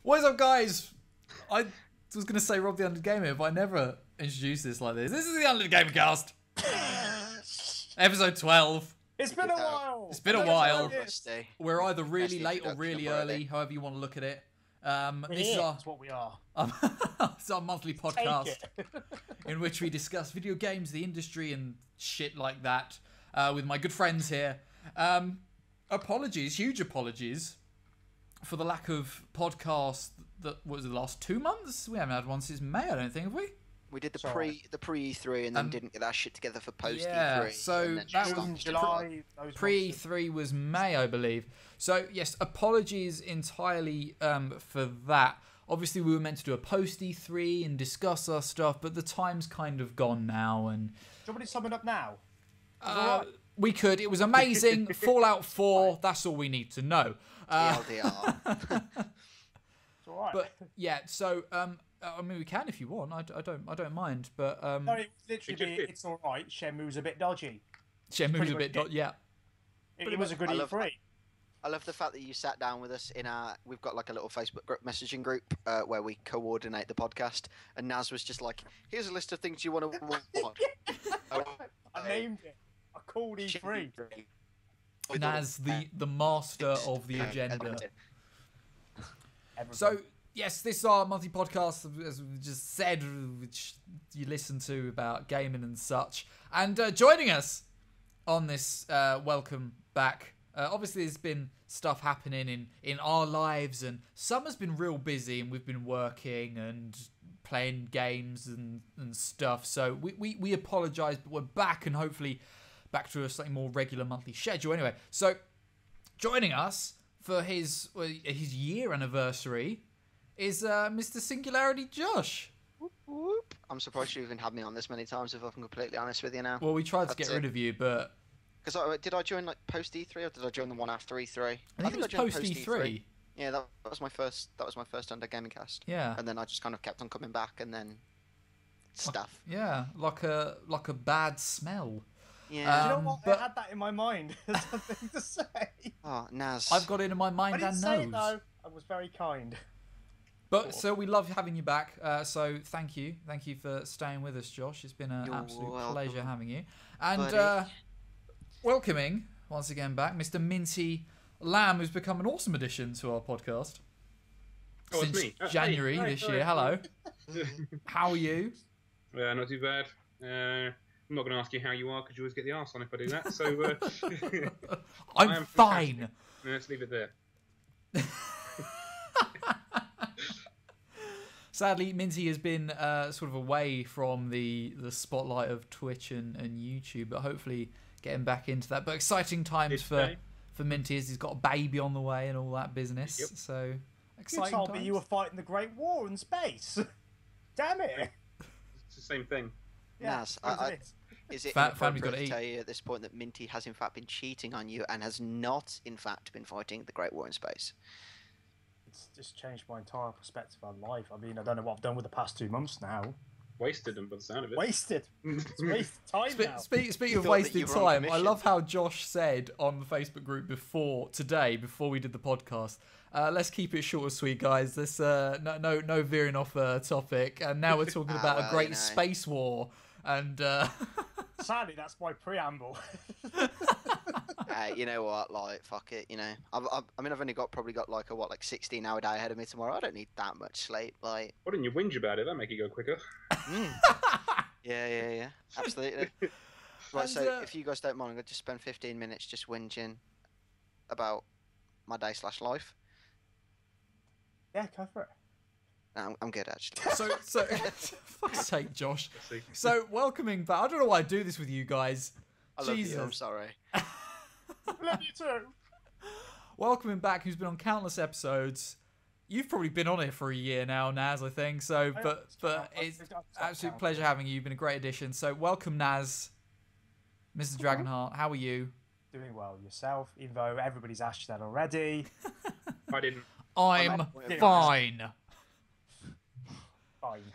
What is up, guys? I was going to say Rob the Undead Gamer, but I never introduced this like this. This is the Undead GamerCast. Episode 12. It's been a while. It's been a while. Rusty. We're either really Best late or really introduction early, however you want to look at it. That's what we are. It's our monthly podcast in which we discuss video games, the industry, and shit like that with my good friends here. Apologies, huge apologies for the lack of podcast that was the last 2 months. We haven't had one since May, I don't think, have we? We did the pre E3 and then didn't get our shit together for post yeah, E3. so that was July. Pre E3 was May, I believe. So yes, apologies entirely for that. Obviously, we were meant to do a post E3 and discuss our stuff, but the time's kind of gone now. And Do you want me to sum it up now? we could. It was amazing. Fallout 4. That's all we need to know. TLDR. It's all right. But yeah, so I mean, we can if you want. I don't mind. But no, it literally, it's all right. Shenmue's a bit dodgy. Shenmue's a bit yeah. It was a good E3. I love the fact that you sat down with us in our. We've got like a little Facebook messaging group where we coordinate the podcast, and Naz was just like, "Here's a list of things you want to watch." I named it. I called E3. Naz, the master of the agenda. So yes, this is our monthly podcast, as we just said, which you listen to about gaming and such. And joining us on this welcome back. Obviously, there's been stuff happening in our lives, and summer's been real busy, and we've been working and playing games and stuff. So we apologise, but we're back, and hopefully back to a slightly more regular monthly schedule. Anyway, so joining us for his year anniversary is Mr. Singularity Josh. Whoop, whoop. I'm surprised you even had me on this many times, if I'm completely honest with you now. Well, we tried to get rid of you, but... Because did I join like post E3 or did I join the one after E3? I think it was post E3. Yeah, that was my first UndeadGamingCast. Yeah. And then I just kind of kept on coming back, and then stuff. Yeah, like a bad smell. Yeah. Do you know what? I had that in my mind as something to say. Oh, Naz. I've got it in my mind and nose. No, I was very kind. But so we love having you back. So thank you for staying with us, Josh. It's been an absolute pleasure having you. And welcoming once again back Mr. Minty Lamb, who's become an awesome addition to our podcast since January this year. Hello. How are you? Not too bad. I'm not going to ask you how you are because you always get the arse on if I do that. So I'm fine. Let's leave it there. Sadly, Minty has been sort of away from the spotlight of Twitch and YouTube, but hopefully getting back into that. But exciting times for Minty as he's got a baby on the way and all that business. Yep. So exciting. You told times. me you were fighting the Great War in space. Damn it! It's the same thing. Yeah, Naz, is it Family appropriate gotta to eat. tell you at this point that Minty has in fact been cheating on you and has not in fact been fighting the Great War in space? It's just changed my entire perspective on life. I mean, I don't know what I've done with the past 2 months now. Wasted them by the sound of it. Wasted. It's wasted time now. Speaking of wasted time, I love how Josh said on the Facebook group before we did the podcast, let's keep it short and sweet, guys. This no veering off topic. And now we're talking about a great space war. And sadly, that's my preamble. You know what? Like, fuck it. You know, I mean, I've probably got like a 16-hour day ahead of me tomorrow. I don't need that much sleep. Like, why didn't you whinge about it? That'd make it go quicker. Yeah. Absolutely. Right. So, if you guys don't mind, I'm gonna just spend 15 minutes just whinging about my day / life. Yeah, go for it. No, I'm good actually. So fuck's sake, Josh. So welcoming back. I don't know why I do this with you guys. I love you. I'm sorry. Love you too. Welcoming back, who's been on countless episodes. You've probably been on it for a year now, Naz, I think. So, but it's absolute pleasure having you. You've been a great addition. So, welcome, Naz, Mr. Dragonheart. How are you? Doing well yourself, even though everybody's asked you that already. I didn't. I'm fine. Fine.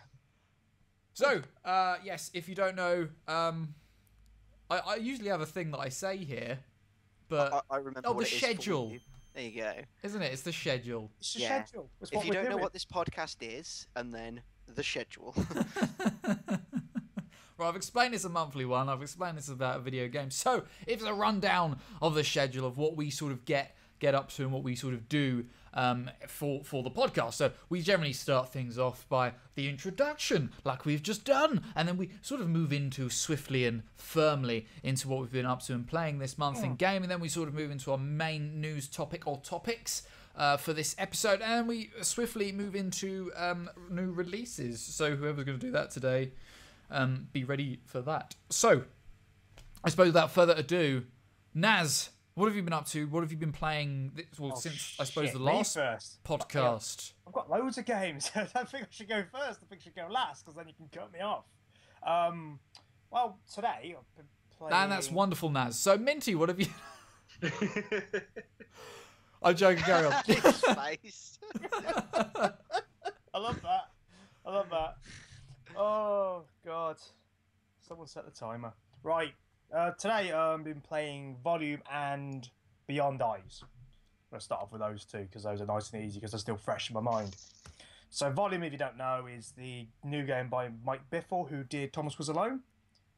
So, yes, if you don't know, I usually have a thing that I say here, but I remember what the it is for schedule. you. There you go. Isn't it? It's the schedule. It's the Yeah. schedule. It's If what you we're don't know doing. what this podcast is, and then the schedule. Right, I've explained it's a monthly one. I've explained this about a video game. So, it's a rundown of the schedule of what we sort of get up to and what we sort of do for the podcast. So, we generally start things off by the introduction, like we've just done, and then we sort of move into swiftly and firmly into what we've been up to and playing this month in game, and then we sort of move into our main news topic or topics for this episode, and we swiftly move into new releases. So, whoever's going to do that today, be ready for that. So, I suppose without further ado, Naz, what have you been up to? What have you been playing since, I suppose, the last podcast? I've got loads of games. I don't think I should go first. I think I should go last, because then you can cut me off. Well, today I've been playing... And that's wonderful, Naz. So, Minty, what have you... I'm joking, carry on. His face. I love that. Oh, God. Someone set the timer. Right. Today I've been playing Volume and Beyond Eyes. I'm going to start off with those two, because those are nice and easy, because they're still fresh in my mind. So Volume, if you don't know, is the new game by Mike Biffle, who did Thomas Was Alone.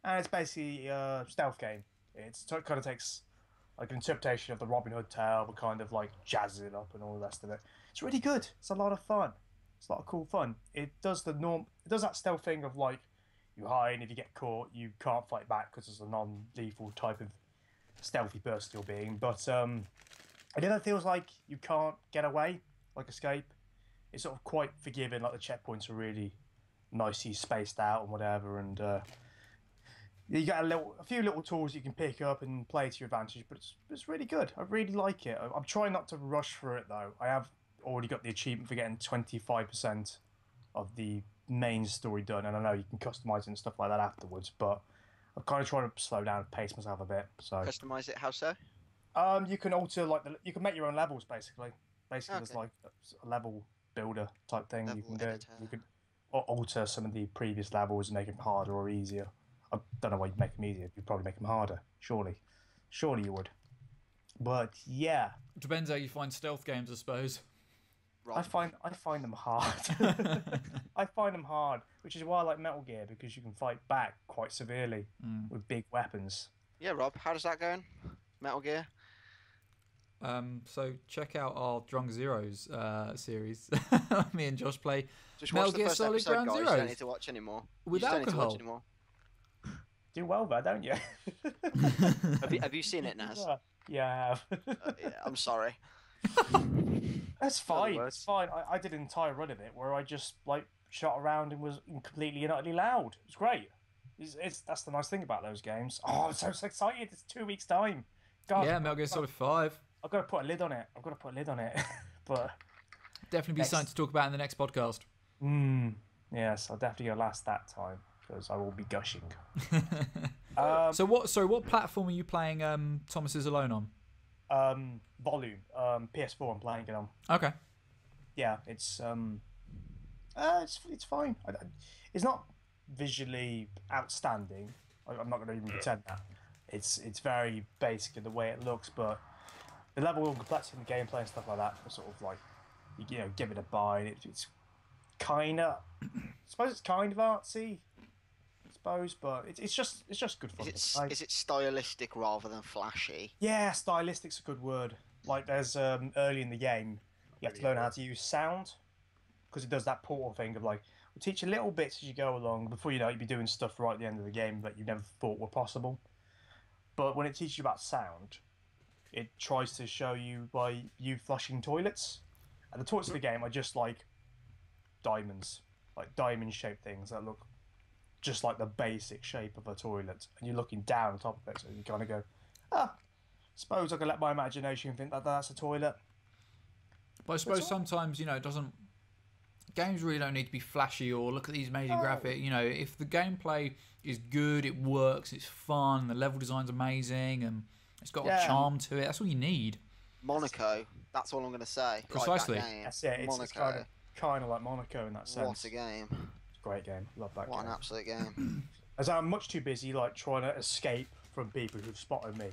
And it's basically a stealth game. It kind of takes like an interpretation of the Robin Hood tale, but kind of like jazzes it up and all the rest of it. It's really good. It's a lot of fun. It's a lot of cool fun. It does that stealth thing of like, you hide, and if you get caught, you can't fight back because it's a non-lethal type of stealthy person you're being. But it never feels like you can't get away, like escape. It's sort of quite forgiving. Like the checkpoints are really nicely spaced out and whatever, and you get a few little tools you can pick up and play to your advantage. But it's really good. I really like it. I'm trying not to rush through it though. I have already got the achievement for getting 25% of the main story done, and I know you can customize it and stuff like that afterwards, but I'm kind of trying to slow down and pace myself a bit. So Customize it, how so? You can alter you can make your own levels basically. Basically, Okay. there's like a level builder type thing you Level can do. editor. You could alter some of the previous levels and make them harder or easier. I don't know why you'd make them easier. You'd probably make them harder. Surely you would. But yeah, Depends how you find stealth games, I suppose. I find them hard. I find them hard, which is why I like Metal Gear, because you can fight back quite severely with big weapons. Yeah, Rob, how does that going? Metal Gear? So check out our Drunk Zeros series. Me and Josh play Just Metal watch the Gear first Solid episode, Ground guys. You Zeroes. don't need to watch anymore. With you just don't need to watch alcohol. anymore. Do well there, don't you? Have you seen it, Naz? Yeah, I have. Yeah, I'm sorry. That's fine. words. It's fine. I did an entire run of it where I just like shot around and was completely and utterly loud. It's great. That's the nice thing about those games. Oh, I'm so excited! It's 2 weeks' time. God, Yeah, Metal Gear Solid 5. I've got to put a lid on it. But Definitely be something to talk about in the next podcast. yes, I'll definitely go last that time, because I will be gushing. So what platform are you playing Thomas Is Alone on? Volume. PS4. I'm playing it on. Okay. Yeah, it's fine. It's not visually outstanding. I'm not going to even pretend that. It's very basic in the way it looks, but the level of complexity in the gameplay and stuff like that, are sort of like, you know, give it a buy. It's kind of, I suppose it's kind of artsy, I suppose, but it's just good fun. Is it stylistic rather than flashy? Yeah, stylistic's a good word. Like there's early in the game, you have to learn how to use sound, because it does that portal thing of like, we'll teach you little bits as you go along. Before you know it, you'll be doing stuff right at the end of the game that you never thought were possible. But when it teaches you about sound, it tries to show you by you flushing toilets. And the toilets of the game are just like diamonds, like diamond-shaped things that look just like the basic shape of a toilet. And you're looking down on top of it, so you kind of go, suppose I can let my imagination think that that's a toilet. But I suppose sometimes, it doesn't... Games really don't need to be flashy or look at these amazing graphics. If the gameplay is good, it works, it's fun, the level design's amazing, and it's got a charm to it, that's all you need. Monaco, that's all I'm going to say. Precisely. Like that game. That's it. It's kind of like Monaco in that sense. What a game. It's a great game. Love that game. What an absolute game. As I'm much too busy like trying to escape from people who've spotted me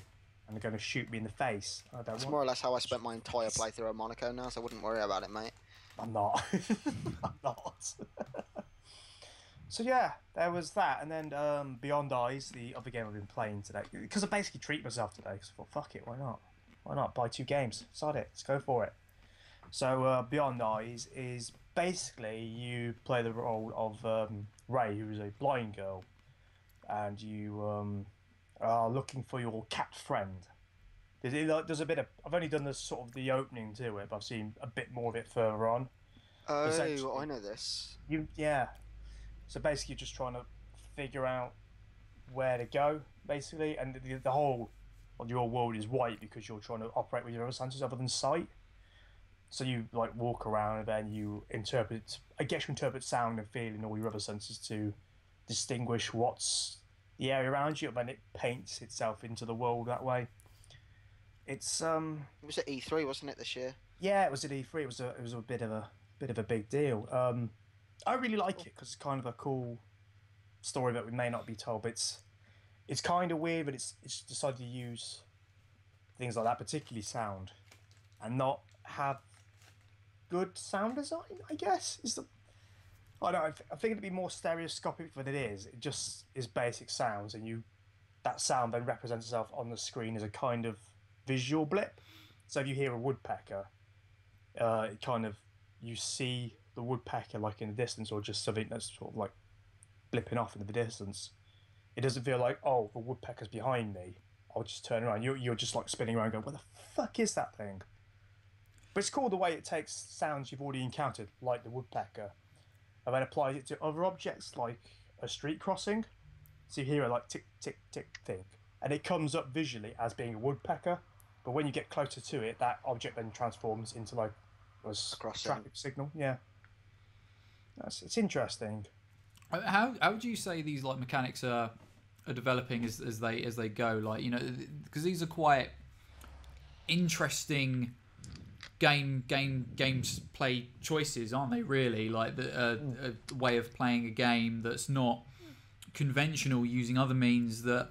and they're going to shoot me in the face. I don't That's want. more or less how I spent my entire playthrough of Monaco now, so I wouldn't worry about it, mate. I'm not. I'm not. So yeah, there was that, and then Beyond Eyes, the other game I've been playing today, because I basically treat myself today. Because I thought, fuck it, why not? Why not buy 2 games? Sod it, let's go for it. So Beyond Eyes is basically you play the role of Ray, who is a blind girl, and you are looking for your cat friend. There's a bit of. I've only done this sort of the opening to it, but I've seen a bit more of it further on. Oh, I know this. Yeah. So basically, you're just trying to figure out where to go, basically, and the whole of your world is white because you're trying to operate with your other senses other than sight. So you like walk around and then you interpret. I guess you interpret sound and feel in all your other senses to distinguish what's the area around you, and then it paints itself into the world that way. It's It was at E3, wasn't it, this year? Yeah, it was at E3. It was a bit of a big deal. I really like it because it's kind of a cool story that we may not be told, but it's kind of weird, but it's decided to use things like that, particularly sound, and not have good sound design. I guess I don't know. I think it'd be more stereoscopic than it is. It just is basic sounds, and that sound then represents itself on the screen as a kind of visual blip. So if you hear a woodpecker, it kind of you see the woodpecker like in the distance, or just something that's sort of like blipping off in the distance. It doesn't feel like, oh, the woodpecker's behind me. I'll just turn around. You're just like spinning around, going, what the fuck is that thing? But it's cool the way it takes sounds you've already encountered, like the woodpecker, and then applies it to other objects like a street crossing. So you hear a like tick tick tick thing, and it comes up visually as being a woodpecker. But when you get closer to it, that object then transforms into like a traffic signal. Yeah, it's interesting. How would you say these like mechanics are developing as they go? Like, you know, because these are quite interesting games play choices, aren't they? Really, like a way of playing a game that's not conventional, using other means that,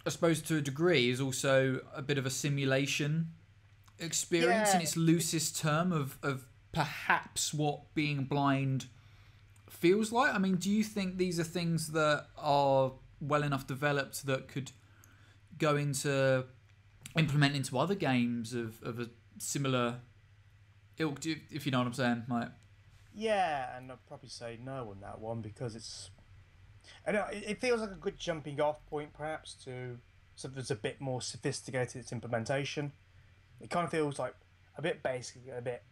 I suppose, to a degree, is also a bit of a simulation experience in its loosest term of perhaps what being blind feels like. I mean, do you think these are things that are well enough developed that could go into implement into other games of a similar ilk, if you know what I'm saying? Like, yeah, and I'd probably say no on that one because I know it feels like a good jumping off point, perhaps, to something that's a bit more sophisticated its implementation. It kind of feels like a bit basic, a bit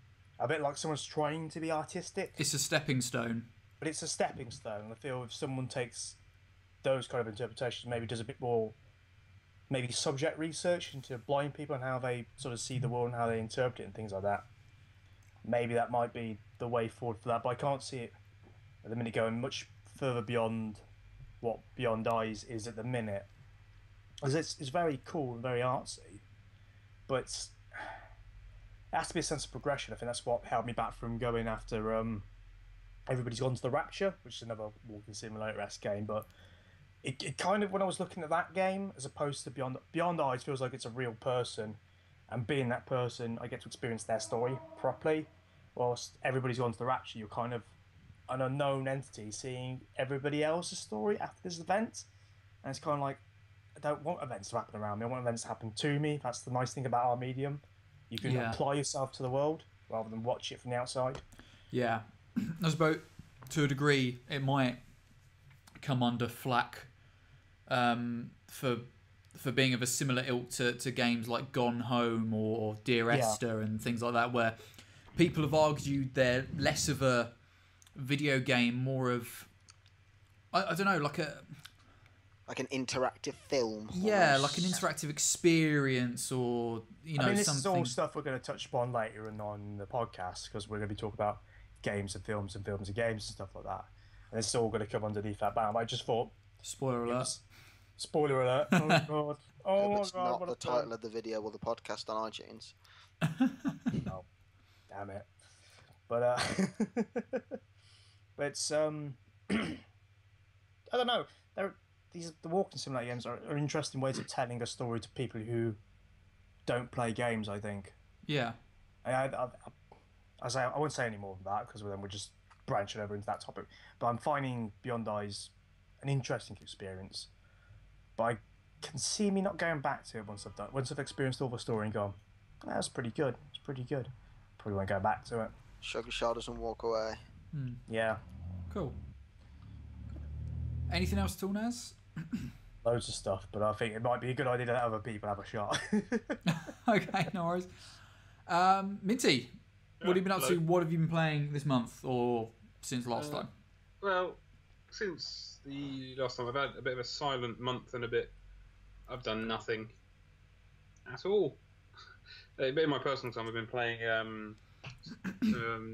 like someone's trying to be artistic. It's a stepping stone. But it's a stepping stone, and I feel if someone takes those kind of interpretations, maybe does a bit more, maybe subject research into blind people and how they sort of see the world and how they interpret it and things like that, maybe that might be the way forward for that. But I can't see it at the minute going much further beyond what Beyond Eyes is at the minute. Because it's very cool and very artsy, but it has to be a sense of progression. I think that's what held me back from going after Everybody's Gone to the Rapture, which is another walking simulator-esque game, but it kind of, when I was looking at that game, as opposed to Beyond Eyes, feels like it's a real person, and being that person, I get to experience their story properly, whilst Everybody's Gone to the Rapture, you're kind of an unknown entity seeing everybody else's story after this event, and it's kind of like, I don't want events to happen around me, I want events to happen to me. That's the nice thing about our medium. You can apply yourself to the world, rather than watch it from the outside. Yeah. I suppose, to a degree, it might come under flack for being of a similar ilk to games like Gone Home or Dear Esther and things like that, where people have argued they're less of a video game, more of, I don't know, like an interactive film. Yeah, almost. like an interactive experience, or this something. is all stuff we're going to touch upon later on the podcast, because we're going to be talking about games and films and films and games and stuff like that, and it's all going to come underneath that banner. I just thought, spoiler alert. Spoiler alert! Oh god! Oh it's god! Not the title of the video or the podcast on iTunes. Oh, damn it! But but it's I don't know. the walking simulator games are interesting ways of telling a story to people who don't play games. I think. Yeah. I won't say any more than that because then we're just branching over into that topic. But I'm finding Beyond Eyes an interesting experience. But I can see me not going back to it once I've experienced all the story and gone, that's pretty good. It's pretty good. Probably won't go back to it. Shrug your shoulders and walk away. Yeah. Cool. Anything else at all, Naz? Loads of stuff, but I think it might be a good idea to let other people have a shot. Okay, no worries. Minty, what have you been up to? What have you been playing this month or since last time? Well, since the last time, I've had a bit of a silent month and a bit. I've done nothing at all. A bit of my personal time, I've been playing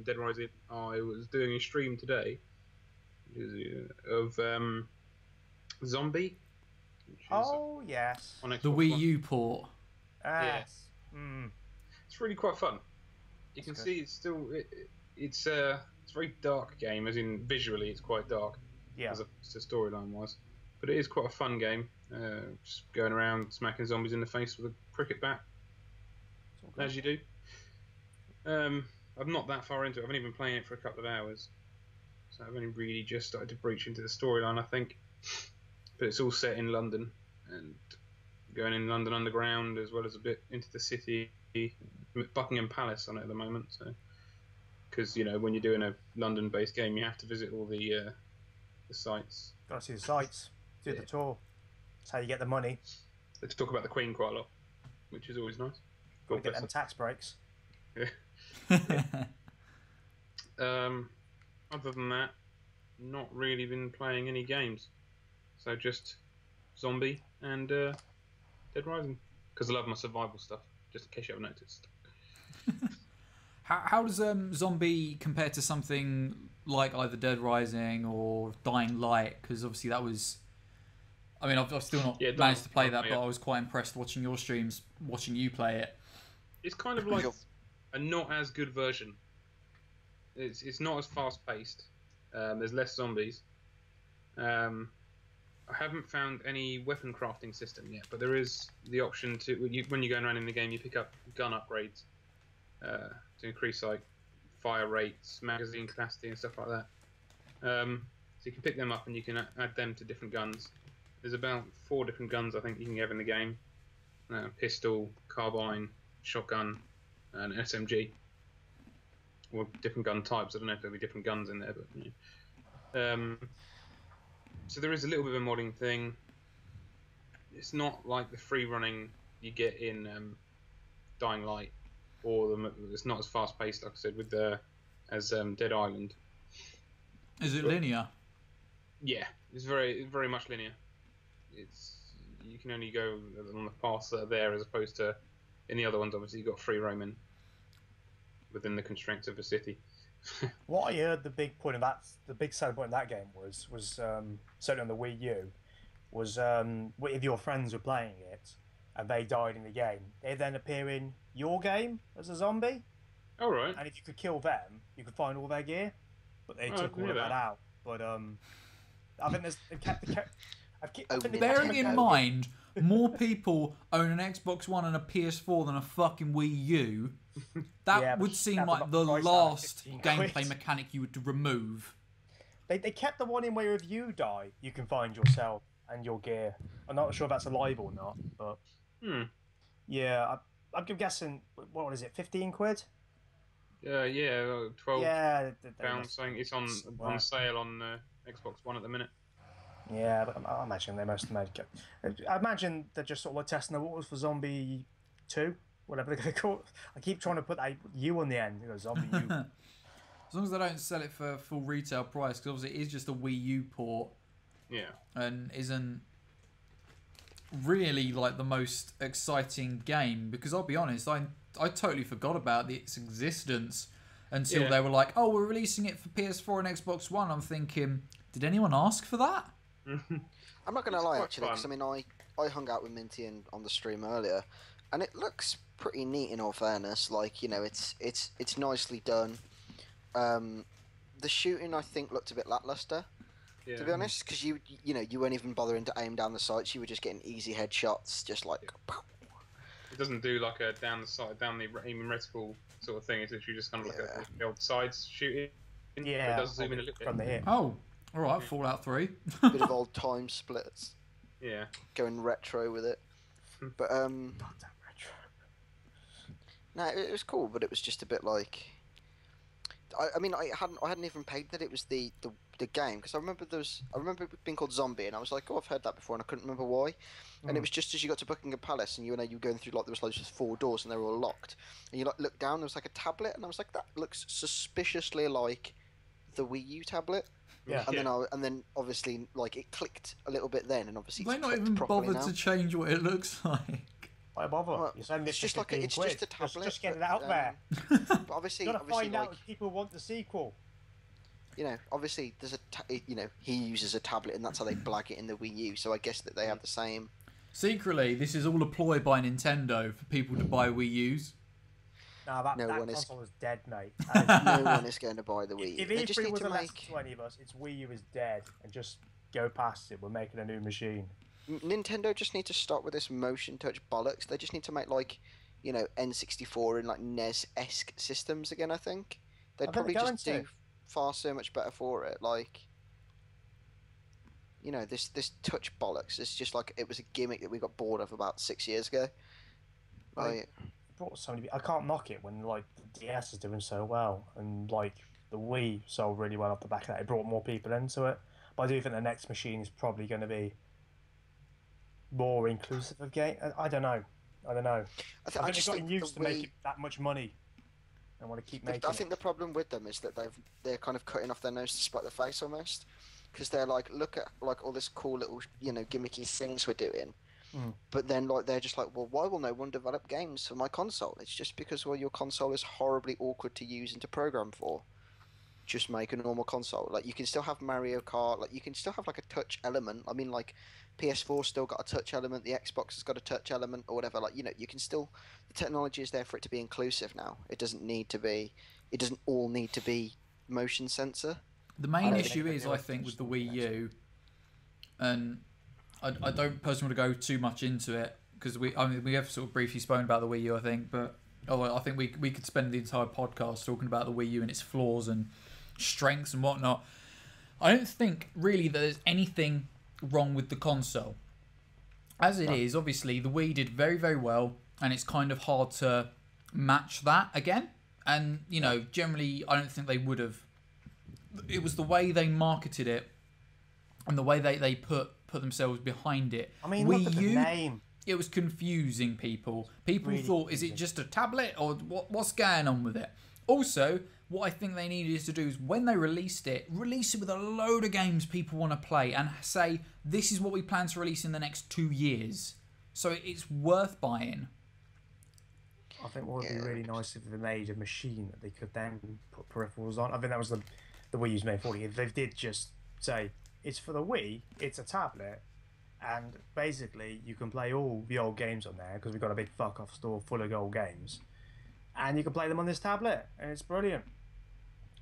Dead Rising. I was doing a stream today of Zombie. Oh, yes. On Xbox The Wii One. U port. Yes. Mm. It's really quite fun. You can see it's still it's a very dark game, as in visually it's quite dark. Yeah. As a storyline wise, but it is quite a fun game. Just going around smacking zombies in the face with a cricket bat, as you do. I'm not that far into it. I've only been playing it for a couple of hours, so I've only really just started to breach into the storyline, I think. But it's all set in London and going in London Underground as well as a bit into the city. Buckingham Palace on it at the moment, so because when you're doing a London-based game, you have to visit all the sites. Got to see the sights, do the tour. That's how you get the money. They talk about the Queen quite a lot, which is always nice. Got to get them tax breaks. Other than that, not really been playing any games. So just Zombie and Dead Rising. Because I love my survival stuff, just in case you haven't noticed. How does Zombie compare to something like either Dead Rising or Dying Light? Because obviously that was... I mean, I've still not managed to play that, but I was quite impressed watching your streams, watching you play it. It's kind of like a not as good version. It's not as fast paced. There's less zombies. I haven't found any weapon crafting system yet, but there is the option to when you're going around in the game, you pick up gun upgrades to increase like fire rates, magazine capacity, and stuff like that. So you can pick them up and you can add them to different guns. There's about 4 different guns I think you can have in the game: pistol, carbine, shotgun, and SMG. Or different gun types. I don't know if there'll be different guns in there, but so there is a little bit of a modding thing. It's not like the free running you get in Dying Light, or it's not as fast paced, like I said, with as Dead Island. Is it linear? Yeah, it's very very much linear. You can only go on the paths that are there, as opposed to in the other ones. Obviously, you've got free roaming within the constraints of the city. What I heard the big selling point of that game was certainly on the Wii U, was if your friends were playing it and they died in the game, they then appear in your game as a zombie. All right. And if you could kill them, you could find all their gear. But they took all of that out. But I think they've kept Bearing in mind, more people own an Xbox One and a PS4 than a fucking Wii U. That would seem like the last gameplay mechanic you would remove. They kept the one in where if you die, you can find yourself and your gear. I'm not sure if that's alive or not, but yeah, I'm guessing. What is it? 15 quid? Yeah, 12 pounds. Saying it's on sale on Xbox One at the minute. Yeah, but I imagine they must have made. I imagine they're just sort of like testing the waters for Zombie 2. Whatever they're going to call it. I keep trying to put a U on the end. Zombie U. As long as they don't sell it for full retail price, because obviously it is just a Wii U port. Yeah. And isn't really like the most exciting game. Because I'll be honest, I totally forgot about its existence until they were like, oh, we're releasing it for PS4 and Xbox One. I'm thinking, did anyone ask for that? I'm not going to lie, actually, because I mean, I hung out with Minty on the stream earlier, and it looks pretty neat in all fairness. Like, it's nicely done. The shooting, I think, looked a bit lackluster. Yeah. To be honest, because you weren't even bothering to aim down the sights. You were just getting easy headshots, just like. It doesn't do like a down the aiming reticle sort of thing. It's literally just kind of like the old sides shooting. Yeah, it does zoom in a little bit from the hip. Oh, all right. Fallout 3. Bit of old time splits. Yeah. Going retro with it, but Goddamn retro. no, it was cool, but it was just a bit like. I mean, I hadn't even pegged that it was the game, because I remember it being called Zombie, and I was like, oh, I've heard that before, and I couldn't remember why. And it was just as you got to Buckingham Palace, and you were going through like there was loads of 4 doors, and they were all locked, and you like looked down, there was like a tablet, and I was like, that looks suspiciously like the Wii U tablet. Yeah. And then obviously like it clicked a little bit then, and obviously They it's not clicked even properly bothered now. to change what it looks like. Why bother? Well, You send it's this just for like a, 15 it's quid. just a tablet. Just get it but, out there. But obviously, You gotta find like, out if people want the sequel. obviously there's he uses a tablet, and that's how they blag it in the Wii U. So I guess that they have the same. Secretly, this is all a ploy by Nintendo for people to buy Wii U's. Nah, that No one is- console is dead, mate. No one is going to buy the Wii U. If They just E3 need was to a lesson make. to any of us, it's Wii U is dead, and just go past it. We're making a new machine. Nintendo just need to stop with this motion touch bollocks. They just need to make like, N64 and like NES-esque systems again. I think they'd I think probably they're just going do far so much better for it. Like, this touch bollocks is just like it was a gimmick that we got bored of about 6 years ago. Like, Brought so many. I can't knock it when like the DS is doing so well, and like the Wii sold really well off the back of that. It brought more people into it. But I do think the next machine is probably going to be more inclusive of game. I don't know. I think they've just gotten think used the to Wii- making that much money and want to keep making I think the problem with them is that they're kind of cutting off their nose to spite their face almost, because they're like, look at like all this cool little gimmicky things we're doing, but then like they're just like, well, why will no one develop games for my console? It's just because your console is horribly awkward to use and to program for. Just make a normal console. Like you can still have Mario Kart. Like you can still have like a touch element. I mean, like PS4 still got a touch element. The Xbox has got a touch element or whatever. Like you can still. The technology is there for it to be inclusive now. It doesn't need to be. It doesn't all need to be motion sensor. The main don't issue think is, they I think, with the Wii U, and I don't personally want to go too much into it because we have sort of briefly spoken about the Wii U, I think, but I think we could spend the entire podcast talking about the Wii U and its flaws and strengths and whatnot. I don't think really that there's anything wrong with the console. As it is, obviously the Wii did very, very well, and it's kind of hard to match that again. And generally, I don't think they would have. It was the way they marketed it and the way they put themselves behind it. I mean, Wii look at the U, name. it was confusing people. People Really thought, is it just a tablet or what's going on with it? Also, what I think they needed to do is when they release it with a load of games people want to play and say, this is what we plan to release in the next 2 years. So it's worth buying. I think what would be really nice if they made a machine that they could then put peripherals on. I think that was the Wii U's main fault. If they did just say, it's for the Wii, it's a tablet, and basically you can play all the old games on there because we've got a big fuck-off store full of old games, and you can play them on this tablet, and it's brilliant.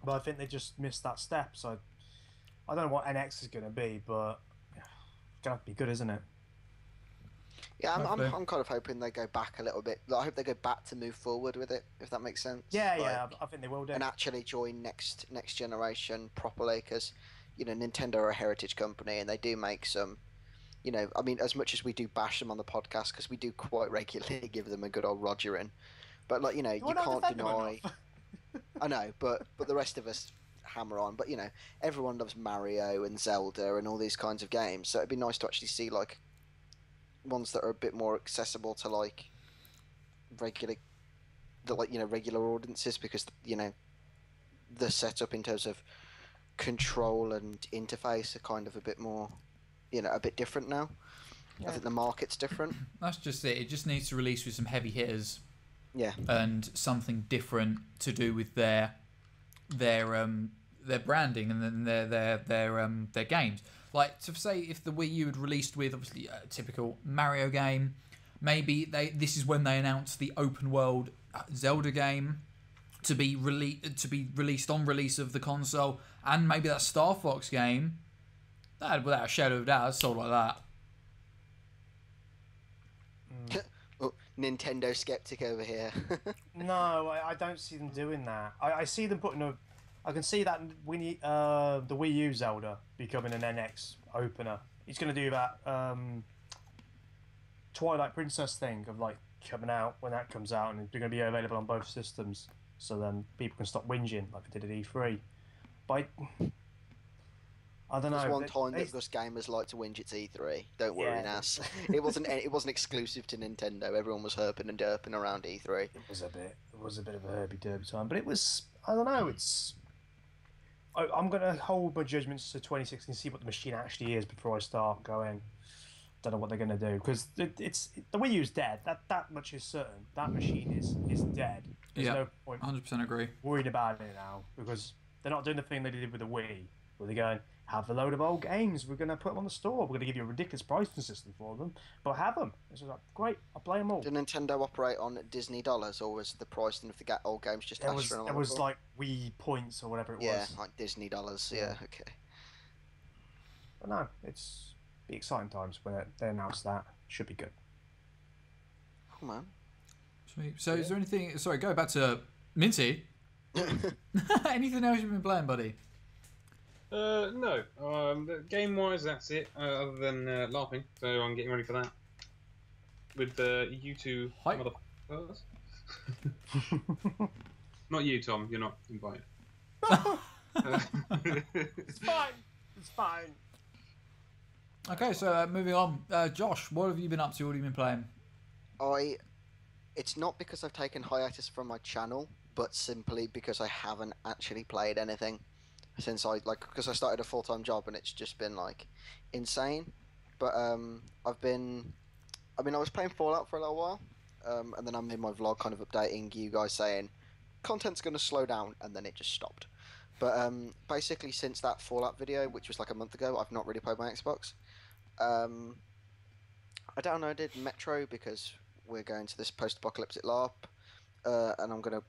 But I think they just missed that step, so I don't know what NX is going to be, but it's going to have to be good, isn't it? Yeah, I'm Hopefully. kind of hoping they go back a little bit. Like, I hope they go back to move forward with it, if that makes sense. Yeah, Like, yeah, I think they will do. And actually join next generation properly, because Nintendo are a heritage company and they do make some. I mean, as much as we do bash them on the podcast, because we do quite regularly give them a good old Roger in, but like you You're not can't defending them deny. enough. I know, but the rest of us hammer on. But everyone loves Mario and Zelda and all these kinds of games, so it'd be nice to actually see like ones that are a bit more accessible to like regular audiences, because the setup in terms of control and interface are kind of a bit more a bit different now. Yeah. I think the market's different. That's just it. It just needs to release with some heavy hitters. Yeah. And something different to do with their branding and then their games. Like, to say if the Wii U had released with obviously a typical Mario game, maybe this is when they announced the open world Zelda game to be released on release of the console, and maybe that Star Fox game Without a shadow of a doubt, it's sort of like that. Oh, Nintendo skeptic over here. No, I don't see them doing that. I see them putting a. I can see that the Wii U Zelda becoming an NX opener. He's going to do that Twilight Princess thing of like coming out when that comes out, and they're going to be available on both systems. So then people can stop whinging like they did at E3. But I don't know. There's one time that us gamers like to whinge at E3. Don't worry, Nas. It wasn't exclusive to Nintendo. Everyone was herping and derping around E3. It was a bit of a herby derby time, but it was. I don't know. I'm gonna hold my judgments to 2016 and see what the machine actually is before I start going. Don't know what they're gonna do because the Wii U's dead. That much is certain. That machine is dead. There's no point. 100% agree. Worried about it now because they're not doing the thing they did with the Wii, where they're going have a load of old games. We're gonna put them on the store. We're gonna give you a ridiculous pricing system for them, but have them. It's just like great. I'll play them all. Did Nintendo operate on Disney dollars, or was the pricing of the old games just astronomical? It was like Wii points or whatever it was. Yeah, like Disney dollars. Yeah, okay. But no, it's be exciting times when they announce that. Should be good. Oh man. Sweet. So is there anything? Sorry, go back to Minty. Anything else you've been playing, buddy? No. Game-wise, that's it. Other than laughing, so I'm getting ready for that. With you two motherfuckers. Not you, Tom. You're not invited. It's fine. It's fine. Okay, so moving on. Josh, what have you been up to? What have you been playing? It's not because I've taken hiatus from my channel, but simply because I haven't actually played anything since because I started a full-time job and it's just been like insane. But I was playing Fallout for a little while, and then I made my vlog kind of updating you guys saying content's going to slow down, and then it just stopped. But basically since that Fallout video, which was like a month ago, I've not really played my Xbox. I downloaded Metro because we're going to this post-apocalyptic LARP, and I'm going to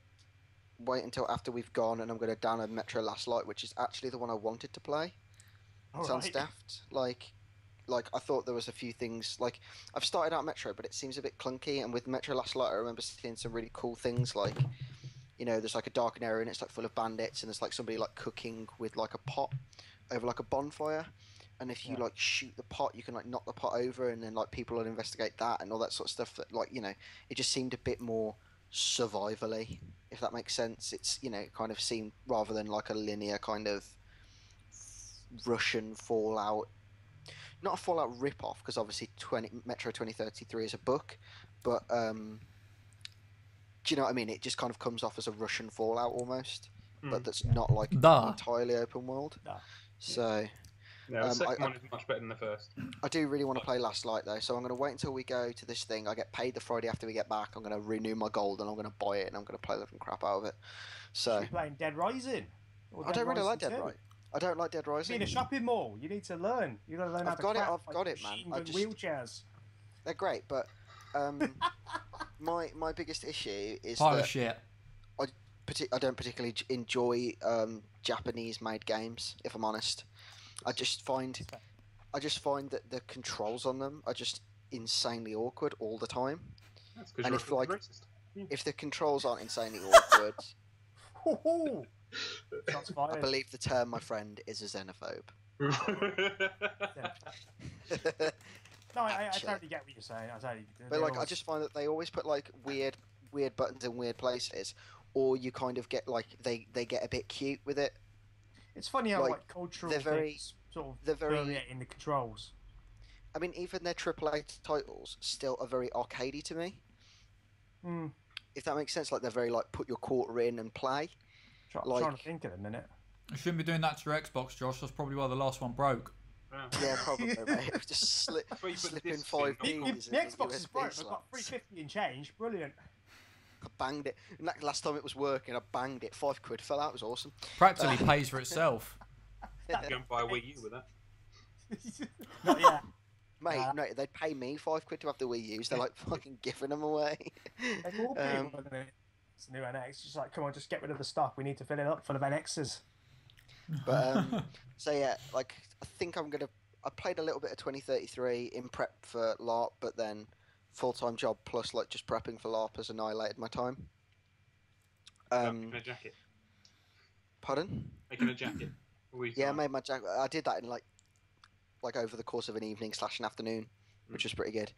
wait until after we've gone, and I'm going to download Metro Last Light, which is actually the one I wanted to play. It sounds daft. Like I thought there was a few things, like I've started out Metro, but it seems a bit clunky, and with Metro Last Light I remember seeing some really cool things, like, you know, there's like a darkened area and it's like full of bandits, and there's like somebody like cooking with like a pot over like a bonfire, and if you like shoot the pot, you can like knock the pot over, and then like people will investigate that and all that sort of stuff. That, like, you know, it just seemed a bit more survivally, if that makes sense. It's, you know, it kind of seemed, rather than like a linear kind of Russian Fallout, not a Fallout rip-off, because obviously Metro 2033 is a book, but do you know what I mean? It just kind of comes off as a Russian Fallout almost, but that's not like entirely open world. So no, the second one is much better than the first. I do really want to play Last Light though, so I'm going to wait until we go to this thing. I get paid the Friday after we get back. I'm going to renew my gold and I'm going to buy it, and I'm going to play the crap out of it. So you're playing Dead Rising. I don't really like Dead Rising. I don't like Dead Rising. In a shopping mall, you need to learn. You got to learn how to craft. I've got it, man. Wheelchairs. They're great, but my biggest issue is Pile that of shit. I don't particularly enjoy Japanese-made games. If I'm honest, I just find that the controls on them are just insanely awkward all the time. That's because you're racist. If the controls aren't insanely awkward, I believe the term, my friend, is a xenophobe. No, I totally get what you're saying. But like, I just find that they always put like weird buttons in weird places, or you kind of get like they get a bit cute with it. It's funny how like cultural things they're very in the controls. I mean, even their AAA titles still are very arcadey to me. If that makes sense, like they're very like put your quarter in and play. I'm trying to think at a minute. You shouldn't be doing that to your Xbox, Josh. That's probably why the last one broke. Yeah, probably, mate. Just slip in 5 keys. The Xbox is broke. I've got 350 and change. Brilliant. I banged it. And that last time it was working, I banged it. £5 fell out. It was awesome. Practically pays for itself. You can buy a Wii U with that. Not yet. Mate, no, they'd pay me £5 to have the Wii U's. They're like fucking giving them away. They will be when it's new NX. Just like, come on, just get rid of the stock. We need to fill it up full of NXs. But so yeah, like I think I'm gonna I played a little bit of 2033 in prep for LARP, but then full-time job plus like just prepping for LARP has annihilated my time. Making a jacket. Pardon? Making a jacket. Yeah, I made my jacket. I did that in like over the course of an evening / an afternoon, which was pretty good.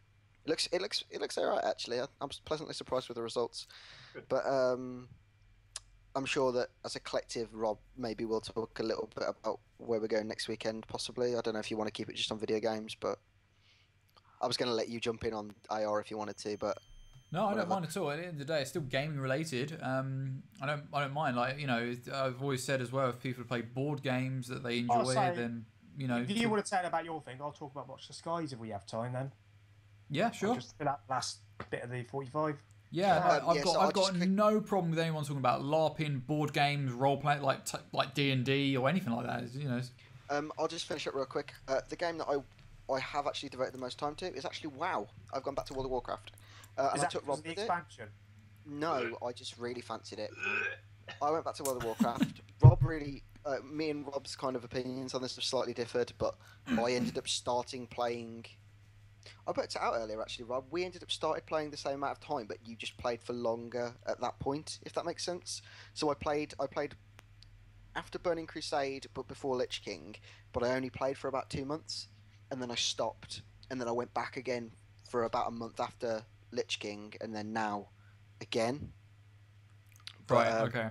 It looks alright actually. I'm pleasantly surprised with the results. Good. But I'm sure that as a collective, Rob, maybe we'll talk a little bit about where we're going next weekend, possibly. I don't know if you want to keep it just on video games, but I was going to let you jump in on IR if you wanted to, but no, I don't mind at all. At the end of the day, it's still gaming related. I don't mind. Like, you know, I've always said as well, if people play board games that they enjoy, then you know. If you want to tell about your thing, I'll talk about Watch the Skies if we have time. Then. Yeah, sure. Just for that last bit of the 45. Yeah, I've got no problem with anyone talking about LARPing, board games, role play, like D&D or anything like that. You know. I'll just finish up real quick. The game that I have actually devoted the most time to is actually WoW. I've gone back to World of Warcraft. Is that because of the expansion? No, I just really fancied it. I went back to World of Warcraft. Rob really, me and Rob's kind of opinions on this have slightly differed, but I ended up starting playing. I put it out earlier actually, Rob. We ended up started playing the same amount of time, but you just played for longer at that point, if that makes sense. So I played after Burning Crusade, but before Lich King, but I only played for about 2 months, and then I stopped, and then I went back again for about a month after Lich King, and then now again. Right. Okay.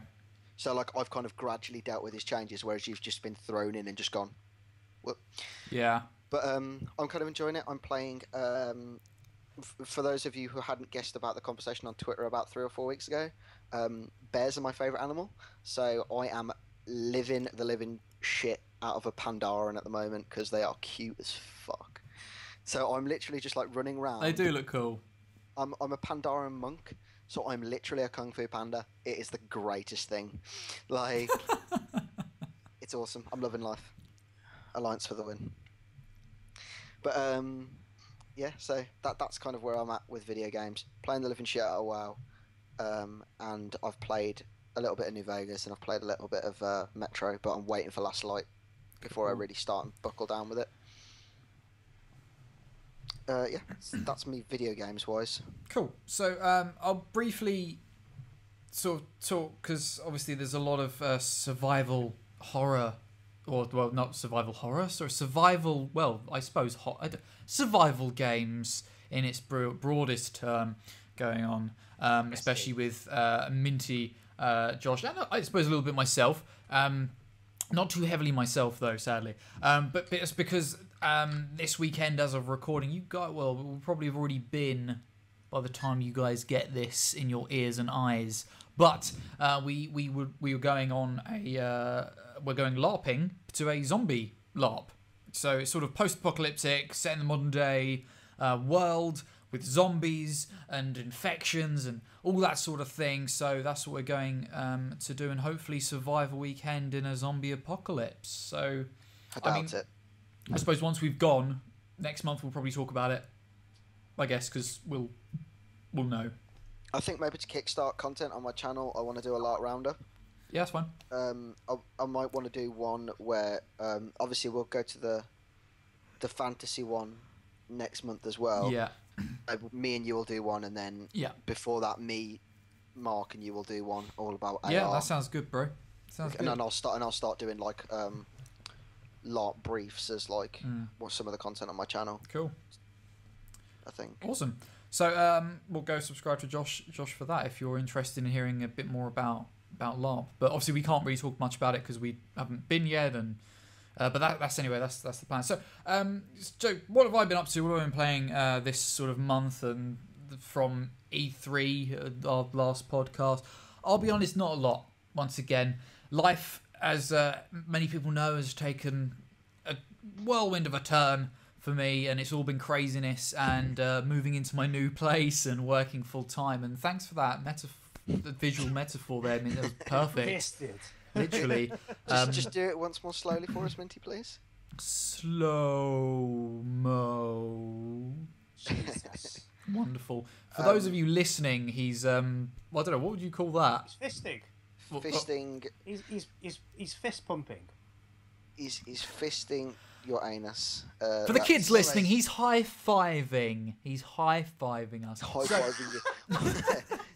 So like I've kind of gradually dealt with his changes, whereas you've just been thrown in and just gone. Well, yeah. But I'm kind of enjoying it. I'm playing. For those of you who hadn't guessed about the conversation on Twitter about 3 or 4 weeks ago, bears are my favourite animal. So I am living the living shit out of a Pandaren at the moment because they are cute as fuck. So I'm literally just like running around. They do look cool. I'm a Pandaren monk, so I'm literally a kung fu panda. It is the greatest thing. Like, it's awesome. I'm loving life. Alliance for the win. But yeah, so that's kind of where I'm at with video games. Playing the living shit out of WoW, and I've played a little bit of New Vegas and I've played a little bit of Metro, but I'm waiting for Last Light before I really start and buckle down with it. Yeah, that's me video games wise. Cool. So I'll briefly sort of talk, because obviously there's a lot of survival horror, or well, not survival horror, so survival, well, I suppose survival games in its broadest term going on, especially with Minty, Josh, and I suppose a little bit myself. Not too heavily myself though, sadly. But it's because this weekend, as of recording, you guys, well, we'll probably have already been by the time you guys get this in your ears and eyes. But we were going on we're going LARPing to a zombie LARP. So it's sort of post-apocalyptic, set in the modern day world with zombies and infections and all that sort of thing. So that's what we're going to do, and hopefully survive a weekend in a zombie apocalypse. So I doubt it. I suppose once we've gone next month, we'll probably talk about it, I guess, because we'll know. I think maybe to kickstart content on my channel, I want to do a LARP roundup. Yeah, that's fine. I might want to do one where obviously we'll go to the fantasy one next month as well. Yeah. Me and you will do one, and then before that, me, Mark, and you will do one all about AR. Yeah, that sounds good, bro. Sounds good. And then I'll start doing like LARP briefs as like what's some of the content on my channel. Cool. I think. Awesome. So we'll go subscribe to Josh for that if you're interested in hearing a bit more about LARP. But obviously we can't really talk much about it because we haven't been yet, and but that's anyway. That's the plan. So what have I been up to? What have I been playing this sort of month and from E3, our last podcast? I'll be honest, not a lot. Once again, life, as many people know, has taken a whirlwind of a turn for me, and it's all been craziness and moving into my new place and working full time. And thanks for that the visual metaphor there. I mean, that was perfect. Missed it. Literally. Just do it once more slowly for us, Minty, please. Slow mo. Jesus. Wonderful. For those of you listening, he's well, I don't know, what would you call that? He's fisting. Fisting. He's fist pumping. He's fisting. your anus. For the kids listening, he's high-fiving. He's high-fiving us.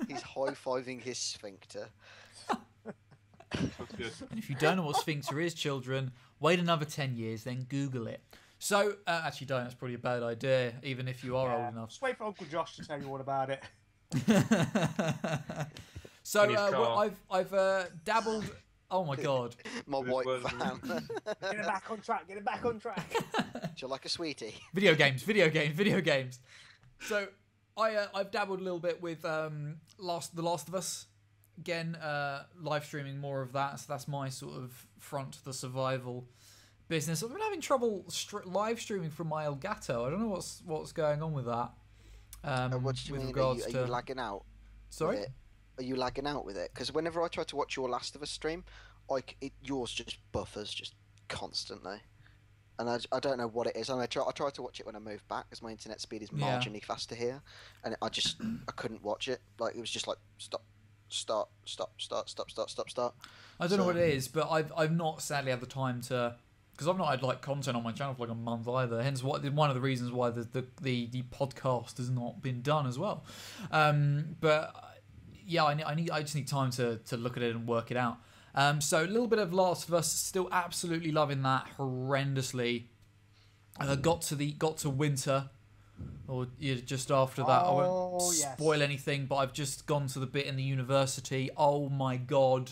He's high-fiving his sphincter. That's good. And if you don't know what sphincter is, children, wait another 10 years, then Google it. So, actually don't. That's probably a bad idea, even if you are old enough. Just wait for Uncle Josh to tell you all about it. So, I've dabbled... Oh, my God. My white van. Get it back on track. Get it back on track. Do you like a sweetie? Video games. So, I've dabbled a little bit with The Last of Us. Again, live streaming more of that. So that's my sort of front to the survival business. I've been having trouble live streaming from my Elgato. I don't know what's going on with that. What do you mean? Are you lagging out? Sorry? Are you lagging out with it? Because whenever I try to watch your Last of Us stream, yours just buffers just constantly. And I don't know what it is. I try to watch it when I move back because my internet speed is marginally faster here. And I couldn't watch it. Like, it was just like, stop. I don't know what it is, but I've not sadly had the time to, because I've not had like content on my channel for like a month either. Hence, one of the reasons why the podcast has not been done as well. But yeah, I just need time to look at it and work it out. So a little bit of Last of Us, still absolutely loving that horrendously. Got to winter. Or just after that. I won't spoil anything, but I've just gone to the bit in the university. Oh my God.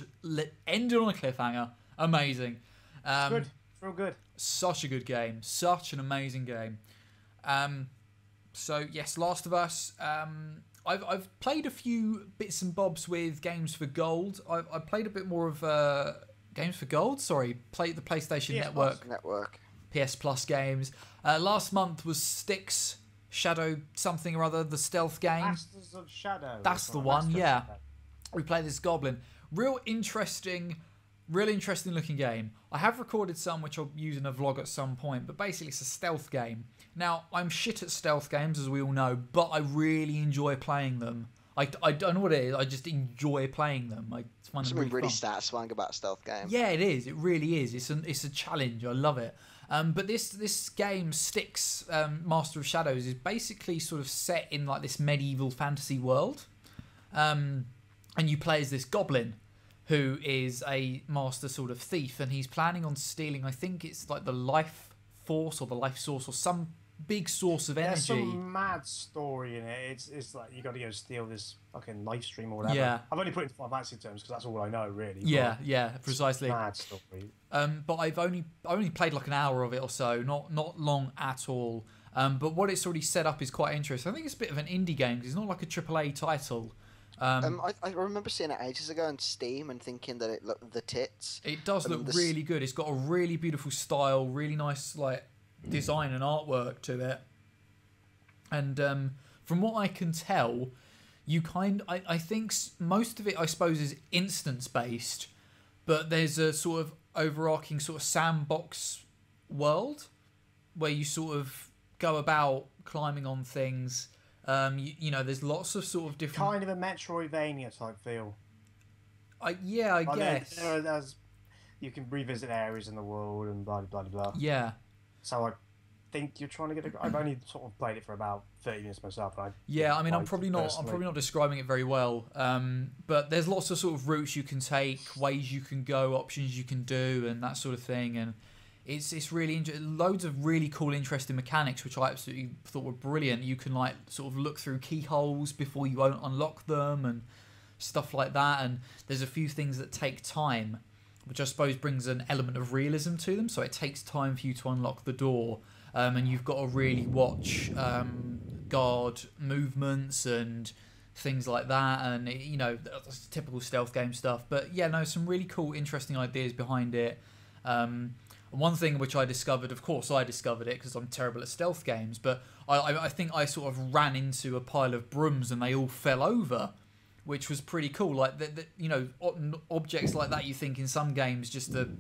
Ended on a cliffhanger. Amazing. It's good. It's real good. Such a good game. Such an amazing game. So, yes, Last of Us. I've played a few bits and bobs with Games for Gold. I played a bit more of Games for Gold. Sorry, played the PlayStation Network. PS Plus games. Last month was Styx. Shadow something or other, the stealth game. Masters of Shadow. That's the one, yeah. We play this goblin. Real interesting looking game. I have recorded some which I'll use in a vlog at some point, but basically it's a stealth game. Now, I'm shit at stealth games, as we all know, but I really enjoy playing them. I don't know what it is, I just enjoy playing them. I find them something really satisfying about a stealth game. Yeah, it is. It really is. It's a challenge. I love it. But this game, Styx, Master of Shadows, is basically sort of set in like this medieval fantasy world. And you play as this goblin who is a master sort of thief, and he's planning on stealing, I think it's like the life force or the life source or some big source of energy. There's some mad story in it. It's like you got to go steal this fucking live stream or whatever. Yeah. I've only put it into Final Fantasy terms because that's all I know really. Yeah, precisely. Mad story. But I've only played like an hour of it or so, not long at all. But what it's already set up is quite interesting. I think it's a bit of an indie game because it's not like a AAA title. I remember seeing it ages ago on Steam and thinking that it looked the tits. It does look really good. It's got a really beautiful style, really nice like design and artwork to it. And from what I can tell, I think most of it, I suppose, is instance based, but there's a sort of overarching sort of sandbox world where you sort of go about climbing on things. You know, there's lots of sort of different... Kind of a Metroidvania type feel. I guess. You can revisit areas in the world and blah, blah, blah, blah. Yeah. So I think you're trying to get... I've only sort of played it for about 30 minutes myself. And I'm probably not describing it very well. But there's lots of sort of routes you can take, ways you can go, options you can do, and that sort of thing. And it's really loads of really cool, interesting mechanics, which I absolutely thought were brilliant. You can like sort of look through keyholes before you unlock them and stuff like that. And there's a few things that take time, which I suppose brings an element of realism to them. So it takes time for you to unlock the door, and you've got to really watch guard movements and things like that. And that's typical stealth game stuff. But yeah, no, some really cool, interesting ideas behind it. One thing which I discovered, of course I discovered it because I'm terrible at stealth games, but I think I sort of ran into a pile of brooms and they all fell over, which was pretty cool. Like, objects like that you think in some games just to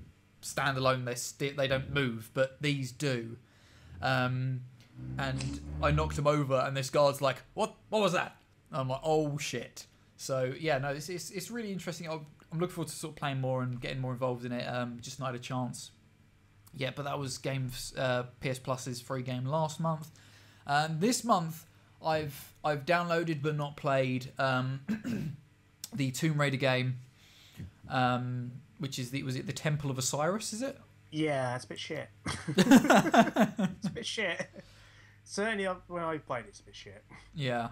stand alone, they don't move, but these do. And I knocked them over and this guard's like, what was that? And I'm like, oh shit. So yeah, no, it's really interesting. I'm looking forward to sort of playing more and getting more involved in it. Just not had a chance. Yeah, but that was PS Plus's free game last month. This month, I've downloaded but not played the Tomb Raider game, which is was it the Temple of Osiris? Is it? Yeah, it's a bit shit. It's a bit shit. Certainly, when I played it, it's a bit shit. Yeah.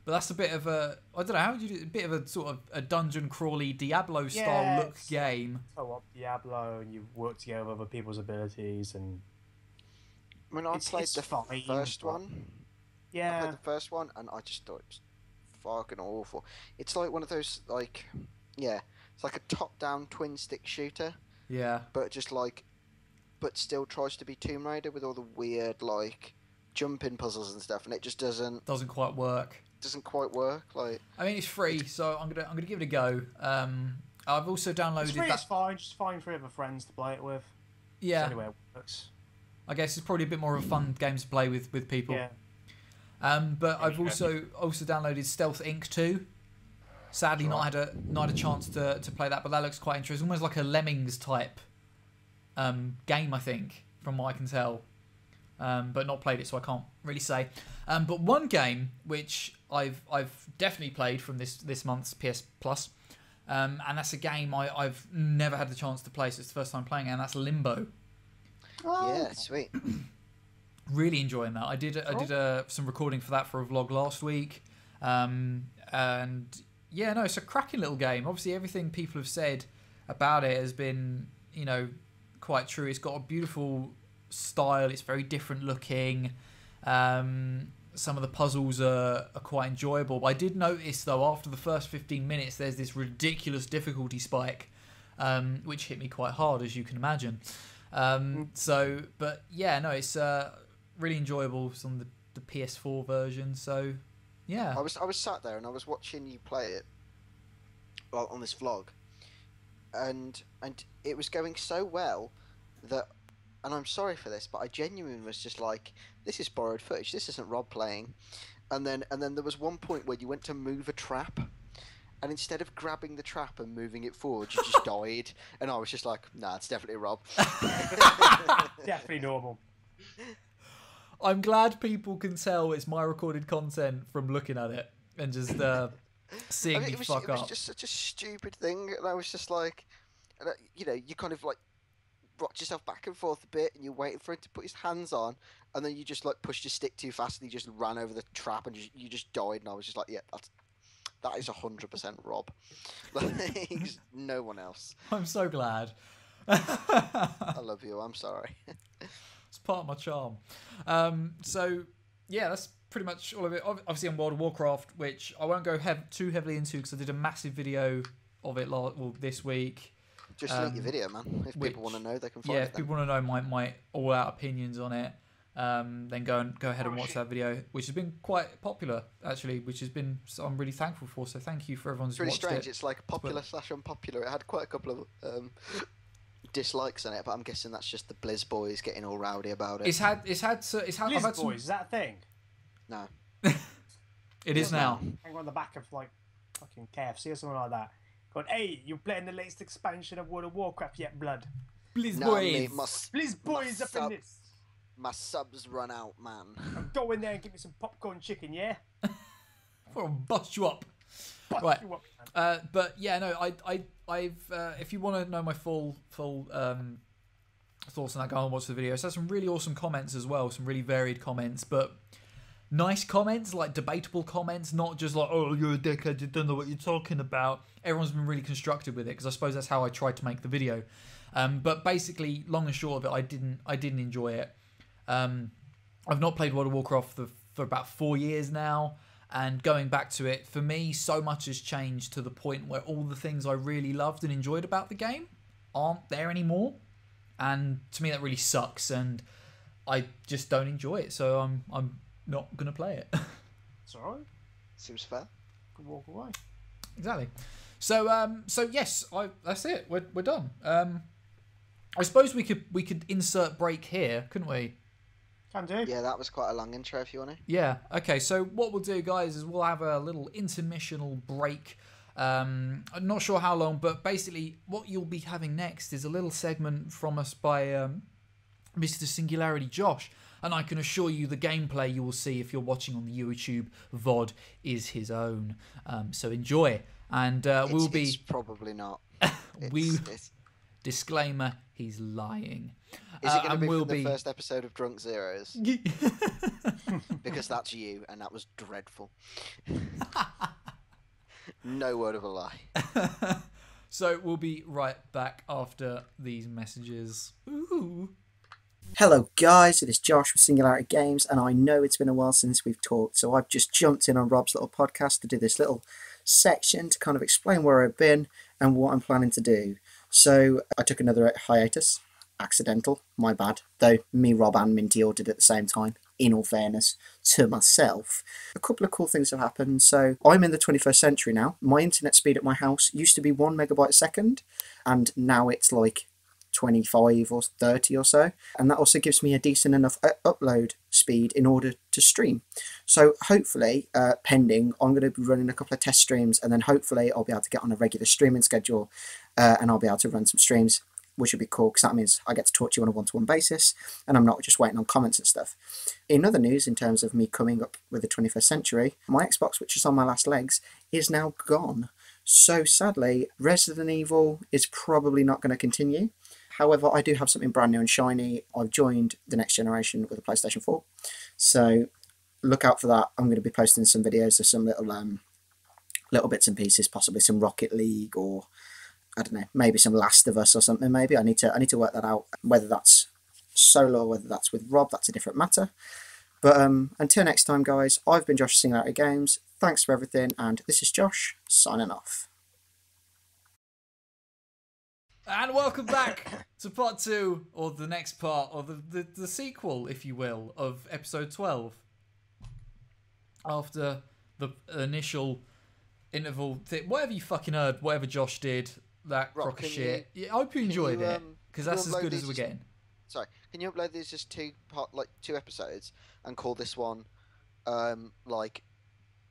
But that's a bit of a, I don't know, how would you do, a bit of a sort of a dungeon crawly Diablo style look game. Co-op Diablo, and you work together with other people's abilities, and I mean, I played the first one. Yeah. I played the first one, and I just thought it was fucking awful. It's like one of those, like, it's like a top-down twin-stick shooter. Yeah. But still tries to be Tomb Raider with all the weird, like, jumping puzzles and stuff, and it just doesn't quite work. Doesn't quite work. Like, I mean, it's free, so I'm gonna give it a go. I've also downloaded it's free, it's fine. Just find 3 other friends to play it with. Yeah. Anyway, it works. I guess it's probably a bit more of a fun game to play with people. Yeah. But I've also downloaded Stealth Inc. 2. Sadly, not had a chance to play that, but that looks quite interesting. Almost like a Lemmings type game, I think, from what I can tell. But not played it, so I can't really say. But one game which I've definitely played from this month's PS Plus, and that's a game I've never had the chance to play, so it's the first time playing it, and that's Limbo. Oh. Yeah, sweet. Really enjoying that. I did some recording for that for a vlog last week, and yeah, no, it's a cracking little game. Obviously, everything people have said about it has been, quite true. It's got a beautiful style. It's very different looking. Some of the puzzles are quite enjoyable. But I did notice, though, after the first 15 minutes, there's this ridiculous difficulty spike, which hit me quite hard, as you can imagine. But yeah, no, it's really enjoyable. It's on the PS4 version, so yeah. I was sat there and I was watching you play it, well, on this vlog, and it was going so well that, and I'm sorry for this, but I genuinely was just like, this is borrowed footage. This isn't Rob playing. And then there was one point where you went to move a trap, and instead of grabbing the trap and moving it forward, you just died. And I was just like, nah, it's definitely Rob. Definitely normal. I'm glad people can tell it's my recorded content from looking at it and just seeing me fuck up. It was just such a stupid thing, and I was just like, you kind of like rocked yourself back and forth a bit, and you're waiting for him to put his hands on, and then you just like pushed your stick too fast, and he just ran over the trap, and you just died. And I was just like, yeah, that is 100% Rob. Like, no one else. I'm so glad. I love you. I'm sorry. It's part of my charm. So yeah, that's pretty much all of it. Obviously, on World of Warcraft, which I won't go too heavily into because I did a massive video of it this week. Just link your video, man. If people want to know, they can find it. Yeah, if people want to know my all-out opinions on it, then go ahead and watch that video, which has been quite popular actually, I'm really thankful for. So thank you for everyone who's watched it. It's really strange. It's like popular / unpopular. It had quite a couple of dislikes on it, but I'm guessing that's just the Blizz boys getting all rowdy about it. Blizz boys, is that a thing? No. It is now. Hang on the back of like fucking KFC or something like that. Going, hey, you playing the latest expansion of World of Warcraft yet, blood? Blizz no, boys. Mate, Blizz boys up in this. My subs run out, man. Go in there and give me some popcorn chicken, yeah? I'll bust you up. Bust you up, but yeah, no, I've if you want to know my full thoughts on that, go and watch the video. So there's some really awesome comments as well, some really varied comments, but nice comments, like debatable comments, not just like, oh, you're a dickhead, you don't know what you're talking about. Everyone's been really constructive with it, because I suppose that's how I tried to make the video. But basically, long and short of it, I didn't enjoy it. I've not played World of Warcraft for about 4 years now, and going back to it, for me, so much has changed to the point where all the things I really loved and enjoyed about the game aren't there anymore. And to me, that really sucks, and I just don't enjoy it, so I'm not going to play it. It's alright. Seems fair. Could walk away. Exactly. So yes, that's it. We're done. I suppose we could insert break here, couldn't we? Can do. Yeah, that was quite a long intro if you want to. Yeah. Okay. So what we'll do, guys, is we'll have a little intermissional break. I'm not sure how long, but basically what you'll be having next is a little segment from us by Mr. Singularity Josh. And I can assure you the gameplay you will see if you're watching on the YouTube VOD is his own. So enjoy. And we'll be... It's probably not. Disclaimer, he's lying. Is it going to be we'll from the first episode of Drunk Zeros? Because that's you, and that was dreadful. No word of a lie. So we'll be right back after these messages. Ooh. Hello guys, it is Josh with Singularity Games, and I know it's been a while since we've talked, so I've just jumped in on Rob's little podcast to do this little section to kind of explain where I've been and what I'm planning to do. So I took another hiatus. Accidental, my bad. Though me, Rob and Minty all did at the same time, in all fairness to myself. A couple of cool things have happened. So I'm in the 21st century now. My internet speed at my house used to be 1 megabyte a second, and now it's like 25 or 30 or so, and that also gives me a decent enough upload speed in order to stream. So hopefully, pending, I'm going to be running a couple of test streams, and then hopefully I'll be able to get on a regular streaming schedule, and I'll be able to run some streams, which would be cool because that means I get to talk to you on a one-to-one basis, and I'm not just waiting on comments and stuff. In other news, in terms of me coming up with the 21st century, my Xbox, which is on my last legs, is now gone. So sadly, Resident Evil is probably not going to continue. However, I do have something brand new and shiny. I've joined the next generation with a PlayStation 4. So look out for that. I'm going to be posting some videos of some little bits and pieces, possibly some Rocket League, or I don't know, maybe some Last of Us or something. Maybe I need to work that out. Whether that's solo or whether that's with Rob, that's a different matter. But until next time, guys, I've been Josh Singularity Games. Thanks for everything, and this is Josh signing off. And welcome back to part 2, or the next part, or the sequel, if you will, of episode 12. After the initial interval thing, whatever you fucking heard, whatever Josh did, that crock of shit. Yeah, I hope you enjoyed it, because that's as good as we're getting. Sorry, can you upload these just two episodes and call this one, like,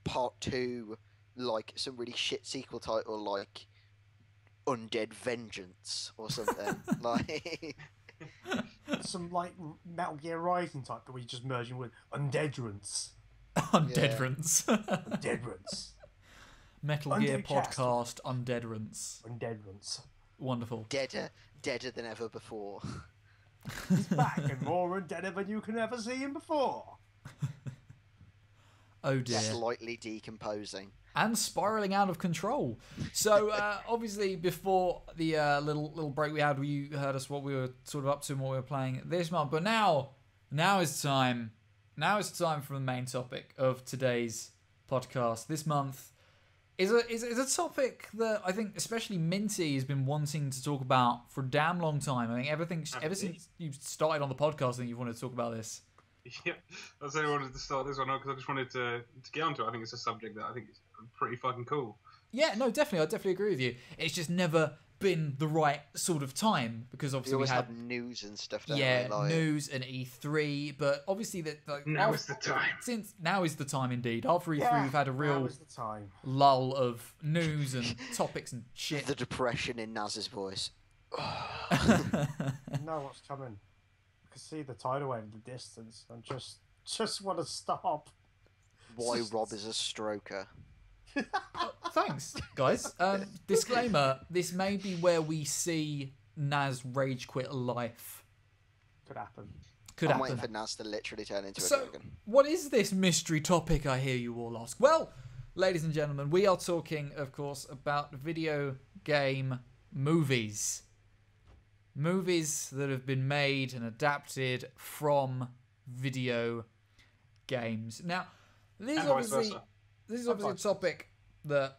part 2, like some really shit sequel title, like Undead Vengeance or something. Like some like Metal Gear Rising type that we just merging with Undeadrance. Undeadrance. Undeadrance. Metal Gear podcast Undeadrance. Undeadrance. Wonderful. Deader than ever before. He's back and more undeader than you can ever see him before. Oh dear. Slightly decomposing. And spiraling out of control. So obviously before the little break we had, you heard us what we were sort of up to and what we were playing this month. But now is time. Now is time for the main topic of today's podcast. This month is a topic that I think especially Minty has been wanting to talk about for a damn long time. I think ever since you started on the podcast, I think you've wanted to talk about this. Yeah, that's why I wanted to start this one because I just wanted to get onto it. I think it's a subject that I think is pretty fucking cool. Yeah, no, definitely. I definitely agree with you. It's just never been the right sort of time because obviously we had news and stuff. News and E3, but obviously now is the time. Since now is the time indeed. After E3, we've had a real lull of news and topics and shit. The depression in Naz's voice. know what's coming. I can see the tidal wave in the distance and just want to stop. Why Rob is a stroker. Thanks, guys. Disclaimer, this may be where we see Naz rage quit life. Could happen. I'm waiting for Naz to literally turn into a dragon. What is this mystery topic, I hear you all ask? Well, ladies and gentlemen, we are talking, of course, about video game movies. Movies that have been made and adapted from video games. Now, this is obviously a topic that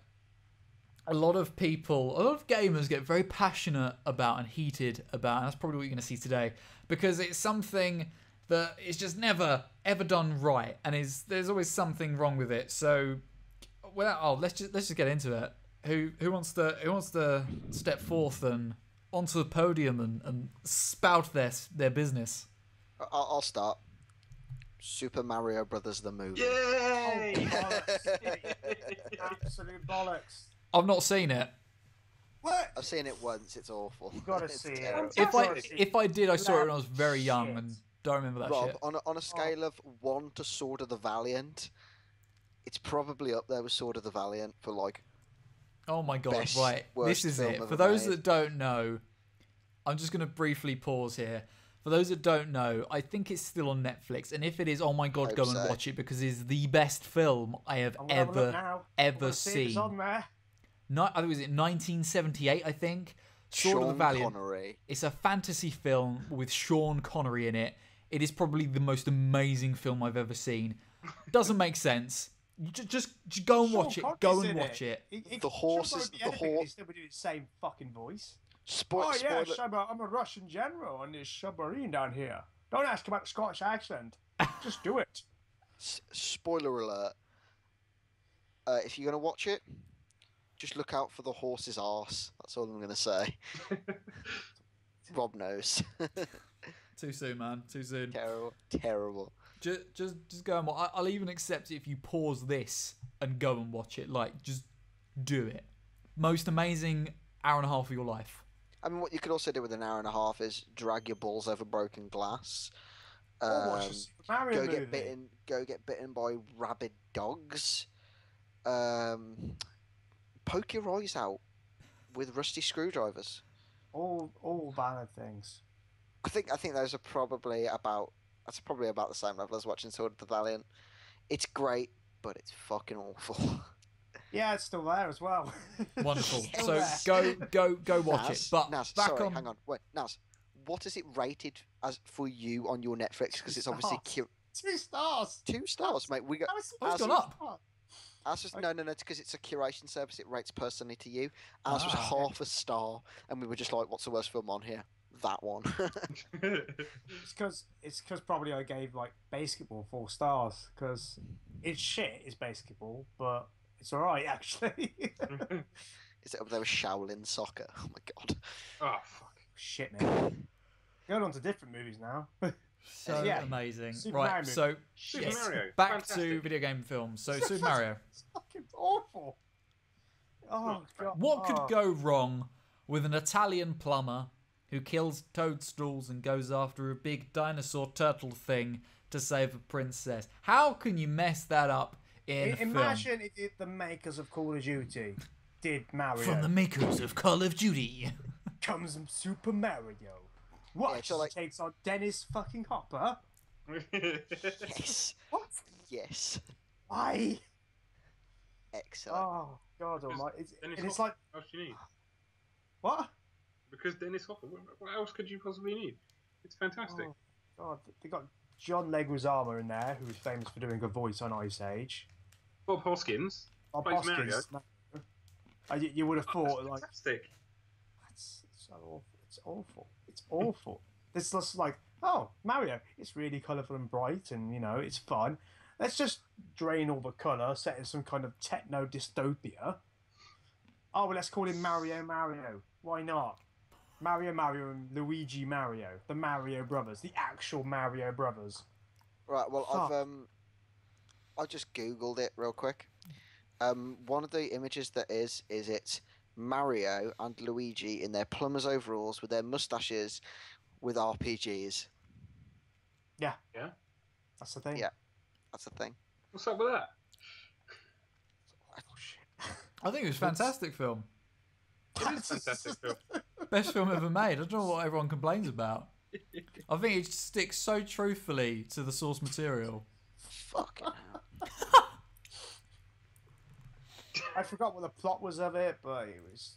a lot of gamers get very passionate about and heated about, and that's probably what you're going to see today, because it's something that is just never ever done right, and there's always something wrong with it. So, let's just get into it. Who wants to step forth and onto the podium and spout their business? I'll start. Super Mario Brothers the movie. Yay! Oh, bollocks. Absolute bollocks. I've not seen it. What? I've seen it once. It's awful. You gotta It's see it. terrible. If I did, I saw it when I was very young Shit. and don't remember that Rob, shit. on a scale of 1 to Sword of the Valiant, it's probably up there with Sword of the Valiant for like. Oh my god! Best, Right, worst this is film it. ever For those made. that don't know, I'm just gonna briefly pause here. For those that don't know, I think it's still on Netflix, and if it is, oh my god, Hope go so. and watch it because it's the best film I have I'm gonna have a look now. I ever wanna see if it's seen. on there. I think it was in 1978, I think. Sword of the Sean Valiant. Connery. It's a fantasy film with Sean Connery in it. It is probably the most amazing film I've ever seen. Doesn't make sense. You just go and Sean watch it. Connery's Go and in watch it. The horse is- He'd still be doing the same fucking voice. Spoiler. I'm a Russian general on this submarine down here. Don't ask about the Scottish accent. Just do it. Spoiler alert. If you're gonna watch it, just look out for the horse's arse. That's all I'm gonna say. Rob knows. Too soon, man. Too soon. Terrible. Just go and watch. I'll even accept it if you pause this and go and watch it. Like, just do it. Most amazing hour and a half of your life. I mean, what you could also do with an hour and a half is drag your balls over broken glass. Or watch the Super Mario Go movie. get bitten by rabid dogs. Poke your eyes out with rusty screwdrivers. All valid things. I think those are probably about the same level as watching Sword of the Valiant. It's great, but it's fucking awful. Yeah, it's still there as well. Wonderful. Still So there. go watch it. But Naz, back sorry, on. hang on. Wait, Naz, what is it rated as for you on your Netflix? Because it's obviously 2 stars. 2 stars, mate. We got. How is it Oh, it's two gone up. stars? Ours was, no, it's because it's a curation service. It rates personally to you. Ours was Ah. half a star, and we were just like, "What's the worst film on here?" That one. It's because probably I gave like Basketball 4 stars because it's shit. It's Basketball, but it's all right actually. Is it up there with Shaolin Soccer? Oh my god. Oh fuck. Shit, man. Going on to different movies now. So Yeah. amazing. Super Right, Mario so Super yes, Mario. back to Fantastic. video game films. So Super Mario. It's fucking awful. Oh god. What could go wrong with an Italian plumber who kills toadstools and goes after a big dinosaur turtle thing to save a princess? How can you mess that up in a film? Imagine if the makers of Call of Duty did Mario. From the makers of Call of Duty. Comes Super Mario. What? Yeah, so, like- Takes on Dennis fucking Hopper. Yes. What? Yes. Why? Excellent. Oh god almighty. Dennis And it's Hopper, like what else do you need? what? Because Dennis Hopper. What else could you possibly need? It's fantastic. Oh god, they got John Leguizamo in there, who's famous for doing a voice on Ice Age. Bob Hoskins. Bob Plays Hoskins. You would have thought like Fantastic. it's so awful. It's awful. It's awful. It's just like, oh, Mario, it's really colourful and bright and, you know, it's fun. Let's just drain all the colour, set in some kind of techno dystopia. Oh, well, let's call him Mario Mario. Why not? Mario and Luigi Mario. The Mario brothers. The actual Mario brothers. Right. Well, Fuck. I just googled it real quick. One of the images that is it's Mario and Luigi in their plumber's overalls with their mustaches with RPGs. Yeah. Yeah. That's the thing. Yeah. That's the thing. What's up with that? Oh, shit. I think it was a fantastic film. It is a fantastic film. Best film ever made. I don't know what everyone complains about. I think it sticks so truthfully to the source material. Fucking hell. I forgot what the plot was of it, but it was...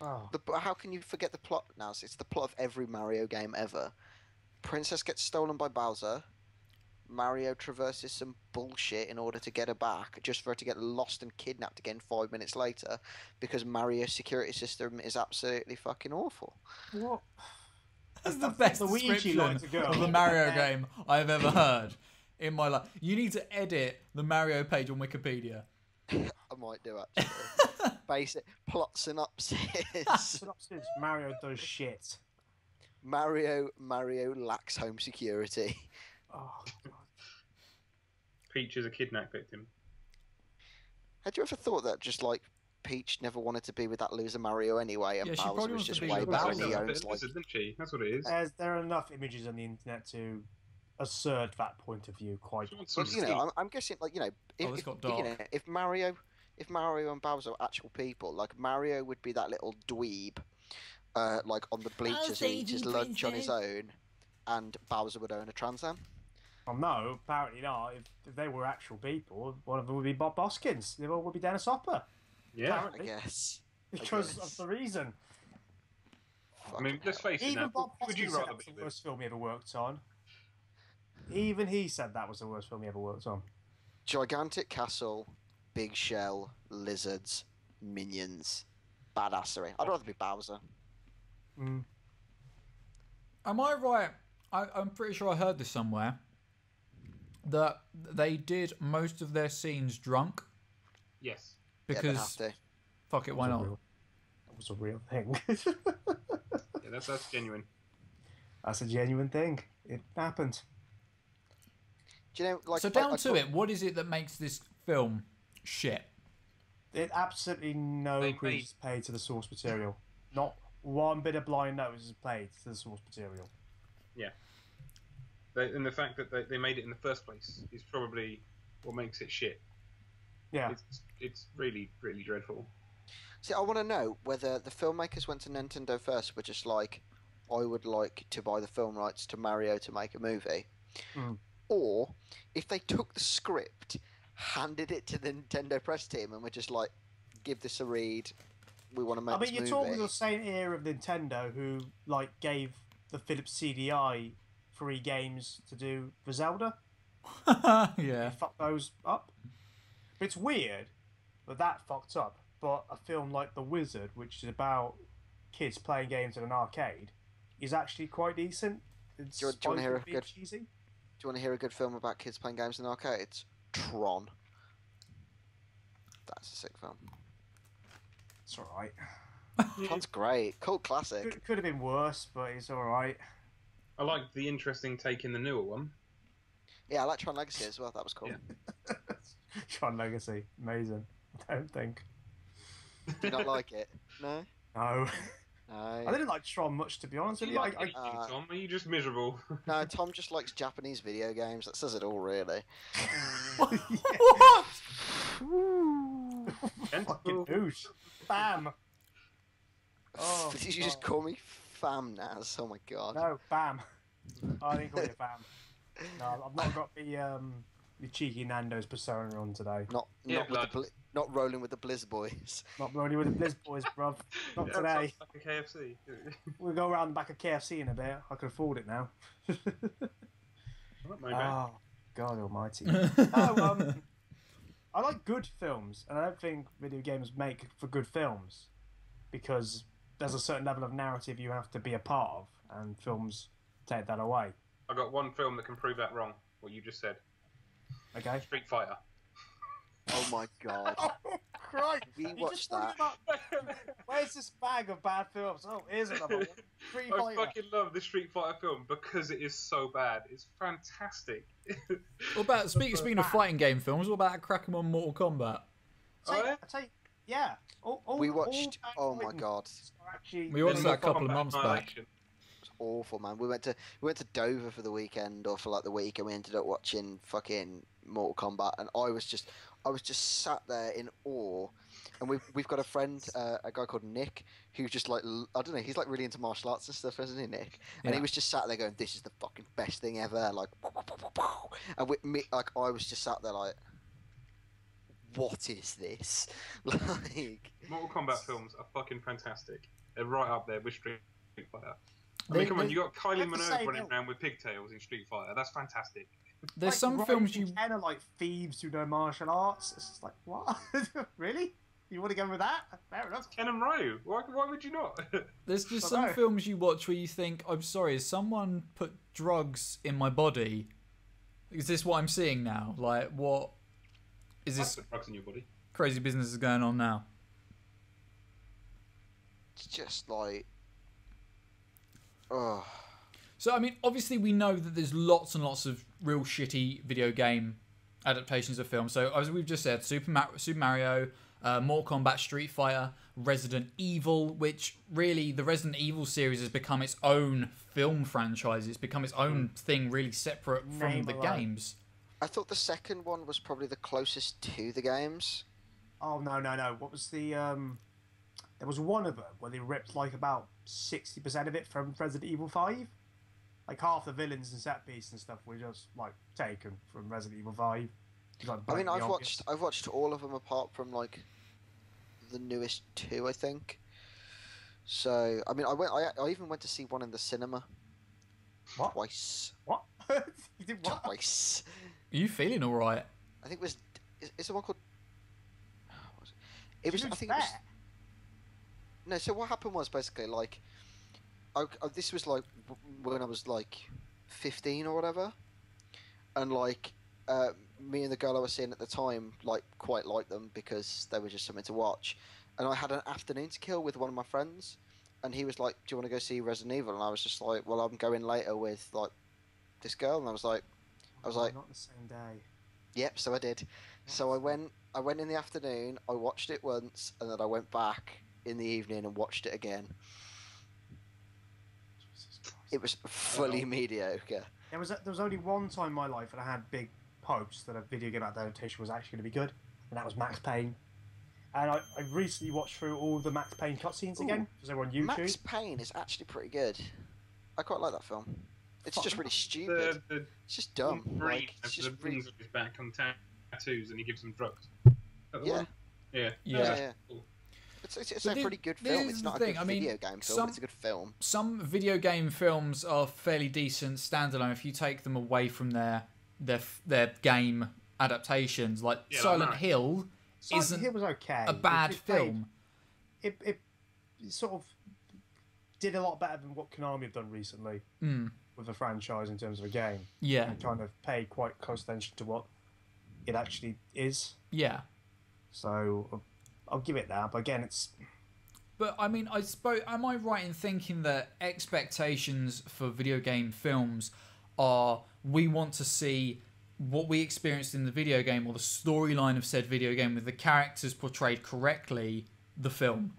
Oh. But how can you forget the plot now? It's the plot of every Mario game ever. Princess gets stolen by Bowser. Mario traverses some bullshit in order to get her back, just for her to get lost and kidnapped again 5 minutes later, because Mario's security system is absolutely fucking awful. What? That's the best Luigi description likes a girl. of a Mario game I've ever heard in my life. You need to edit the Mario page on Wikipedia. I might do actually. Basic plot synopsis. Synopsis. Mario does shit. Mario lacks home security. Oh, God. Peach is a kidnap victim. Had you ever thought that just like Peach never wanted to be with that loser Mario anyway, and Yeah, she Bowser probably was wants to just be way with better, Bowser. and he Bit of owns like. lizard, didn't she? That's what it is. There are enough images on the internet to assert that point of view quite. She wants some But, you know, I'm guessing like Oh, this got dark. if Mario and Bowser are actual people, like Mario would be that little dweeb, like on the bleachers who eats his lunch on his own, and Bowser would own a Trans Am. Well, no, apparently not. If they were actual people, one of them would be Bob Hoskins. The other would be Dennis Hopper. Yeah. I Apparently, guess. because of the reason. I mean, let's face it Even now. Bob Who would you Hoskins said rather that was be the with? worst film he ever worked on. Even he said that was the worst film he ever worked on. Gigantic castle, big shell, lizards, minions, badassery. I'd rather be Bowser. Mm. Am I right? I'm pretty sure I heard this somewhere. That they did most of their scenes drunk Yes. Yeah, they have because to. fuck it, why not? That was a real thing. Yeah, that's genuine. That's a genuine thing. It happened. Do you know, like, So down to it, what is it that makes this film shit? It absolutely no They credence is paid to the source material. Not one bit of blind notice is paid to the source material. Yeah. And the fact that they made it in the first place is probably what makes it shit. Yeah. It's really, really dreadful. See, I want to know whether the filmmakers went to Nintendo first, were just like, I would like to buy the film rights to Mario to make a movie, or if they took the script, handed it to the Nintendo press team, and were just like, give this a read. We want to make I mean, this you're movie. talking the same era of Nintendo who like gave the Philips CDI free games to do for Zelda. Yeah. Fuck those up. But it's weird that that fucked up. But a film like The Wizard, which is about kids playing games in an arcade, is actually quite decent. It's Do you wanna hear a being good- cheesy. Do you want to hear a good film about kids playing games in arcades? Tron. That's a sick film. It's all right. Tron's great. Cult classic. Could have been worse, but it's all right. I like the interesting take in the newer one. Yeah, I like Tron Legacy as well. That was cool. Yeah. Tron Legacy, amazing. I don't think. Do you not like it? No? No. No. I didn't like Tron much, to be honest with you. Like I, anything, Tom? Are you just miserable? No, Tom just likes Japanese video games. That says it all, really. What? fucking douche. Bam. Oh, Did you just God. call me Fam Naz? Oh my god. No, bam. I didn't call you bam. No, I've not got the cheeky Nando's persona on today. Not Yeah, not with the not rolling with the Blizz boys. Not rolling with the Blizz boys, bruv. Not Yeah, today. sounds like a KFC. We'll go around the back of KFC in a bit. I can afford it now. Not my bad. Oh, God almighty. No, I like good films, and I don't think video games make for good films because there's a certain level of narrative you have to be a part of, and films take that away. I got one film that can prove that wrong. What you just said. Okay? Street Fighter. Oh my god. Oh, Christ! We You watched just brought that. it up. Where's this bag of bad films? Oh, here's another one. Street I Fighter. fucking love the Street Fighter film because it is so bad. It's fantastic. What about speaking of fighting game films? What about cracking on Mortal Kombat? Oh, yeah? Yeah. All We watched. all Oh my Titans god. are actually We watched that a Mortal couple of Kombat months back. Annihilation. Awful, man. We went to Dover for the weekend, or for like the week, and we ended up watching fucking Mortal Kombat, and I was just sat there in awe. And we've got a friend, a guy called Nick, who's just like, I don't know, he's like really into martial arts and stuff, isn't he, Nick? And Yeah. he was just sat there going, "This is the fucking best thing ever!" Like, and I was just sat there like, "What is this?" Like, Mortal Kombat films are fucking fantastic. They're right up there with Street Fighter. I They- mean, come on, they- you got Kylie I have to Minogue say, running no. around with pigtails in Street Fighter. That's fantastic. There's some Ryan films and you. Ken are like thieves who know martial arts. It's just like, what? Really? You want to go with that? Fair enough. Ken and Ryu. Why would you not? There's just I some know. films you watch where you think, I'm sorry, has someone put drugs in my body? Is this what I'm seeing now? Like, what is this Put drugs in your body. crazy business is going on now? it's just like, oh, So, I mean, obviously we know that there's lots and lots of real shitty video game adaptations of films. So, as we've just said, Super Mario, Mortal Kombat, Street Fighter, Resident Evil, which really the Resident Evil series has become its own film franchise. It's become its own thing, really separate from the games. I thought the second one was probably the closest to the games. Oh no! What was the? There was one of them where they ripped like about 60% of it from Resident Evil 5. Like half the villains and set piece and stuff were just like taken from Resident Evil 5. Like, I mean, I've watched all of them apart from like the newest two, I think. So I mean, I even went to see one in the cinema. What? Twice. What? You did what? Twice. Are you feeling all right? I think it was. Is the one called? What was it? It was. I think it was. No. So what happened was basically like, this was like when I was like 15 or whatever, and like me and the girl I was seeing at the time like quite liked them because they were just something to watch, and I had an afternoon to kill with one of my friends, and he was like, "Do you want to go see Resident Evil?" And I was just like, "Well, I'm going later with like this girl," and I was like, not the same day. Yep, so I did. So I went in the afternoon, I watched it once, and then I went back in the evening and watched it again. It was fully mediocre. There was only one time in my life that I had big hopes that a video game adaptation was actually going to be good, and that was Max Payne. And I recently watched through all the Max Payne cutscenes again, because they were on YouTube. Max Payne is actually pretty good. I quite like that film. It's just really stupid. It's just dumb. Like, it's just the rings of his back on tattoos, and he gives them drugs. Yeah. Yeah. Cool. It's a pretty good film. It's not a good video game film, but it's a good film. Some video game films are fairly decent standalone if you take them away from their game adaptations. Like Silent Hill isn't was okay. a bad film. It sort of did a lot better than what Konami have done recently with the franchise in terms of a game. Yeah. And kind of paid quite close attention to what it actually is. Yeah. So I'll give it that. But again, it's... But I mean, I suppose, am I right in thinking that expectations for video game films are we want to see what we experienced in the video game or the storyline of said video game with the characters portrayed correctly, the film?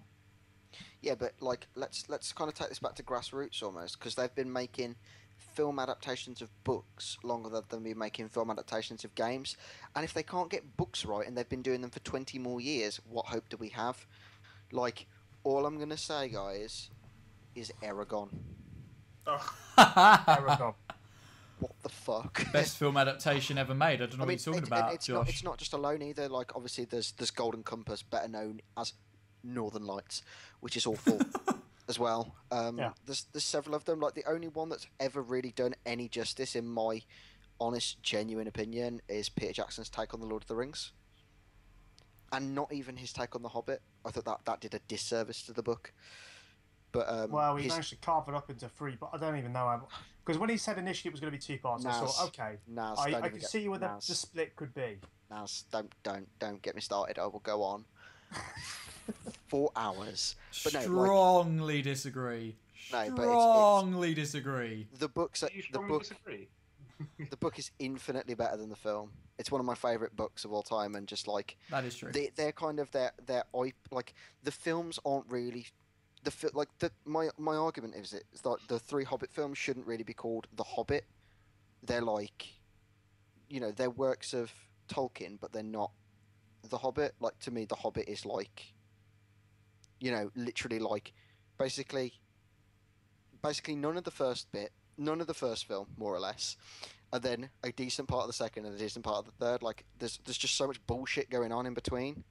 Yeah, but like let's kind of take this back to grassroots almost, because they've been making film adaptations of books longer than they've been making film adaptations of games. And if they can't get books right, and they've been doing them for 20 more years, what hope do we have? Like, all I'm gonna say, guys, is Eragon. Eragon. What the fuck? Best film adaptation ever made. I don't know what you're talking about, Josh. It's not just alone either. Like, obviously, there's Golden Compass, better known as Northern Lights, which is awful as well. There's several of them. Like, the only one that's ever really done any justice, in my honest, genuine opinion, is Peter Jackson's take on the Lord of the Rings, and not even his take on the Hobbit. I thought that did a disservice to the book. But well, he managed to carve it up into three, but I don't even know how. Because when he said initially it was going to be two parts, I thought, okay, I can see where the split could be. Naz, don't get me started. I will go on 4 hours. But Strongly disagree. No, Strongly disagree. The book is infinitely better than the film. It's one of my favourite books of all time, and just like that is true. They're kind of like the films aren't really. My argument is that the three Hobbit films shouldn't really be called The Hobbit. They're like, they're works of Tolkien, but they're not The Hobbit. Like, to me, The Hobbit is like, literally like, basically none of the first bit, none of the first film, more or less, and then a decent part of the second and a decent part of the third. Like, there's just so much bullshit going on in between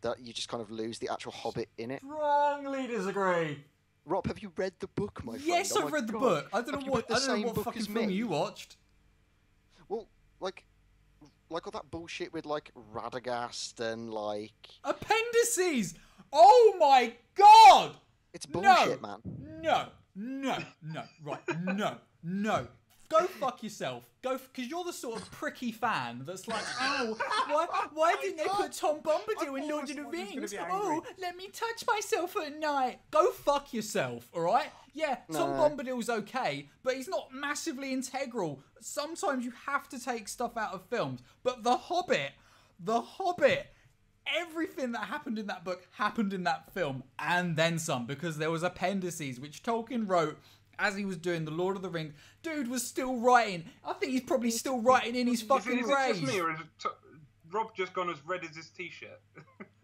that you just kind of lose the actual Hobbit in it. Strongly disagree. Rob, have you read the book, my friend? Yes, I've read the book. I don't know what fucking film you watched. Well, like all that bullshit with like Radagast and like appendices. Oh my god! It's bullshit, man. No. Right, no. Go fuck yourself. Because you're the sort of pricky fan that's like, oh, why didn't they put Tom Bombadil in Lord of the Rings? Oh, let me touch myself at night. Go fuck yourself, all right? Yeah, Tom Bombadil's okay, but he's not massively integral. Sometimes you have to take stuff out of films. But The Hobbit, everything that happened in that book happened in that film, and then some, because there was appendices which Tolkien wrote as he was doing the Lord of the Rings. Dude was still writing. I think he's probably still writing in his fucking grave. Is it just me, or is Rob just gone as red as his t-shirt?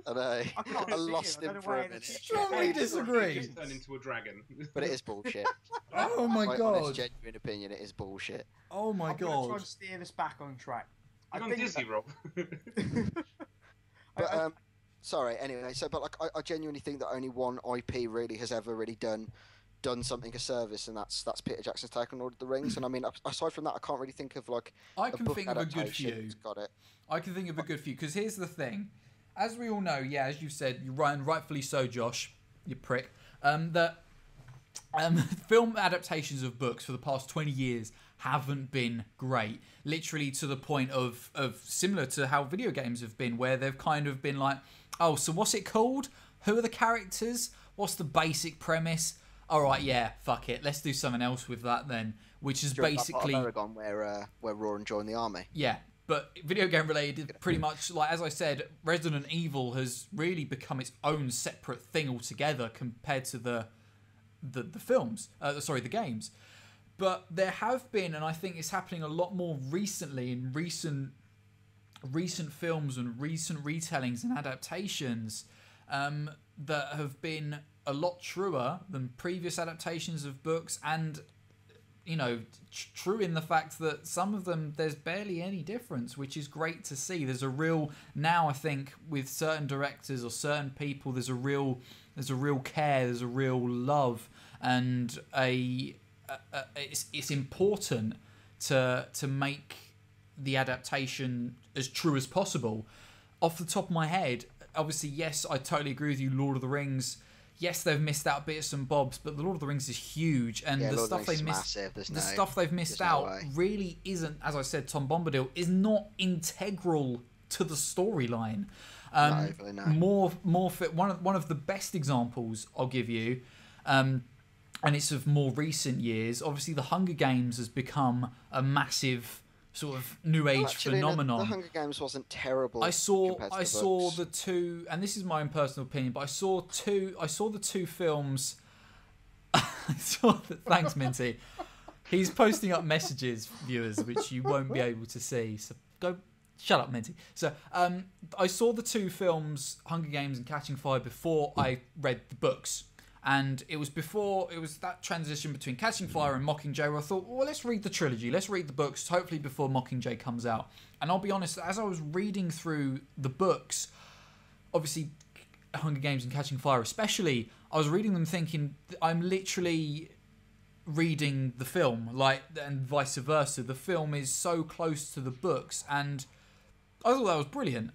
I know. can't I see lost him. I him don't know for a why minute. Strongly He disagree. just turned into a dragon. But it is bullshit. Oh my My god. honest, genuine opinion, it is bullshit. Oh my I'm gonna try god. and steer this back on track. You've gone dizzy, Rob. But sorry. Anyway, but like I genuinely think that only one IP really has ever really done something a service, and that's Peter Jackson's take on Lord of the Rings. And I mean, aside from that, I can't really think of like I can book think of a good adaptation few. that's got it. I can think of a good few, because here's the thing. As we all know, yeah, as you said, you Ryan, rightfully so, Josh, you prick, that film adaptations of books for the past 20 years haven't been great. Literally to the point of similar to how video games have been, where they've kind of been like, oh, so what's it called? Who are the characters? What's the basic premise? All right, yeah, fuck it. Let's do something else with that then, which is basically Aragon, where Roran joined the army. Yeah, but video game related, pretty much, like as I said, Resident Evil has really become its own separate thing altogether compared to the films. The games. But there have been, and I think it's happening a lot more recently in recent films and recent retellings and adaptations that have been a lot truer than previous adaptations of books, and true in the fact that some of them there's barely any difference, which is great to see. There's a real, now I think with certain directors or certain people, there's a real care, there's a real love, and it's important to make the adaptation as true as possible. Off the top of my head, obviously, yes, I totally agree with you. Lord of the Rings, yes, they've missed out bits and bobs, but the Lord of the Rings is huge, and the stuff they missed, stuff they've missed out really isn't, as I said, Tom Bombadil is not integral to the storyline. One of the best examples I'll give you, and it's of more recent years. Obviously, the Hunger Games has become a massive sort of new age phenomenon. The Hunger Games wasn't terrible. I saw the two, and this is my own personal opinion, but I saw the two films. Thanks, Minty. He's posting up messages, viewers, which you won't be able to see. So go, shut up, Minty. So I saw the two films, Hunger Games and Catching Fire, before I read the books. And it was that transition between Catching Fire and Mockingjay where I thought, well, let's read the trilogy. Let's read the books, hopefully before Mockingjay comes out. And I'll be honest, as I was reading through the books, obviously Hunger Games and Catching Fire especially, I was reading them thinking, I'm literally reading the film, and vice versa. The film is so close to the books, and I thought that was brilliant.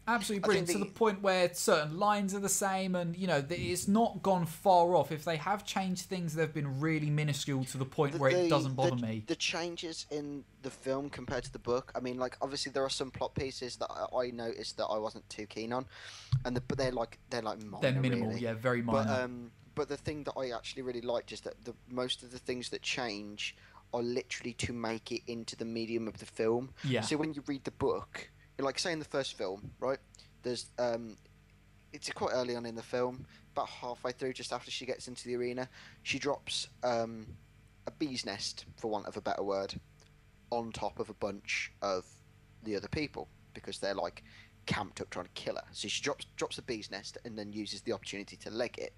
Absolutely brilliant, to the point where certain lines are the same, and it's not gone far off. If they have changed things, they've been really minuscule to the point where it doesn't bother me. The changes in the film compared to the book, I mean, like, obviously there are some plot pieces that I noticed that I wasn't too keen on, but they're minor. They're minimal, really. Yeah, very minor. But the thing that I actually really liked is that most of the things that change are literally to make it into the medium of the film. Yeah. So when you read the book, like say in the first film, right? There's it's quite early on in the film, about halfway through, just after she gets into the arena, she drops a bee's nest, for want of a better word, on top of a bunch of the other people because they're like camped up trying to kill her. So she drops a bee's nest and then uses the opportunity to leg it.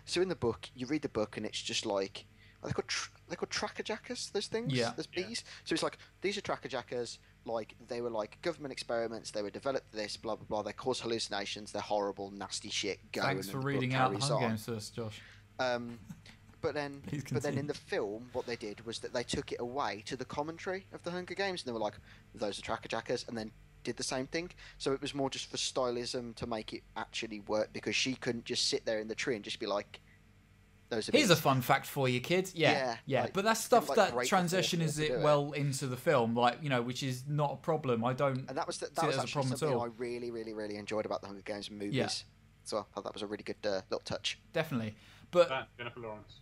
So in the book, you read the book and it's just like, they're called tracker jackers, those things? Yeah. Those bees? Yeah. So it's like, these are tracker jackers, like, they were like government experiments, they were developed for this, blah, blah, blah, they cause hallucinations, they're horrible, nasty shit, go. Thanks for reading out the Hunger Games first, Josh. But then in the film, what they did was that they took it away to the commentary of the Hunger Games, and they were like, those are tracker jackers, and then did the same thing. So it was more just for stylism to make it actually work, because she couldn't just sit there in the tree and just be like, those are Here's bees. a fun fact for you, kids. Yeah. Like, but that's stuff like, that transitions it well into the film, which is not a problem. I don't. And that was see that was it as a actually problem at something all. I really, really, really enjoyed about the Hunger Games movies. Yeah. So I thought that was a really good little touch. Definitely, but Jennifer Lawrence.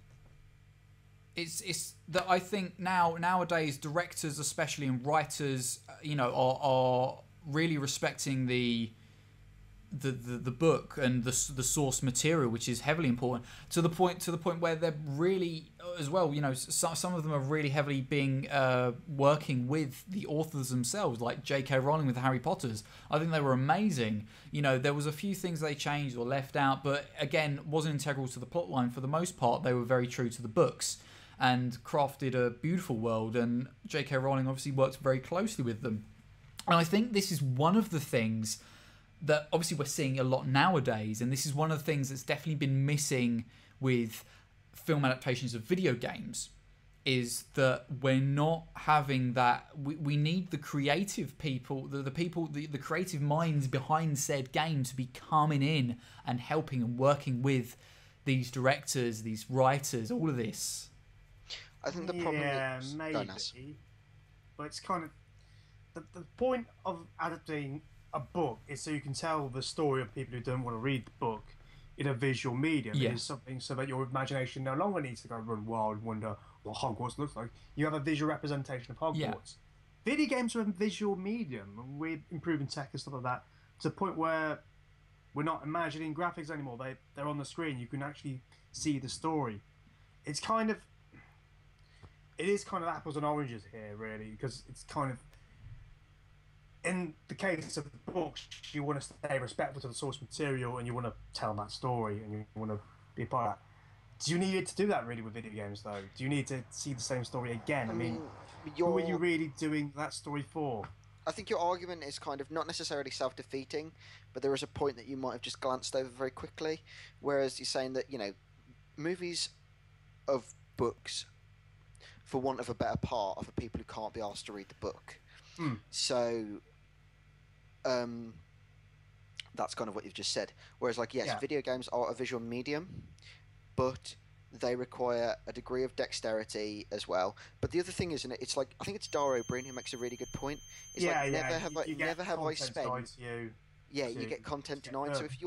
It's that I think nowadays directors, especially, and writers, are really respecting the the book and the source material, which is heavily important, to the point where they're really as well. You know, some of them are really heavily being working with the authors themselves, like J.K. Rowling with Harry Potter's. I think they were amazing. You know, there was a few things they changed or left out, but again, wasn't integral to the plotline. For the most part, they were very true to the books and crafted a beautiful world. And J.K. Rowling obviously worked very closely with them. And I think this is one of the things that obviously we're seeing a lot nowadays, and this is one of the things that's definitely been missing with film adaptations of video games, is that we're not having that. We need the creative people, the creative minds behind said game to be coming in and helping and working with these directors, these writers, all of this. I think the problem is... maybe, but it's kind of... The point of adapting a book is so you can tell the story of people who don't want to read the book in a visual medium. Yeah. It is something so that your imagination no longer needs to go run wild and wonder what Hogwarts looks like. You have a visual representation of Hogwarts. Yeah. Video games are a visual medium, and we're improving tech and stuff like that to the point where we're not imagining graphics anymore. They're on the screen. You can actually see the story. It is kind of apples and oranges here, really, because it's kind of... In the case of books, you want to stay respectful to the source material and you want to tell that story and you want to be a part of that. Do you need to do that really with video games, though? Do you need to see the same story again? I mean, who are you really doing that story for? I think your argument is kind of not necessarily self-defeating, but there is a point that you might have just glanced over very quickly, whereas you're saying that, you know, movies of books, for want of a better part, are for people who can't be asked to read the book. So... that's kind of what you've just said. Whereas, like, yes, video games are a visual medium, but they require a degree of dexterity as well. But the other thing is, it's like, I think it's Dara O'Brien who makes a really good point. It's like, never have I spent... you get content denied. So if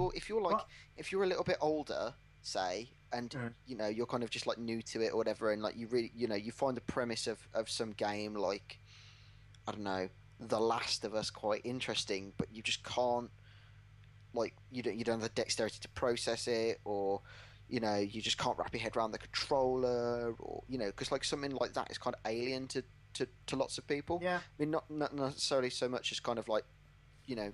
you're a little bit older, say, and you know, you're kind of just like new to it or whatever, and like you really, you know, you find the premise of some game like, I don't know, The Last of Us quite interesting, but you just can't, like, you don't have the dexterity to process it, or, you know, you just can't wrap your head around the controller, or, you know, because like something like that is kind of alien to lots of people. Yeah. I mean, not necessarily so much as kind of like, you know,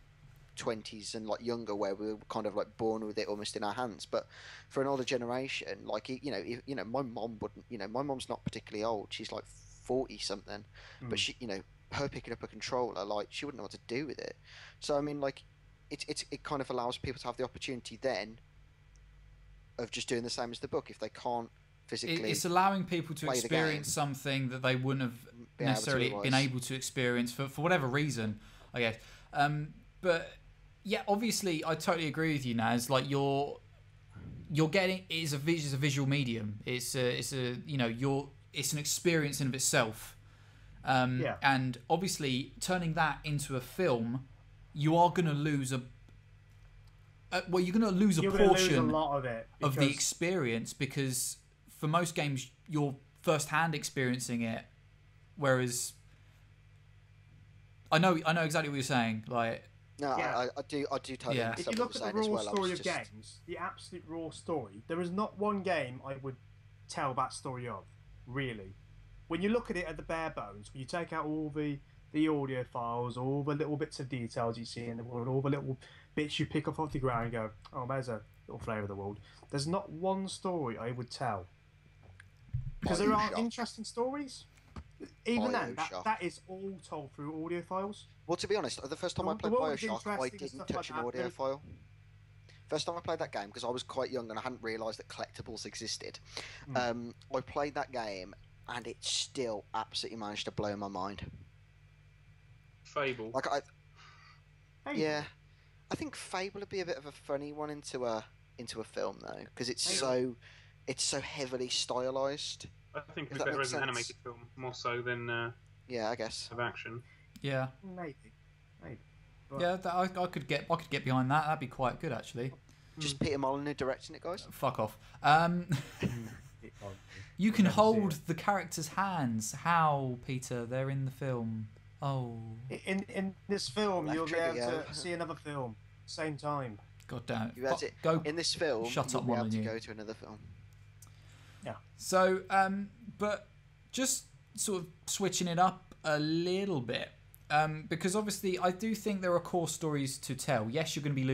20s and like younger, where we were kind of like born with it almost in our hands. But for an older generation, like, you know, my mom wouldn't, you know, my mom's not particularly old. She's like 40 something, but she, you know, her picking up a controller, like, she wouldn't know what to do with it. So I mean, like, it kind of allows people to have the opportunity then of just doing the same as the book if they can't physically. It's allowing people to experience something that they wouldn't have necessarily been able to experience for whatever reason, I guess. But yeah, obviously, I totally agree with you, Naz. Like, you're getting it's a visual medium. It's an experience in of itself. And obviously, turning that into a film, you are going to lose a portion of the experience, because for most games you're first-hand experiencing it, whereas I know exactly what you're saying. Like, no, I do totally. Yeah. If you look at the raw story of games, the absolute raw story, there is not one game I would tell that story of, really. When you look at it at the bare bones, when you take out all the audio files, all the little bits of details you see in the world, all the little bits you pick up off the ground and go, oh, there's a little flavour of the world. There's not one story I would tell. Because there are interesting stories. Even then, that is all told through audio files. Well, to be honest, the first time I played Bioshock, I didn't touch an audio file. First time I played that game, because I was quite young and I hadn't realised that collectibles existed. I played that game, and it still absolutely managed to blow my mind. Fable. Like yeah, I think Fable would be a bit of a funny one into a film though, because it's so heavily stylized. I think it'd be better as an animated film, more so than yeah, I guess, of action. Yeah, maybe. Yeah, I could get behind that. That'd be quite good, actually. Just Peter Molyneux directing it, guys. Fuck off. You can hold the characters' hands. How, Peter? They're in the film. Oh. In this film, you'll be able to see another film. same time. God damn it. You had to, Go. in this film, Shut you'll up, be able to Molyneux. go to another film. Yeah. So, but just sort of switching it up a little bit, because obviously I do think there are core stories to tell. Yes, you're going to be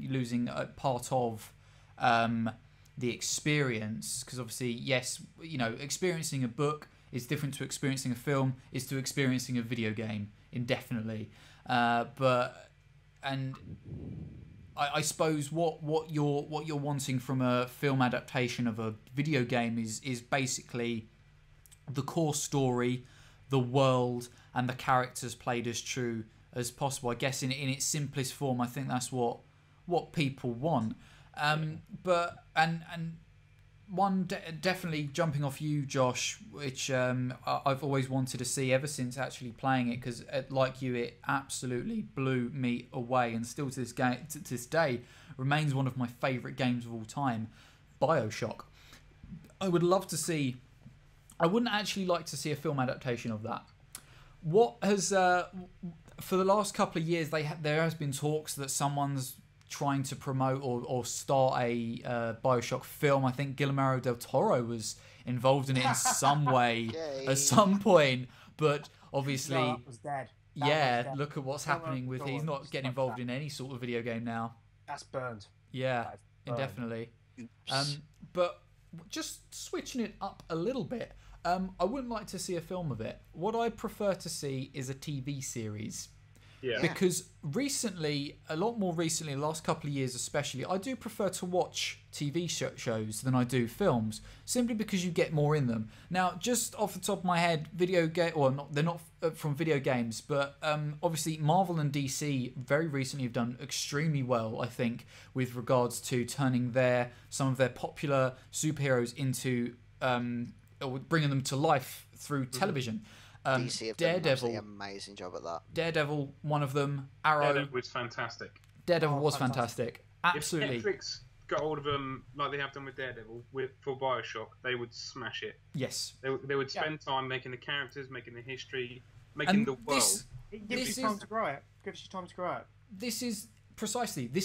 losing a part of the experience, because obviously, yes, you know, experiencing a book is different to experiencing a film, is to experiencing a video game indefinitely. I suppose what you're wanting from a film adaptation of a video game is basically the core story, the world, and the characters played as true as possible. I guess in its simplest form, I think that's what people want. But one definitely jumping off you, Josh, which I've always wanted to see ever since actually playing it, because like you, it absolutely blew me away, and still to this day remains one of my favourite games of all time, BioShock. I would love to see. I wouldn't actually like to see a film adaptation of that. What has for the last couple of years there has been talks that someone's trying to promote or start a BioShock film. I think Guillermo del Toro was involved in it in some way at some point, but obviously, No, that was dead. Look at what's happening with he's not getting involved in any sort of video game now. That's burned. Yeah, That's burned. indefinitely. But just switching it up a little bit, I wouldn't like to see a film of it. What I prefer to see is a TV series. Yeah. Because recently, a lot more recently, the last couple of years especially, I do prefer to watch TV shows than I do films, simply because you get more in them. Now, just off the top of my head, they're not from video games, but obviously Marvel and DC very recently have done extremely well, I think, with regards to turning some of their popular superheroes into, or bringing them to life through television. DC have Daredevil, done an amazing job at that. Daredevil, one of them. Arrow. Daredevil was fantastic. Daredevil was fantastic. Absolutely. If Netflix got hold of them like they have done with Daredevil for BioShock, they would smash it. Yes. They would spend time making the characters, making the history, making the world. It gives you time to grow it. This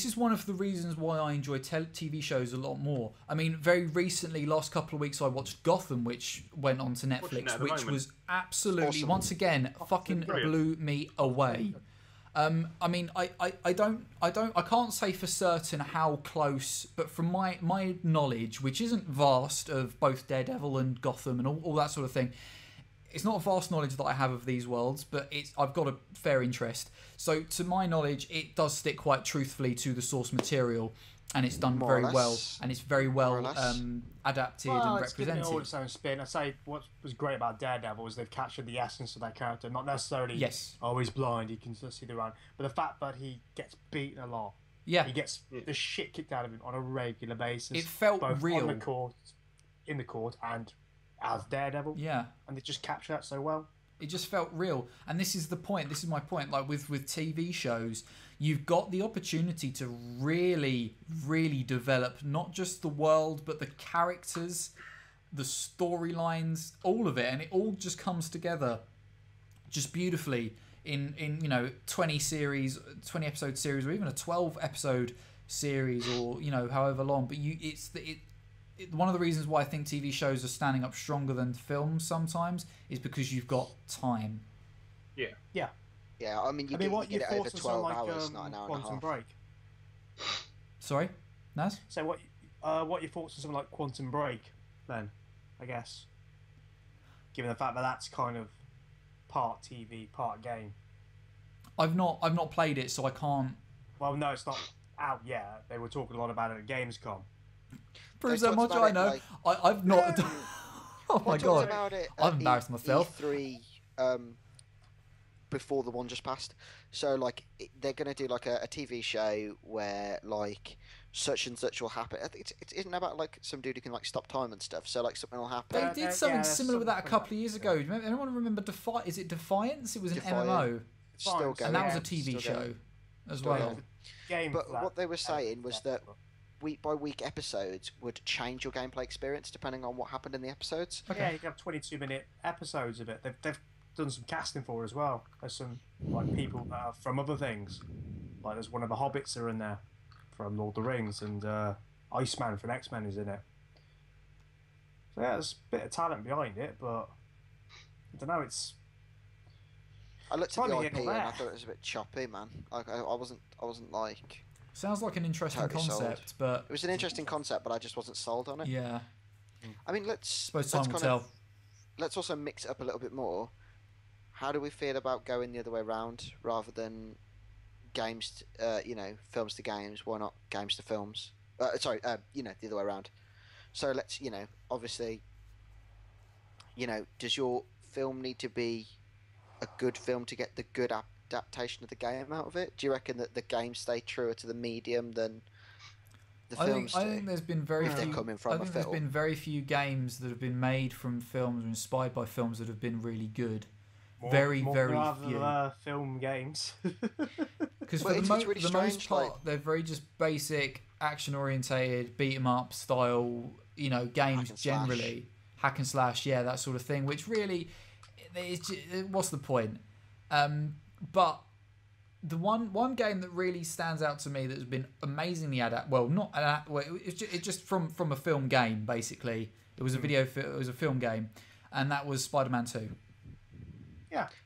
is one of the reasons why I enjoy TV shows a lot more. I mean, very recently, last couple of weeks, I watched Gotham, which went on to Netflix, which was absolutely, awesome. Once again, fucking blew me away. I mean, I can't say for certain how close, but from my knowledge, which isn't vast, of both Daredevil and Gotham and all that sort of thing, it's not a vast knowledge that I have of these worlds, but I've got a fair interest. So, to my knowledge, it does stick quite truthfully to the source material, and it's done very well, and it's very well adapted and it's giving represented. it all its own spin. I say what was great about Daredevil is they've captured the essence of that character, not necessarily he's blind, he can just see the round, but the fact that he gets beaten a lot. Yeah. He gets the shit kicked out of him on a regular basis. It felt both real. in the court, and as Daredevil. Yeah. And they just capture that so well. It just felt real. And this is the point. This is my point. Like with TV shows, you've got the opportunity to really, really develop not just the world, but the characters, the storylines, all of it. And it all just comes together just beautifully in 20 episode series, or even a 12 episode series, or, however long. But one of the reasons why I think TV shows are standing up stronger than films sometimes is because you've got time. Yeah. Yeah. Yeah, I mean, you get it over 12 hours, not an hour and a half. Break? Sorry, Naz? So what are your thoughts on something like Quantum Break, then, I guess? Given the fact that that's kind of part TV, part game. I've not played it, so I can't... Well, no, it's not out yet. They were talking a lot about it at Gamescom. Proves how much I know. I've not. Oh my god! I've embarrassed myself. E3, before the one just passed. So they're gonna do like a TV show where such and such will happen. I think it isn't about some dude who can stop time and stuff. So something will happen. They did something similar with that a couple of years ago. Anyone remember Is it Defiance? It was an MMO. It's still going. And that was a TV show as well. But what they were saying was that week-by-week episodes would change your gameplay experience depending on what happened in the episodes. Okay. Yeah, you can have 22-minute episodes of it. They've done some casting for it as well. There's some people that are from other things. Like there's one of the hobbits are in there from Lord of the Rings, and Iceman from X-Men is in it. So yeah, there's a bit of talent behind it, but I don't know. I looked at the Funny IP here, and I there. thought it was a bit choppy, man. Like I wasn't like. Sounds like an interesting Totally sold. concept, but It was an interesting concept, but I just wasn't sold on it. yeah, I mean, suppose time will tell. Let's also mix it up a little bit more. How do we feel about going the other way around rather than games, films to games? Why not games to films? The other way around. So let's, obviously, does your film need to be a good film to get the good adaptation of the game out of it? Do you reckon that the games stay truer to the medium than the films I do? think there's been very If they're few. coming from I a think there's film. been very few games that have been made from films or inspired by films that have been really good. Very rather few. film games. Because Well, for it's the really most strange, part, like- they're very just basic, action-orientated, beat-em-up style, games Hack and slash. generally. Hack and slash, yeah, that sort of thing. Which really, what's the point? But the one game that really stands out to me that has been amazingly it's just from a film game basically. It was it was a film game, and that was Spider-Man 2.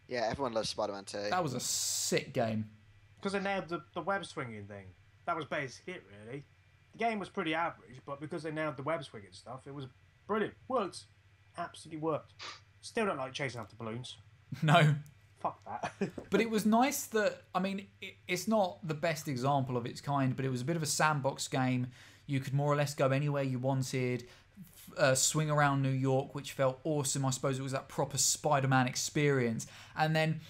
Yeah, Everyone loves Spider-Man 2. That was a sick game. because they nailed the web swinging thing. That was basically it, really. The game was pretty average, but because they nailed the web swinging stuff, it was brilliant. Worked. Absolutely worked. Still don't like chasing after balloons. No. Fuck that. But it was nice that, it's not the best example of its kind, but it was a bit of a sandbox game. You could more or less go anywhere you wanted, swing around New York, which felt awesome. I suppose it was that proper Spider-Man experience. And then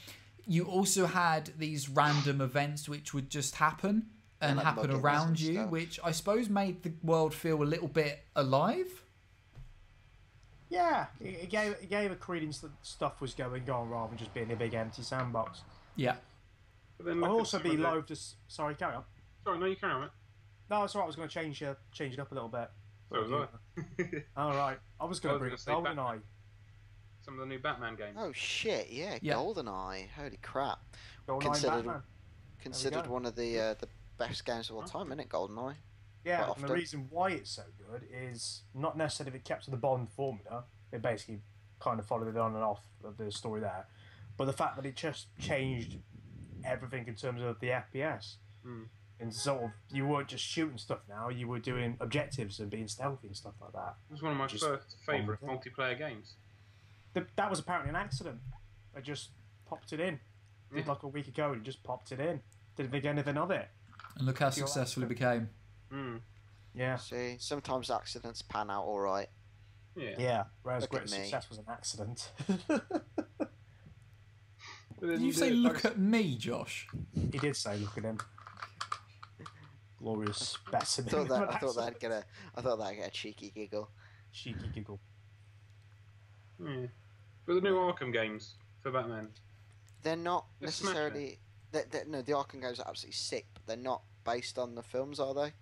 you also had these random events which would just happen and like happen muggings around and you, stuff. which I suppose made the world feel a little bit alive. Yeah, it gave a credence that stuff was going on rather than just being a big empty sandbox. Yeah. But then I'll look at also some be of the- loath to... Sorry, carry on. Sorry, no, you carry on, mate. No, it's alright, I was going to change it up a little bit. So was I. Alright, I was going to bring gonna up say GoldenEye. Some of the new Batman games. Oh shit! Yeah, Yeah. GoldenEye. Holy crap! GoldenEye Considered- Batman. Considered go. one of the best games of all time, isn't it? GoldenEye. Yeah, quite and the often. reason why it's so good is not necessarily if it kept to the Bond formula. It basically kind of followed it on and off of the story there, but the fact that it just changed everything in terms of the FPS. And sort of, you weren't just shooting stuff now; you were doing objectives and being stealthy and stuff like that. It was one of my Just first favourite Bond. multiplayer games. That was apparently an accident. I just popped it in. Did Yeah. like a week ago and just popped it in. Didn't think anything of it. And look how Feel successful it accident. became. Yeah. See, sometimes accidents pan out all right. Yeah. Yeah. Whereas Look at great me. success was an accident. But then Did you say do- look at me, Josh? He did say, "Look at him, glorious I specimen." thought that of an that'd get a cheeky giggle. cheeky giggle. Yeah. But the new Arkham games for Batman. They're not They're smashing necessarily. No, the Arkham games are absolutely sick, but they're not based on the films, are they?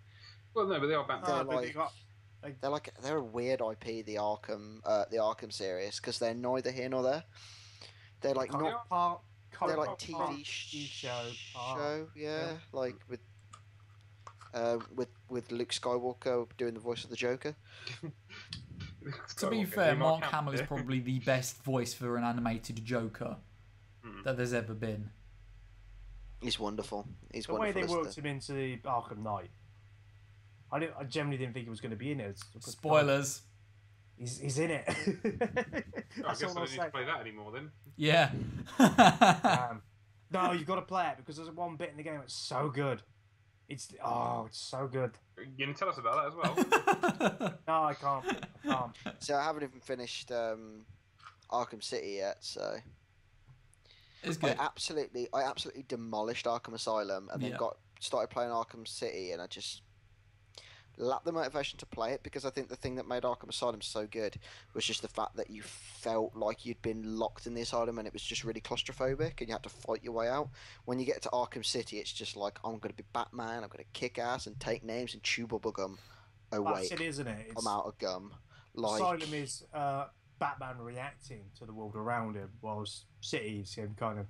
Well, no, but they are Batman. They're But they like- got They're a weird IP, the Arkham series, because they're neither here nor there. They're like comic not. part. They're comic like part, TV show. yeah, like with Luke Skywalker doing the voice of the Joker. To be Skywalker, fair, the Mark Hamill Hamill is there. probably the best voice for an animated Joker that there's ever been. He's wonderful. He's The way wonderful. they as worked him into the Arkham Knight, I generally didn't think he was going to be in it. Spoilers. He's in it. I That's guess all I I'll don't need say. to play that anymore then. Yeah. No, you've got to play it because there's one bit in the game that's so good. It's so good. You can tell us about that as well. No, I can't. So I haven't even finished Arkham City yet. So It's good. I absolutely demolished Arkham Asylum and then Yeah. started playing Arkham City, and I just lacked the motivation to play it because I think the thing that made Arkham Asylum so good was just the fact that you felt like you'd been locked in the asylum and it was just really claustrophobic and you had to fight your way out. When you get to Arkham City, it's just like, I'm going to be Batman, I'm going to kick ass and take names and chew bubble gum. Oh That's wait, it, isn't it? I'm out of gum. Like, Asylum is Batman reacting to the world around him, whilst City is him kind of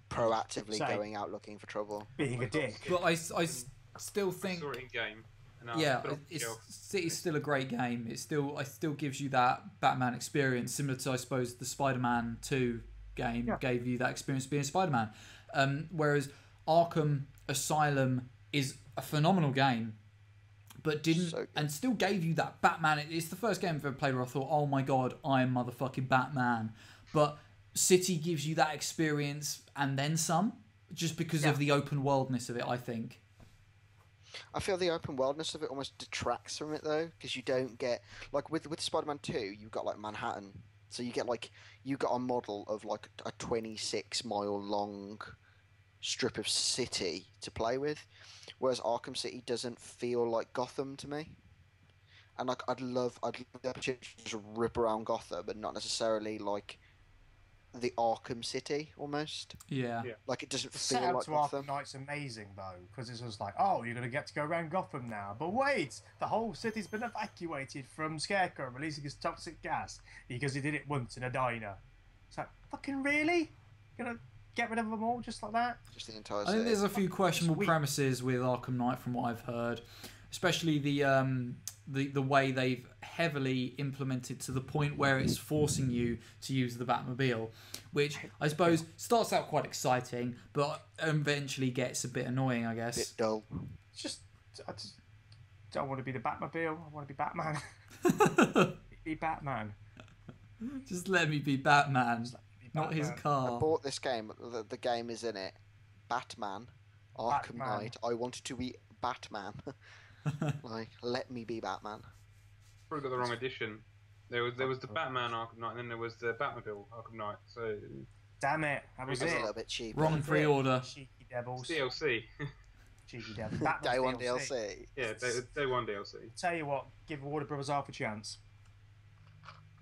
proactively Same. going out looking for trouble. Being a dick. But I still I think, saw it in game. And yeah, put it on the it's shelf. City's still a great game. It still gives you that Batman experience, similar to, I suppose, the Spider-Man 2 game gave you that experience being Spider-Man. Whereas Arkham Asylum is a phenomenal game, but didn't and still gave you that Batman. It's the first game I've ever played where I thought, oh my god, I am motherfucking Batman. But City gives you that experience and then some, just because of the open worldness of it, I think. I feel the open worldness of it almost detracts from it though, because you don't get like with Spider-Man 2, you've got like Manhattan, so you got a model of like a 26-mile long strip of city to play with, whereas Arkham City doesn't feel like Gotham to me. And like I'd love the opportunity to just rip around Gotham, but not necessarily like the Arkham City almost. Yeah. Like it doesn't The feel setup like to Gotham. Arkham Knight's amazing though, because it's just like, oh, you're gonna get to go around Gotham now. But wait, the whole city's been evacuated from Scarecrow releasing his toxic gas because he did it once in a diner. It's like, fucking really? You're gonna get rid of them all just like that? Just the entire I city. think there's a few questionable Sweet. premises with Arkham Knight from what I've heard, especially the way they've heavily implemented to the point where it's forcing you to use the Batmobile, which I suppose starts out quite exciting, but eventually gets a bit annoying, I guess. Bit dull. It's I just don't want to be the Batmobile. I want to be Batman. Be Batman. Just let me be Batman, Just let me be not his Batman. I car. bought this game. The game is in it. Batman, Arkham Batman. Knight. I wanted to be Batman. Like, let me be Batman. Probably got the wrong edition. There was the Batman Arkham Knight, and then there was the Batmobile Arkham Knight. So Damn it, that was It was a it. little bit cheap. Wrong pre-order. Cheeky devils. DLC. Cheeky devils. Batman's Day one DLC. Yeah, day one DLC. Tell you what, give Warner Brothers half a chance.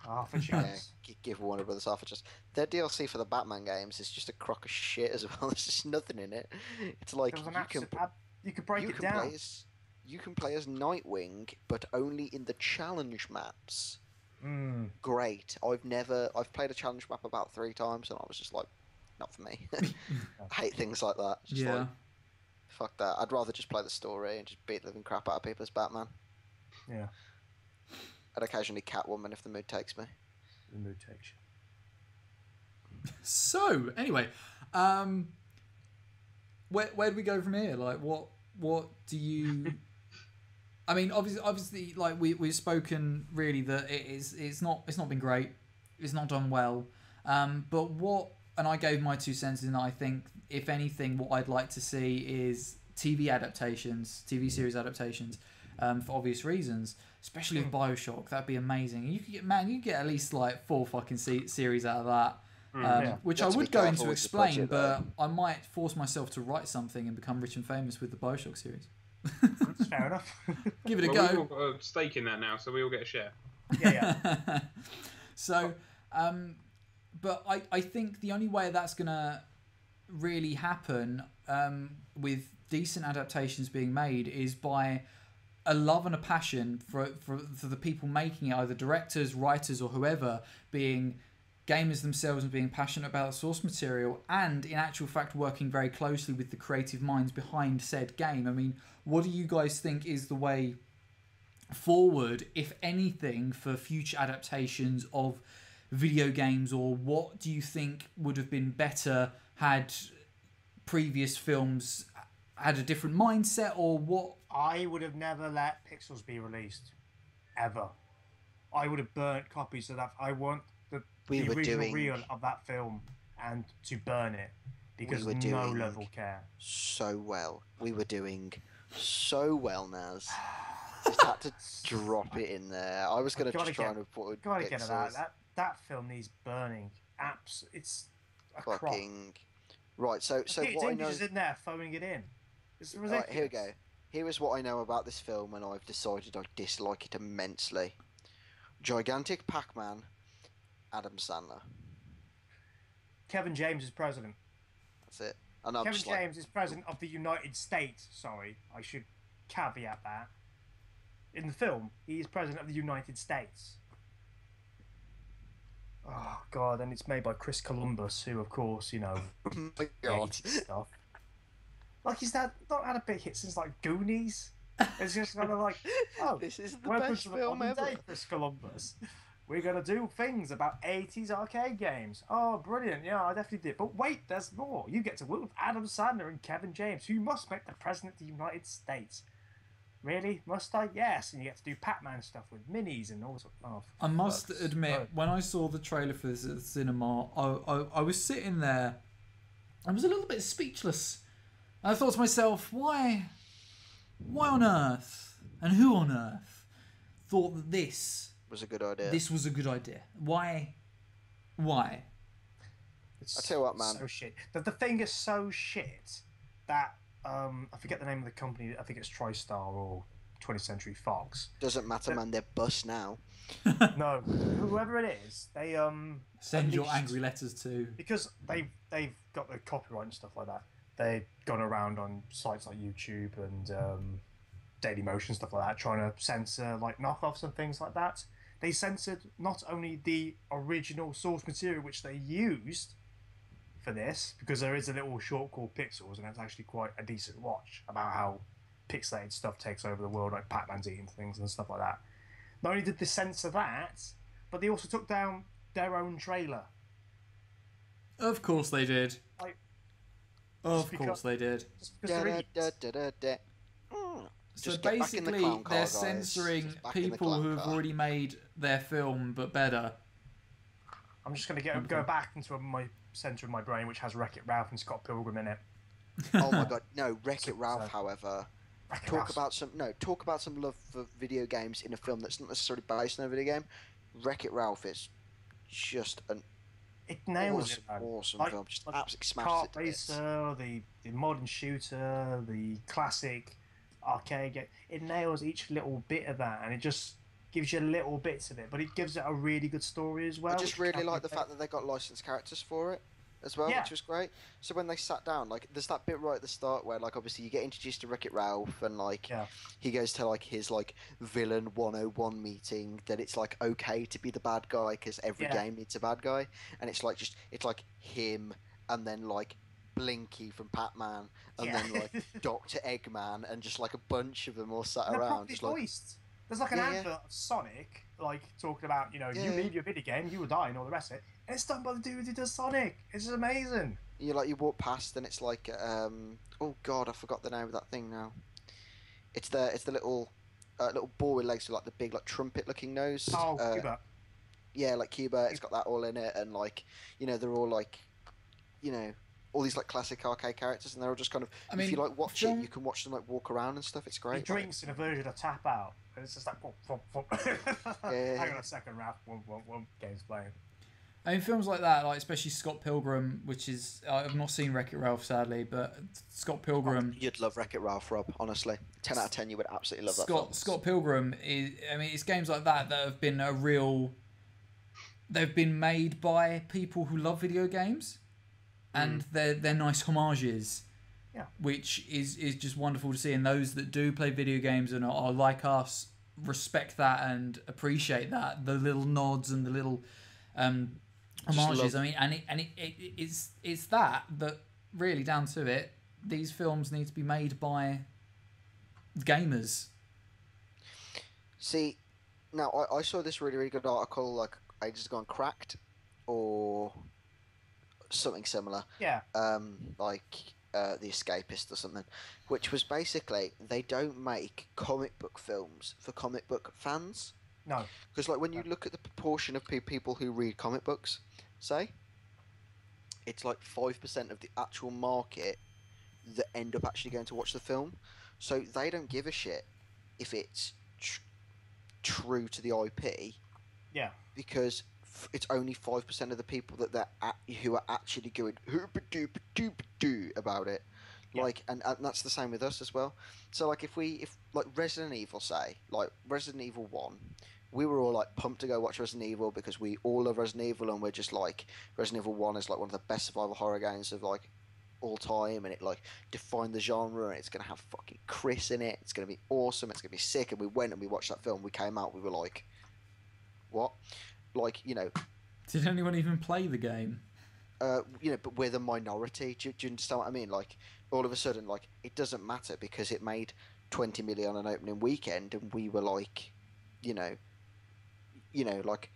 Half a Yeah, chance. give Warner Brothers half a chance. Their DLC for the Batman games is just a crock of shit as well. There's just nothing in it. It's like There was an you could break it down. You can play as Nightwing, but only in the challenge maps. Mm. Great. I've played a challenge map about 3 times, and I was just like, not for me. I hate things like that. Just Yeah. like, fuck that. I'd rather just play the story and just beat the living crap out of people as Batman. Yeah. And occasionally Catwoman if the mood takes me. The mood takes you. So anyway, where do we go from here? Like, what do you? I mean, obviously, like we've spoken really that it's not been great, it's not done well, but what? And I gave my 2 cents in that I think, if anything, what I'd like to see is TV series adaptations, for obvious reasons, especially with BioShock. That'd be amazing. You could get at least like 4 fucking series out of that. Which I You have to would be go careful into with the explain, budget, but though. I might force myself to write something and become rich and famous with the BioShock series. That's fair enough. Give it a Well, go. we've all got a stake in that now, so we all get a share. yeah. So, but I think the only way that's going to really happen with decent adaptations being made is by a love and a passion for the people making it, either directors, writers, or whoever, being gamers themselves and being passionate about the source material, and in actual fact working very closely with the creative minds behind said game. I mean, what do you guys think is the way forward, if anything, for future adaptations of video games, or what do you think would have been better had previous films had a different mindset, or what? I would have never let pixels be released. Ever. I would have burnt copies of that. I want the original reel of that film and to burn it, because no love will care. So well. We were doing so well, Naz. Just had to drop it in there. I was going to just try and avoid Gotta get it pixels. out. That film needs burning. It's a crop. Fucking right. So what I know. Just in there phoning it in. It's ridiculous. Right, here we go. Here is what I know about this film, and I've decided I dislike it immensely. Gigantic Pac-Man, Adam Sandler. Kevin James is president. That's it. And I'm Kevin just like, James is president of the United States. Sorry, I should caveat that. In the film, he is president of the United States. Oh god, and it's made by Chris Columbus, who, of course, you know, Oh my God. 80s stuff. Like he's not had a big hit since like Goonies. It's just kind of like, oh, This is the welcome best to the film modern ever. day, Chris Columbus. We're gonna do things about 80s arcade games. Oh, brilliant! Yeah, I definitely did. But wait, there's more. You get to work with Adam Sandler and Kevin James, who must make the president of the United States. Really? Must I? Yes. And you get to do Pac-Man stuff with minis and all sorts. Oh, I must fuck's admit, sake. when I saw the trailer for this at the cinema, I was sitting there. I was a little bit speechless. And I thought to myself, why on earth and who on earth thought that this Was a good idea. was a good idea? Why? It's I tell you what, man. so shit. The thing is so shit that I forget the name of the company. I think it's TriStar or 20th Century Fox. Doesn't matter, man. They're bust now. No, whoever it is, they Send your unleashed- angry letters to. because they've got the copyright and stuff like that. They've gone around on sites like YouTube and Dailymotion, stuff like that, trying to censor like knockoffs and things like that. They censored not only the original source material which they used for this, because there is a little short called Pixels, and it's actually quite a decent watch about how pixelated stuff takes over the world, like Pac-Man's eating things and stuff like that. Not only did they censor that, but they also took down their own trailer. Of course they did. Like, Of because- course they did. just because they're idiots. So Just get back in the basically, clown car, they're guys. censoring Just back in the people clown who have car. already made their film, but better. I'm just going to go back into my centre of my brain, which has Wreck-It Ralph and Scott Pilgrim in it. Oh my God, no! Wreck-It Ralph, So- however, Wreck-It talk Ralph's- about some love for video games in a film that's not necessarily based on a video game. Wreck-It Ralph is just an It nails awesome, it, man. awesome Like- film. Just like absolutely smashed Kart it to bits. Racer, the modern shooter, the classic arcade game. It nails each little bit of that, and it just gives you little bits of it, but it gives it a really good story as well. I just which really can't like be the fact that they got licensed characters for it as well, Yeah. which was great. So when they sat down, like, there's that bit right at the start where, like, obviously you get introduced to Wreck-It Ralph, and like Yeah. he goes to like his like villain 101 meeting that it's like okay to be the bad guy because every Yeah. game needs a bad guy, and it's like him and then like Blinky from Pac-Man and Yeah. then like Dr. Eggman and just like a bunch of them all sat And they're around properly just like voiced. There's like an Yeah, yeah. advert of Sonic, like talking about, you Yeah. leave your video game, you will die, and all the rest of it. And it's done by the dude who does Sonic. It's just amazing. you walk past and it's like oh god, I forgot the name of that thing now. It's the little ball with legs with like the big like trumpet looking nose. Oh, Cuba. Yeah, like Cuba. It's got that all in it, and like they're all like all these like classic arcade characters, and they're all just kind of I if mean, you like watch from- it, you can watch them like walk around and stuff. It's great. He drinks in a version of Tap Out. And it's just like, whoop, whoop, whoop. Yeah. Hang on a second, Ralph. Whoop, whoop, whoop. Game's playing. I mean, films like that, like especially Scott Pilgrim, which is I've not seen Wreck-It Ralph sadly, but Scott Pilgrim. You'd love Wreck-It Ralph, Rob. Honestly, 10 out of 10. You would absolutely love that film. Scott Pilgrim is. I mean, it's games like that that have been a real. They've been made by people who love video games, and they're nice homages. Yeah. Which is just wonderful to see, and those that do play video games and are like us respect that and appreciate that, the little nods and the little homages. love- I mean, and it's that really down to it. These films need to be made by gamers. See, now I saw this really, really good article like ages ago on Cracked or something similar. Yeah. The Escapist or something, which was basically they don't make comic book films for comic book fans. No. Because like when you look at the proportion of people who read comic books, say, it's like 5% of the actual market that end up actually going to watch the film. So they don't give a shit if it's true to the IP. Yeah. Because it's only 5% of the people who are actually going hoopa-doopa-doopa-doo about it. Yeah. Like, and that's the same with us as well. So like if like Resident Evil, say, like Resident Evil 1, we were all like pumped to go watch Resident Evil because we all love Resident Evil, and we're just like Resident Evil 1 is like one of the best survival horror games of like all time, and it like defined the genre, and it's gonna have fucking Chris in it. It's gonna be awesome. It's gonna be sick. And we went and we watched that film. We came out. We were like, what? Like Did anyone even play the game? But we're the minority. Do you understand what I mean? Like, all of a sudden, like, it doesn't matter because it made 20 million on opening weekend, and we were like, you know, like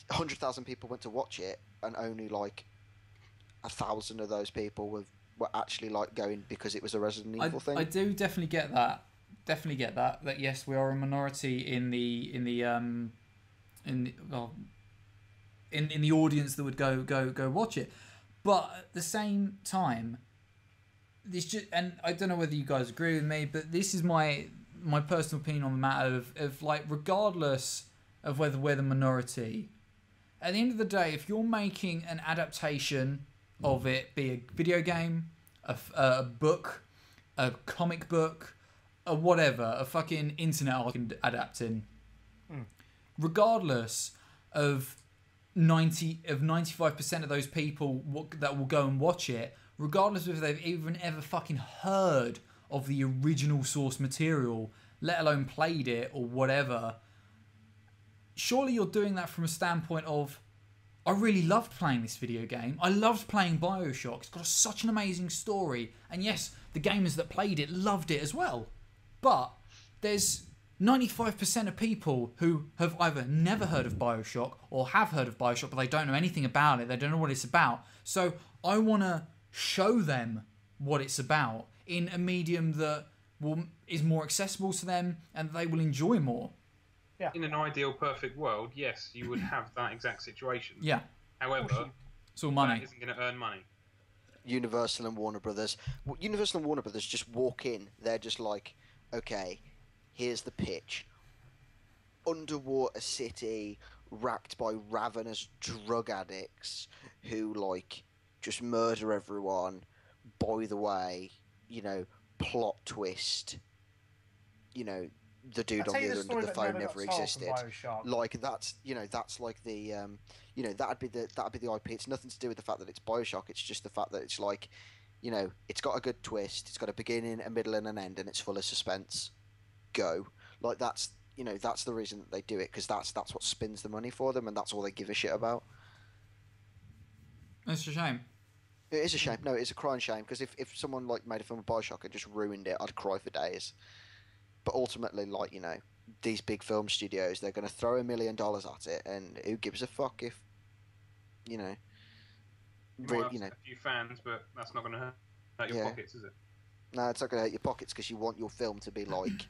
100,000 people went to watch it, and only like 1,000 of those people were actually like going because it was a Resident Evil thing. I do definitely get that. Definitely get that. That yes, we are a minority in the audience that would go watch it, but at the same time, and I don't know whether you guys agree with me, but this is my personal opinion on the matter of like, regardless of whether we're the minority, at the end of the day, if you're making an adaptation of it, be a video game, a book, a comic book, a whatever, a fucking internet article adapting, regardless of 95% of those people that will go and watch it, regardless of if they've even ever fucking heard of the original source material, let alone played it or whatever, surely you're doing that from a standpoint of, I really loved playing this video game. I loved playing BioShock. It's got such an amazing story. And yes, the gamers that played it loved it as well. But there's 95% of people who have either never heard of BioShock or have heard of BioShock, but they don't know anything about it. They don't know what it's about. So I want to show them what it's about in a medium that is more accessible to them and they will enjoy more. Yeah. In an ideal, perfect world, yes, you would have that exact situation. Yeah. However, it's all money. that isn't going to earn money. Universal and Warner Brothers. Universal and Warner Brothers just walk in. They're just like, okay, here's the pitch. Underwater city racked by ravenous drug addicts who, like, just murder everyone. By the way, plot twist. The dude on the other end of the phone never existed. Like, that's like the that'd be the IP. It's nothing to do with the fact that it's BioShock. It's just the fact that it's like, it's got a good twist. It's got a beginning, a middle, and an end, and it's full of suspense. Go. Like, that's the reason that they do it, because that's what spins the money for them, and that's all they give a shit about. It's a shame. It is a shame. No, it is a crying shame, because if someone like made a film of BioShock and just ruined it, I'd cry for days. But ultimately, like, these big film studios, they're going to throw $1 million at it, and who gives a fuck if, You might have a few fans, but that's not going to hurt your pockets, is it? No, it's not going to hurt your pockets, because you want your film to be like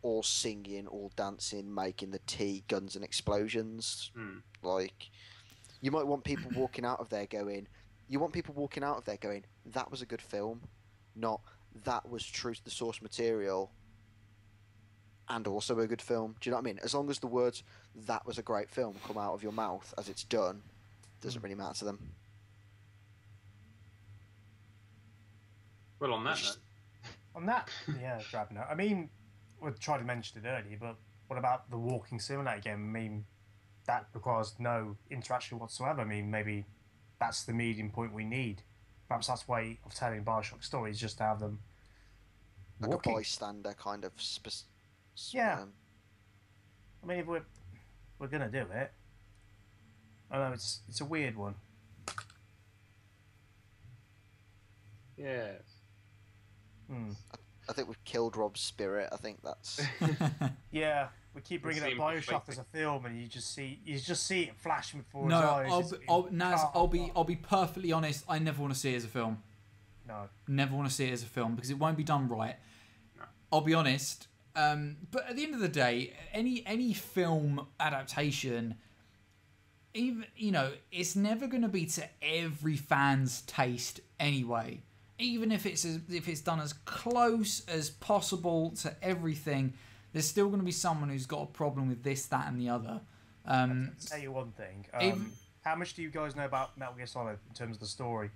all singing, all dancing, making the tea, guns and explosions. Like, you might want people walking out of there going, that was a good film, not that was true to the source material and also a good film. Do you know what I mean? As long as the words, that was a great film, come out of your mouth as it's done, doesn't really matter to them. Well, on that note. Drab note. I mean, we tried to mention it earlier, but what about the walking simulator game? I mean, that requires no interaction whatsoever. I mean, maybe that's the medium point we need. Perhaps that's the way of telling BioShock stories, just to have them like walking. A bystander kind of... I mean, if we're gonna do it, I know it's a weird one. Yes. I think we've killed Rob's spirit. I think that's... Yeah, we keep bringing up BioShock as a film, and you just see it flashing before his eyes. I'll be perfectly honest. I never want to see it as a film. No. Never want to see it as a film, because it won't be done right. No. I'll be honest. But at the end of the day, any film adaptation, even it's never going to be to every fan's taste anyway. Even if it's done as close as possible to everything, there's still going to be someone who's got a problem with this, that, and the other. I'll tell you one thing. How much do you guys know about Metal Gear Solid in terms of the story?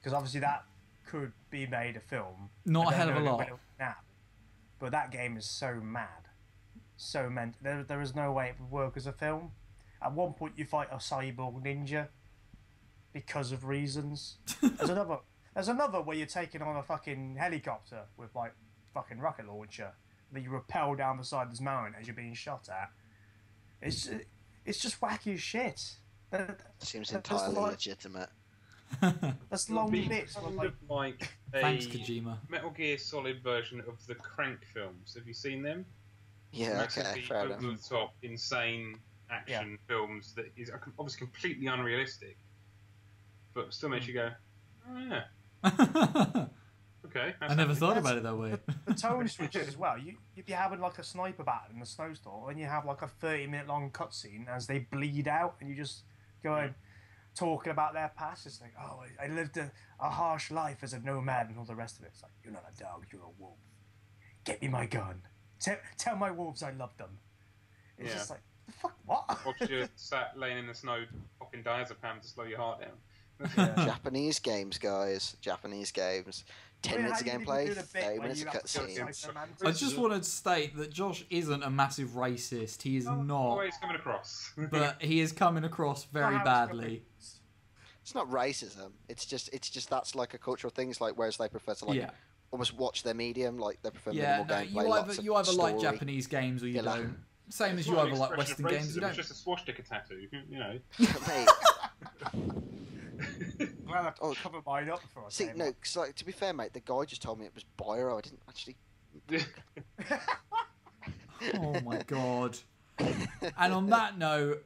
Because obviously that could be made a film. Not a hell of a lot. Now. But that game is so mad, so meant. There is no way it would work as a film. At one point, you fight a cyborg ninja because of reasons. There's another where you're taking on a fucking helicopter with like fucking rocket launcher that you rappel down the side of this mountain as you're being shot at. It's just wacky as shit. Seems That's entirely like- legitimate. That's It'll long be bits. kind Like, of like a Thanks, Kojima. Metal Gear Solid version of the Crank films. Have you seen them? Yeah, okay, Massively fair enough. over the top, insane action films that is obviously completely unrealistic, but still makes you go, oh yeah, okay. I never thought That's- about it that way. the tone switches as well. You'd be having like a sniper battle in a snowstorm, and you have like a 30-minute long cutscene as they bleed out, and you just going talking about their past. It's like, oh, I lived a harsh life as a nomad, and all the rest of it. It's like, you're not a dog, you're a wolf. Get me my gun. Tell my wolves I love them. It's just like, the fuck, what? Watch you sat laying in the snow, popping diazepam to slow your heart down. Japanese games, guys. Japanese games. 10 minutes of gameplay, 30 minutes of cutscenes. I just want to state that Josh isn't a massive racist. He is not, Always coming across. but he is coming across very badly. It's not racism. It's just that's like a cultural thing. It's like whereas they prefer to like Yeah. almost watch their medium, like they prefer Yeah, minimal no, gameplay. you either like story. Japanese games or you Yeah, like- don't. Same as It's you not an either like expression Western of games, you racism, don't. It's just a swastika tattoo, you know. Mate, Well, I have to cover mine up before I see, say no, mine. because like, to be fair, mate, the guy just told me it was Byro. I didn't actually. Oh my god. And on that note,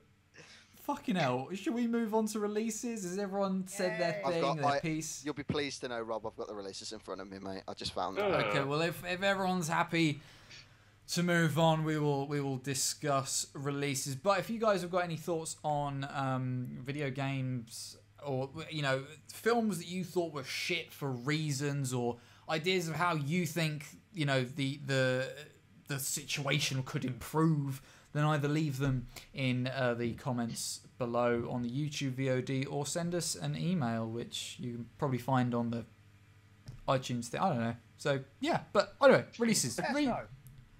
fucking hell, should we move on to releases? Has everyone said their I've thing, got- their piece? You'll be pleased to know, Rob. I've got the releases in front of me, mate. I just found that. Oh. Okay, well if everyone's happy to move on, we will discuss releases. But if you guys have got any thoughts on video games or films that you thought were shit for reasons, or ideas of how you think the situation could improve, then either leave them in the comments below on the YouTube VOD or send us an email, which you can probably find on the iTunes thing. I don't know. So yeah, but anyway, releases. Yes, no.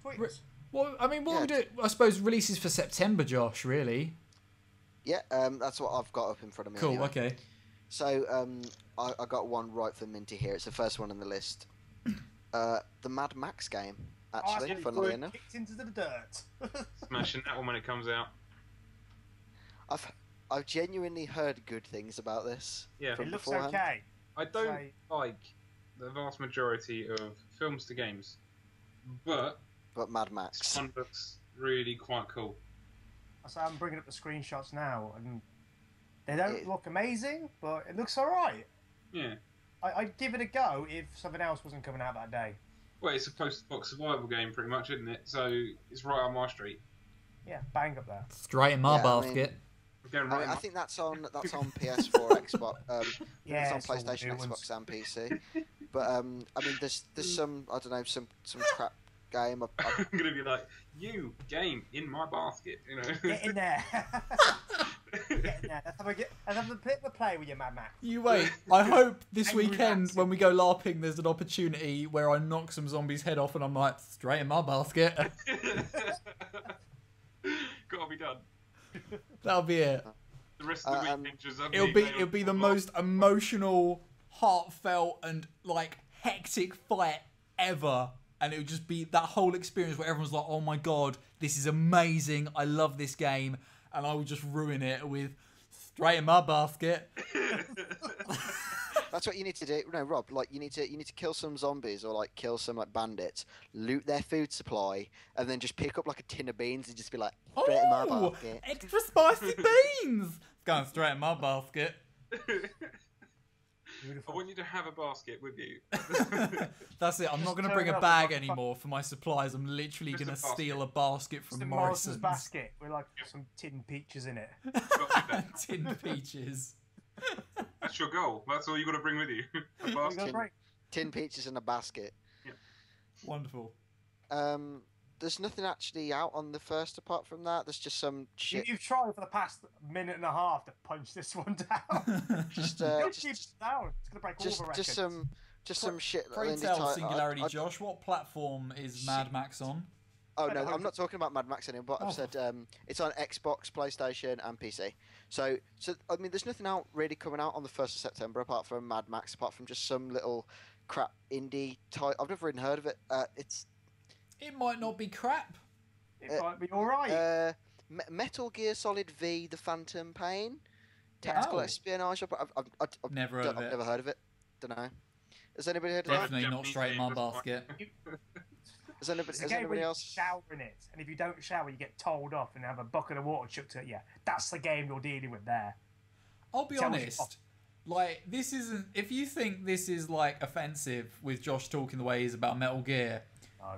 Tweet us. Well, I mean, what Yeah. we do? I suppose releases for September, Josh. Really Yeah, that's what I've got up in front of me. cool. anyway. Okay. So, I got one right for Minty here. It's the first one on the list. The Mad Max game, actually, Oh, funnily enough. kicked into the dirt. Smashing that one when it comes out. I've genuinely heard good things about this. Yeah. from It looks beforehand. okay. I don't Say- like the vast majority of films to games, but But Mad this Max. one looks really quite cool. So I'm bringing up the screenshots now, and they don't It- look amazing, but it looks alright. Yeah. I'd give it a go if something else wasn't coming out that day. Well, it's a post-box survival game, pretty much, isn't it? So it's right on my street. Yeah, bang up there. Straight in my Yeah, I mean- basket. We're going right. I in think that's on PS4, Xbox. Yeah, it's on it's all PlayStation, new ones. Xbox, and PC. But I mean, there's some I don't know some crap game. I'm gonna be like, you game in my basket, you know. Get in there. Get in there. Let's have a bit of a play with your Mad Max. You wait. I hope this Angry weekend Maxi. when we go LARPing, there's an opportunity where I knock some zombies' head off, and I'm like, straight in my basket. Gotta be done. That'll be it. The rest of the Um, weekend just It'll be the most emotional, heartfelt, and like hectic fight ever. And it would just be that whole experience where everyone's like, "Oh my god, this is amazing! I love this game," and I would just ruin it with straight in my basket. That's what you need to do. No, Rob, like you need to kill some zombies or like kill some like bandits, loot their food supply, and then just pick up like a tin of beans and just be like, straight in my Oh, basket. extra spicy beans! Going straight in my basket. I Beautiful. want you to have a basket with you. That's it. I'm not going to turn bring a up bag like a anymore for my supplies. I'm literally Just a going to basket. steal a basket It's from the Morrison's. basket with like some tin peaches in it. Gotta do that. Tin peaches. That's your goal. That's all you got to bring with you. A We got a basket. break. Tin peaches in a basket. Wonderful. There's nothing actually out on the first apart from that. There's just some shit. You've tried for the past minute and a half to punch this one down. Just Don't keep it down. It's gonna break all the records. just some shit. Pray indie tell, ti- Singularity I- Josh, what platform is Mad Max on? Oh I no, don't I'm know. not talking about Mad Max anymore. But Oh. I've said it's on Xbox, PlayStation, and PC. So I mean, there's nothing out really coming out on the 1st of September apart from Mad Max, apart from just some little crap indie title. I've never even heard of it. It might not be crap. It might be alright. Metal Gear Solid V: The Phantom Pain. Tactical Oh. espionage. I've Never heard of it. never heard of it. Don't know. Has anybody heard of Definitely not Japanese straight in my game, that's basket. that? It's a Has game where anybody you else? shower in it, and if you don't shower, you get told off and have a bucket of water chucked at you. That's the game you're dealing with there. I'll be Tell me- honest. Like, this isn't. If you think this is like offensive with Josh talking the way he is about Metal Gear,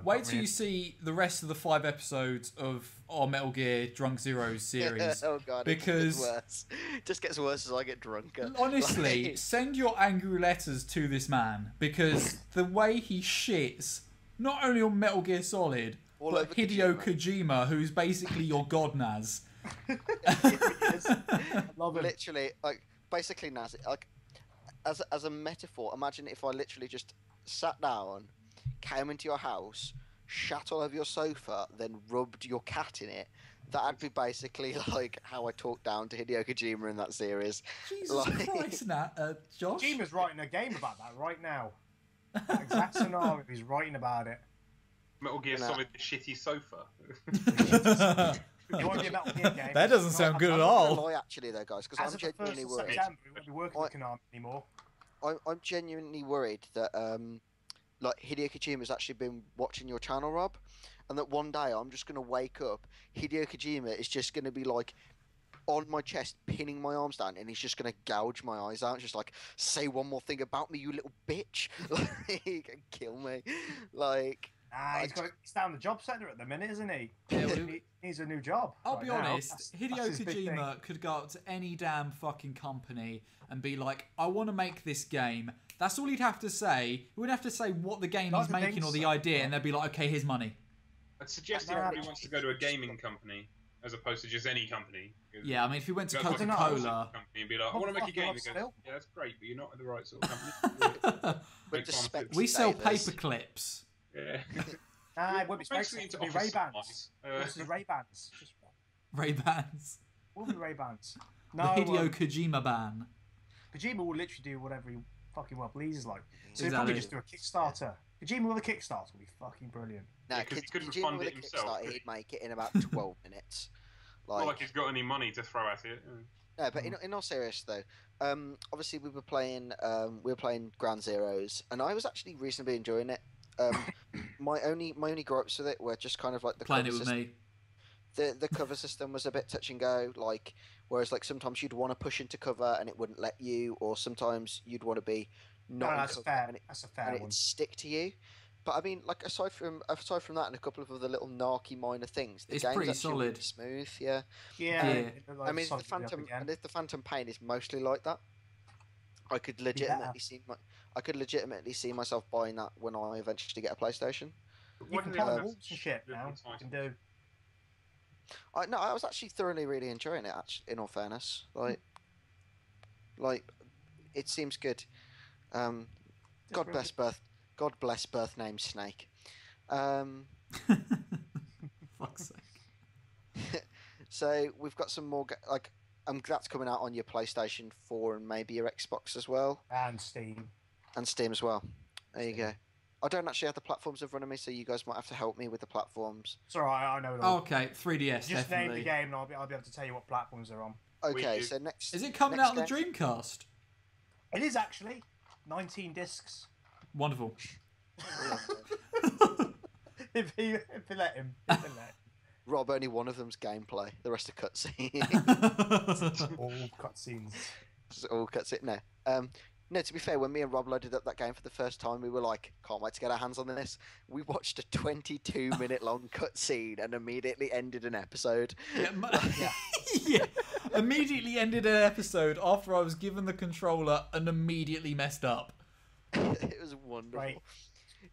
wait till you see the rest of the 5 episodes of our Metal Gear Drunk Zeroes series. Oh god, because it gets worse. It just gets worse as I get drunker. honestly, Like- send your angry letters to this man because the way he shits not only on Metal Gear Solid All but over Hideo Kojima, who's basically your god Naz. Love it. Literally, like basically, Naz, like as a metaphor, imagine if I literally just sat down, came into your house, shat all over your sofa, then rubbed your cat in it. That'd be basically like how I talk down to Hideo Kojima in that series. Jesus Like- Christ, Josh. Kojima's writing a game about that right now. That exact scenario, he's writing about it. Metal Gear No. Solid shitty sofa. You want to be a Metal Gear game? That doesn't sound good at I'm not all. gonna lie, actually, though, guys, because As I'm of the 1st genuinely of worried. September, we won't be working with Konami anymore. I'm genuinely worried that like Hideo Kojima's actually been watching your channel, Rob, and that one day I'm just gonna wake up, Hideo Kojima is just gonna be like on my chest, pinning my arms down, and he's just gonna gouge my eyes out, just like, say one more thing about me, you little bitch, like, kill me, like. He's down the job centre at the minute, isn't he? Yeah, He needs a new job. I'll right be now. honest, That's Hideo his big thing. Kojima could go up to any damn fucking company and be like, I want to make this game. That's all he'd have to say. He wouldn't have to say what the game Not he's the making things, or the idea, and they'd be like, okay, here's money. I'd suggest Nah, everybody but- wants to go to a gaming company as opposed to just any company. 'Cause Yeah, I mean, if he went to you guys want to Coca-Cola... company and be like, I want to make a game. He goes, Still. yeah, that's great, but you're not at the right sort of company. Make just pharmaceuticals. We sell Savers. paper clips. Yeah. It won't be Basically Space. into It'll be office Ray-Bans. supplies. This is Ray-Bans. Just Ray-Bans. will be Ray-Bans. The No, Hideo Kojima ban. Kojima will literally do whatever he fucking well pleases, like. So he'll probably just Exactly. do a Kickstarter. Kojima with a Kickstarter will be fucking brilliant. Now, Yeah, 'cause he couldn't Kojima fund with it a himself, Kickstarter, could he? he'd make it in about 12 minutes. Not like he's got any money to throw at it. No, but in all seriousness though, obviously we were playing Ground Zeroes, and I was actually reasonably enjoying it. My only gripes with it were just kind of like the Playing it cover with system. me. The cover system was a bit touch and go, like whereas like sometimes you'd want to push into cover and it wouldn't let you, or sometimes you'd want to be not in That's cover fair. and That's a and fair one. it'd stick to you. But I mean, like aside from that and a couple of other little narky minor things, the It's game's pretty actually solid. really smooth. Yeah. Yeah. Yeah. I mean, the Phantom Pain is mostly like that. I could legitimately see myself buying that when I eventually get a PlayStation. You can play walls and shit now. You can do. I was actually thoroughly really enjoying it. Actually, in all fairness, like it seems good. God bless birth name Snake. Fuck's sake. So we've got some more that's coming out on your PlayStation 4 and maybe your Xbox as well, And Steam. and Steam as well. There you go. I don't actually have the platforms in front of me, so you guys might have to help me with the platforms. It's alright, I know it Oh, all. okay, 3DS, Just name definitely. the game and I'll be able to tell you what platforms they're on. Okay, do. so next. Is it coming next out on the game- Dreamcast? It is actually 19 discs. Wonderful. if he let him. If he let him. Rob, only one of them's gameplay. The rest are cutscenes. All cutscenes. It's all cutscene. No. No, to be fair, when me and Rob loaded up that game for the first time, we were like, can't wait to get our hands on this. We watched a 22-minute long cutscene and immediately ended an episode. Yeah, yeah. Immediately ended an episode after I was given the controller and immediately messed up. It was wonderful. Right.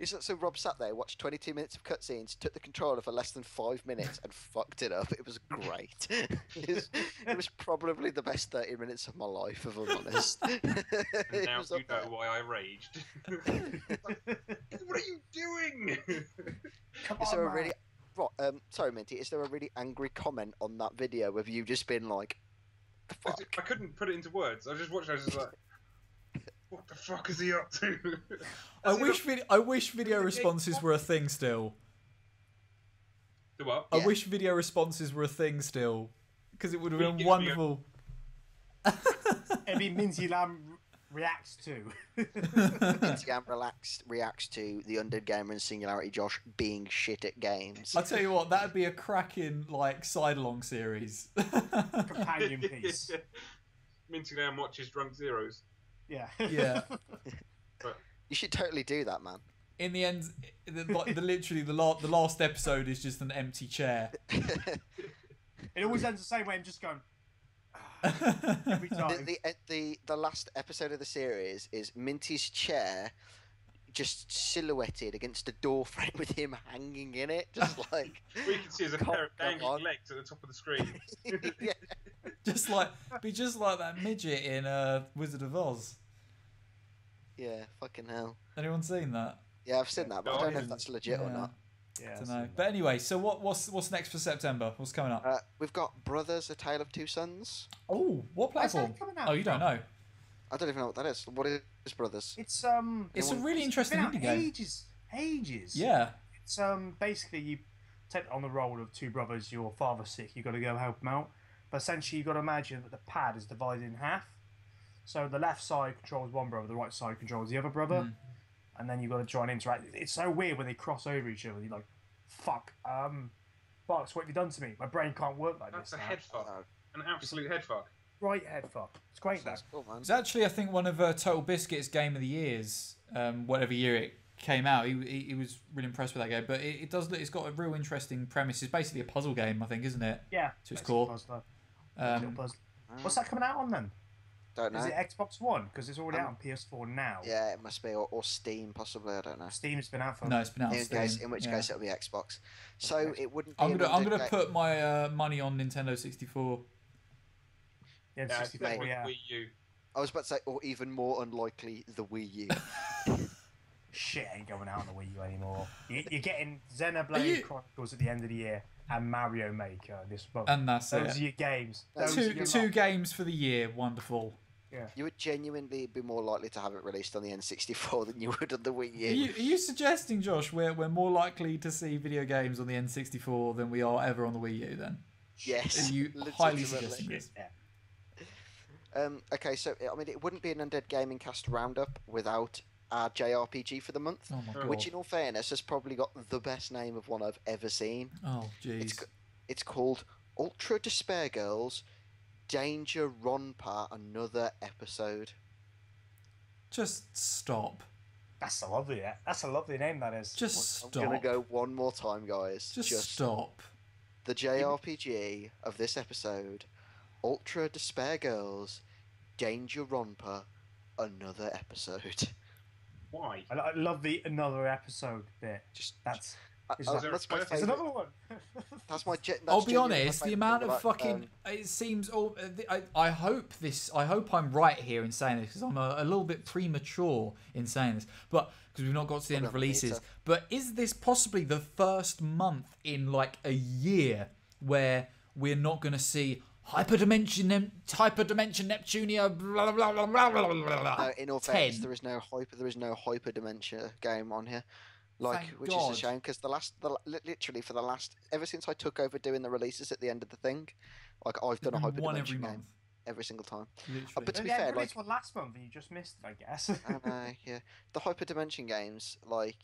So Rob sat there, watched 22 minutes of cutscenes, took the controller for less than 5 minutes, and fucked it up. It was great. It was probably the best 30 minutes of my life, if I'm honest. And It now was you up there. know why I raged. What are you doing? Come Is on, there a man. really... sorry, Minty, is there a really angry comment on that video of you just been like, the I fuck? couldn't put it into words. I just watched it, I was just like, what the fuck is he up to? I wish video responses were a thing still. The what? I Yeah. wish video responses were a thing still. Because it would have Well, been you give me a- wonderful. It'd be Minty Lamb reacts to. Instagram reacts to the Undead Gamer and Singularity Josh being shit at games. I'll tell you what, that'd be a cracking like side-along series. Companion piece. Minty Lamb watches Drunk Zeros. Yeah. Yeah. You should totally do that, man. In the end, literally the last episode is just an empty chair. It always ends the same way. I'm just going. Every time. The last episode of the series is Minty's chair just silhouetted against a door frame with him hanging in it, just like we can see as a pair of dangling legs at the top of the screen. Yeah. just like that midget in Wizard of Oz. Yeah, fucking hell. Anyone seen that? Yeah, I've seen that, but I don't know if that's legit or not. Yeah, I don't know. But anyway, so what's next for September? What's coming up? We've got Brothers: A Tale of Two Sons. Oh, what Where's that platform? coming out Oh, you don't know. I don't even know what that is. What is Brothers? It's It's a really interesting been out indie game. ages. Yeah. It's basically you take on the role of two brothers. Your father's sick. You got to go help him out. But essentially, you got to imagine that the pad is divided in half. So the left side controls one brother, the right side controls the other brother, and then you've got to try and interact. It's so weird when they cross over each other. You're like, "Fuck, Box, what have you done to me? My brain can't work like That's this." a now." head fuck. An absolute head fuck. Right head fuck. It's great though. That's cool, man. It's actually, I think, one of Total Biscuit's Game of the Years. Whatever year it came out, he was really impressed with that game. But it's got a real interesting premise. It's basically a puzzle game, I think, isn't it? Yeah. To its core. Little puzzle. What's that coming out on then? Don't know. Is it Xbox One? Because it's already out on PS4 now. Yeah, it must be, or Steam possibly. I don't know. Steam's been out for. No, it's been out on Steam. In which yeah. case it'll be Xbox. So it wouldn't. Be I'm gonna put my money on Nintendo 64. Yeah, Yeah, 64, yeah. Wii U. I was about to say, or even more unlikely, the Wii U. Shit ain't going out on the Wii U anymore. You're getting Xenoblade Chronicles at the end of the year and Mario Maker this month. And that's Those it. are your games. Two games for the year. Wonderful. Yeah. You would genuinely be more likely to have it released on the N64 than you would on the Wii U. Are you suggesting, Josh, we're more likely to see video games on the N64 than we are ever on the Wii U? Then Yes. are you highly suggesting this? Yeah. Okay, so I mean, it wouldn't be an Undead Gaming Cast roundup without our JRPG for the month, Oh my god. which, in all fairness, has probably got the best name of one I've ever seen. Oh jeez. It's called Ultra Despair Girls Danger Ronpa Another Episode. Just stop. That's a lovely name, that is. Just I'm stop. gonna go one more time, guys. Just stop. The JRPG of this episode: Ultra Despair Girls Danger Ronpa Another Episode. Why? I love the another episode bit. That's that's my there's favourite. another one. That's my. I'll be honest. The amount of fucking it seems. I hope I'm right here in saying this because I'm a little bit premature in saying this, but because we've not got to the end of releases. But is this possibly the first month in like a year where we're not going to see Hyperdimension Neptunia? Blah, blah, blah, blah, blah, blah, No, in all fairness, there is no Hyperdimension game on here. Which is a shame because literally for the last ever since I took over doing the releases at the end of the thing, like I've done a Hyperdimension game every single time. But to be fair, like one last month and you just missed it, I guess. I know, yeah, the Hyperdimension games, like,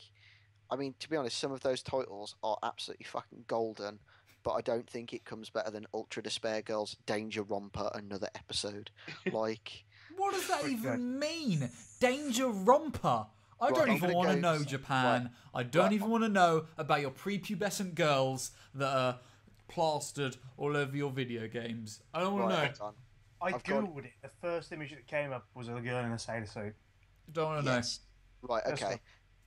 I mean, to be honest, some of those titles are absolutely fucking golden, but I don't think it comes better than Ultra Despair Girls Danger Romper Another Episode. Like, what does that even mean? Danger Romper. I don't even want to know, Japan. I don't even want to know about your prepubescent girls that are plastered all over your video games. I don't want to know. I googled it. The first image that came up was a girl in a sailor suit. Don't want to know. Right, okay.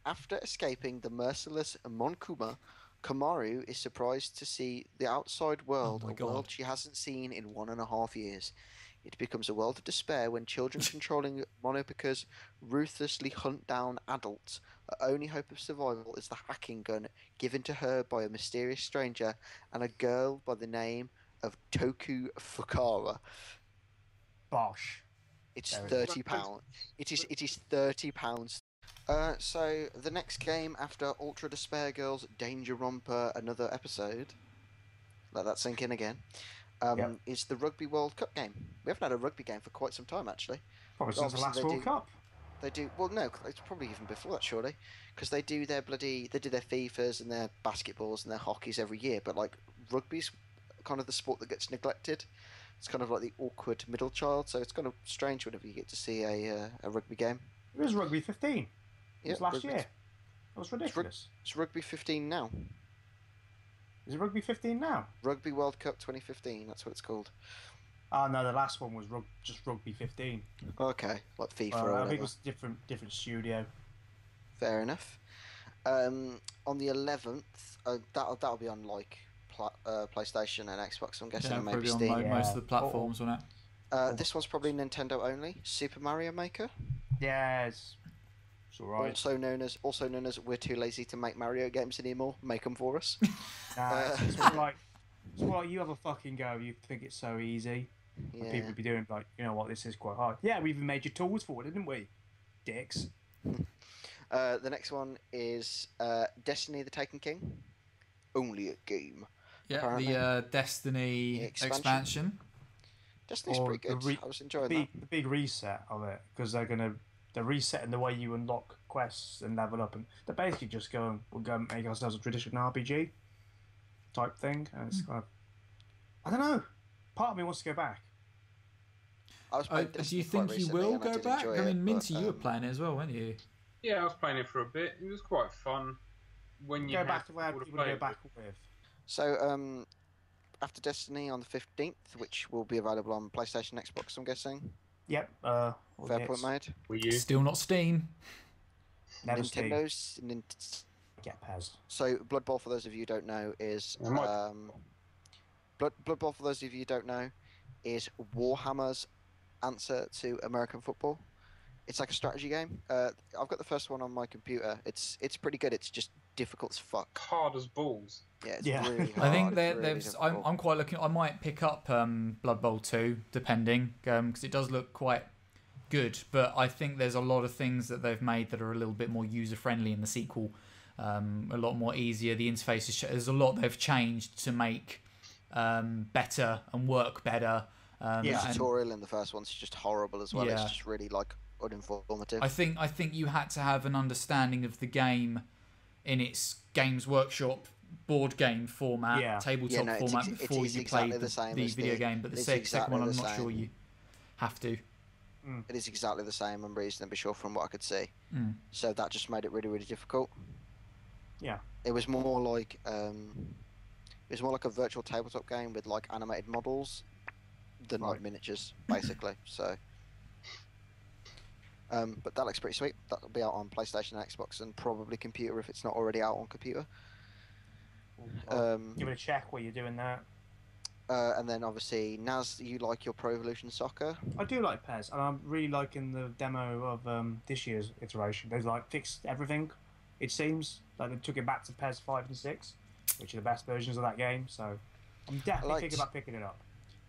After escaping the merciless Monkuma, Kamaru is surprised to see the outside world, a world she hasn't seen in 1.5 years. It becomes a world of despair when children controlling Monopika's ruthlessly hunt down adults. Her only hope of survival is the hacking gun given to her by a mysterious stranger and a girl by the name of Toku Fukara. Bosh. It's £30. It is £30. So the next game after Ultra Despair Girls Danger Romper Another Episode, let that sink in again, is the Rugby World Cup game. We haven't had a rugby game for quite some time, actually. Probably since the Obviously, last they World do. Cup. They do well. No, it's probably even before that, surely, because they do their FIFAs and their basketballs and their hockeys every year. But like rugby's kind of the sport that gets neglected. It's kind of like the awkward middle child. So it's kind of strange whenever you get to see a rugby game. It was Rugby 15. It was last rugby, year. That was ridiculous. It's Rugby 15 now. Is it Rugby 15 now? Rugby World Cup 2015. That's what it's called. Oh no, the last one was just Rugby 15. Okay, like FIFA or I whatever. think it was different studio. Fair enough. On the 11th, that'll be on like PlayStation and Xbox. I'm guessing, and maybe probably Steam. on most of the platforms, won't it? This one's probably Nintendo only. Super Mario Maker. Yeah, it's alright. Also known as we're too lazy to make Mario games anymore. Make them for us. It's more like you have a fucking go. You think it's so easy. Yeah. People would be doing like, you know what, this is quite hard. Yeah, we even made your tools for it, didn't we? Dicks. The next one is Destiny: The Taken King. Only a game. Yeah, apparently. the Destiny expansion. Destiny's Or pretty good. I was enjoying the big reset of it, because they're resetting the way you unlock quests and level up, and they're basically just going, we'll go and make ourselves a traditional RPG type thing, and it's kind of, I don't know. Part of me wants to go back. Do you think you will go back? I mean, Minty, you were playing it as well, weren't you? Yeah, I was playing it for a bit. It was quite fun. When you go back to where people you want to go back with. So, after Destiny on the 15th, which will be available on PlayStation, Xbox, I'm guessing. Yep. Fair point made. Wii U. Still not Steam. Never Nintendo's. Get Pez. So, Blood Bowl, for those of you who don't know, is Blood Bowl, for those of you who don't know, is Warhammer's answer to American football. It's like a strategy game. I've got the first one on my computer. It's pretty good. It's just difficult as fuck. Hard as balls. Yeah, it's really hard. I think It's really I'm quite looking. I might pick up Blood Bowl 2, depending, because it does look quite good. But I think there's a lot of things that they've made that are a little bit more user friendly in the sequel. A lot more easier. The interface is. There's a lot they've changed to make better and work better. The tutorial in the first one's just horrible as well. Yeah. It's just really like uninformative. I think you had to have an understanding of the game in its Games Workshop board game format, tabletop format before you played the video game. But the second one, I'm not sure you have to. It is exactly the same. I'm reasonably sure from what I could see. So that just made it really, really difficult. Yeah. It was more like a virtual tabletop game with like animated models than like miniatures, basically. So. But that looks pretty sweet. That'll be out on PlayStation and Xbox and probably computer if it's not already out on computer. Give it a check while you're doing that. And then obviously, Naz, you like your Pro Evolution Soccer? I do like PES, and I'm really liking the demo of this year's iteration. They've like fixed everything. It seems like they took it back to PES 5 and 6, which are the best versions of that game. So I'm definitely thinking about picking it up.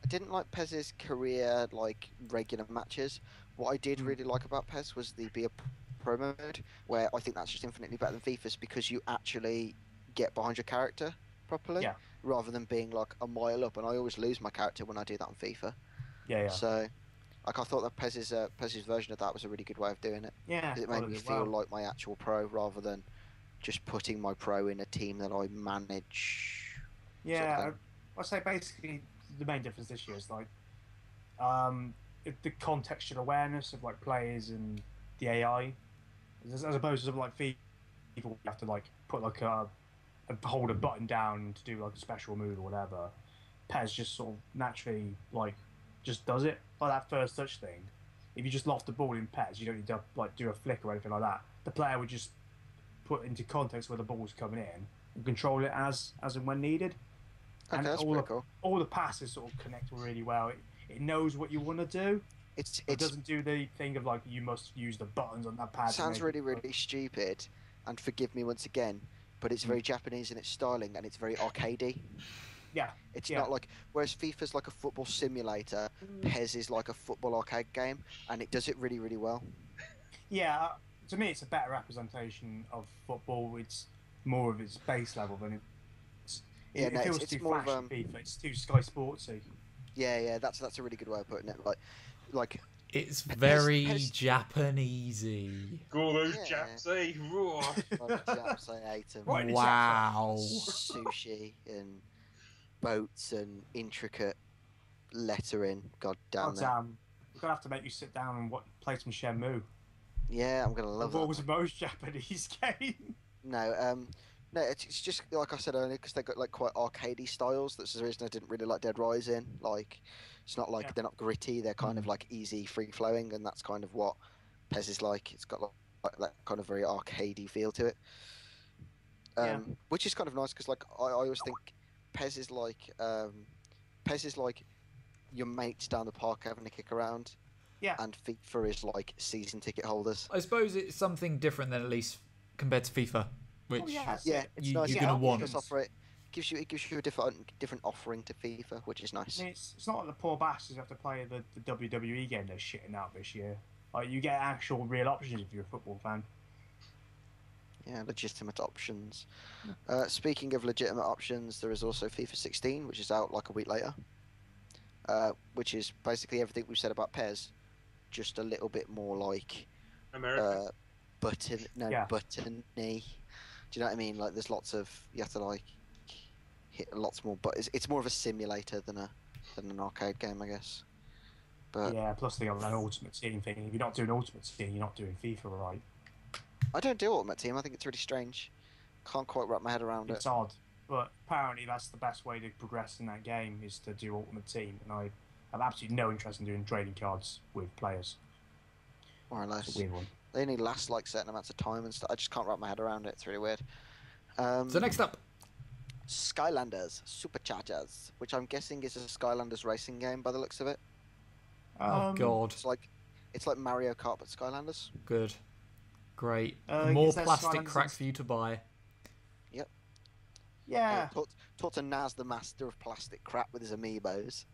I didn't like PES's career like regular matches. What I did really like about PES was the Be a Pro mode, where I think that's just infinitely better than FIFA's because you actually get behind your character properly, rather than being like a mile up. And I always lose my character when I do that on FIFA. Yeah. So, like, I thought that PES's version of that was a really good way of doing it. Yeah, it made me feel like my actual pro rather than just putting my pro in a team that I manage. Yeah, I'd say basically the main difference this year is like the contextual awareness of like players and the AI, as opposed to like FIFA, you have to like put like hold a button down to do like a special move or whatever. PES just sort of naturally like just does it, like that first touch thing. If you just loft the ball in PES, you don't need to like do a flick or anything like that. The player would just put into context where the ball's coming in and control it as and when needed. And that's pretty cool. All the passes sort of connect really well. It knows what you want to do. It doesn't do the thing of like you must use the buttons on that pad. Sounds really, really stupid, and forgive me once again, but it's very Japanese in its styling and it's very arcadey. Yeah. It's not like, whereas FIFA's like a football simulator, PES is like a football arcade game, and it does it really, really well. Yeah, to me it's a better representation of football. It's more of its base level than it feels too flashy FIFA. It's too Sky Sportsy. Yeah, that's a really good way of putting it. Like It's very Pez- Japanesey. All those Yeah. Japs, eh? Raw. like Japs, I ate 'em. Right. Wow. Sushi and boats and intricate lettering. God Oh damn it. damn! We're gonna have to make you sit down and play some Shenmue. Yeah, I'm gonna love What that. was the most Japanese game? No, it's just like I said earlier, because they got like quite arcadey styles. That's the reason I didn't really like Dead Rising. Like, it's not like Yeah. they're not gritty. They're kind of like easy, free flowing, and that's kind of what Pez is like. It's got like that kind of very arcadey feel to it. Yeah. Which is kind of nice because like I always think Pez is like Pez is like your mates down the park having a kick around. Yeah. And FIFA is like season ticket holders. I suppose it's something different than at least compared to FIFA, which that's Yeah, it. it's you, nice. you're Yeah, gonna want. Just offer it. It gives you a different offering to FIFA, which is nice. I mean, it's not like the poor bastards have to play the WWE game they're shitting out this year. Like, you get actual real options if you're a football fan. Yeah, legitimate options. Speaking of legitimate options, there is also FIFA 16, which is out like a week later. Which is basically everything we've said about Pez, just a little bit more like America. buttony. Do you know what I mean? Like, there's lots of you have to like hit lots more, but it's more of a simulator than an arcade game, I guess. But Yeah, plus they got that Ultimate Team thing. If you're not doing Ultimate Team, you're not doing FIFA right. I don't do Ultimate Team. I think it's really strange. Can't quite wrap my head around It's it. odd, but apparently that's the best way to progress in that game is to do Ultimate Team, and I have absolutely no interest in doing trading cards with players. More or It's less. a weird one. They only last like certain amounts of time and stuff. I just can't wrap my head around it. It's really weird. So next up, Skylanders Superchargers, which I'm guessing is a Skylanders racing game by the looks of it. oh god, It's like Mario Kart but Skylanders. good, great, Is more there plastic Skylanders crap in- for you to buy. Yeah, Taught to Naz the master of plastic crap with his amiibos.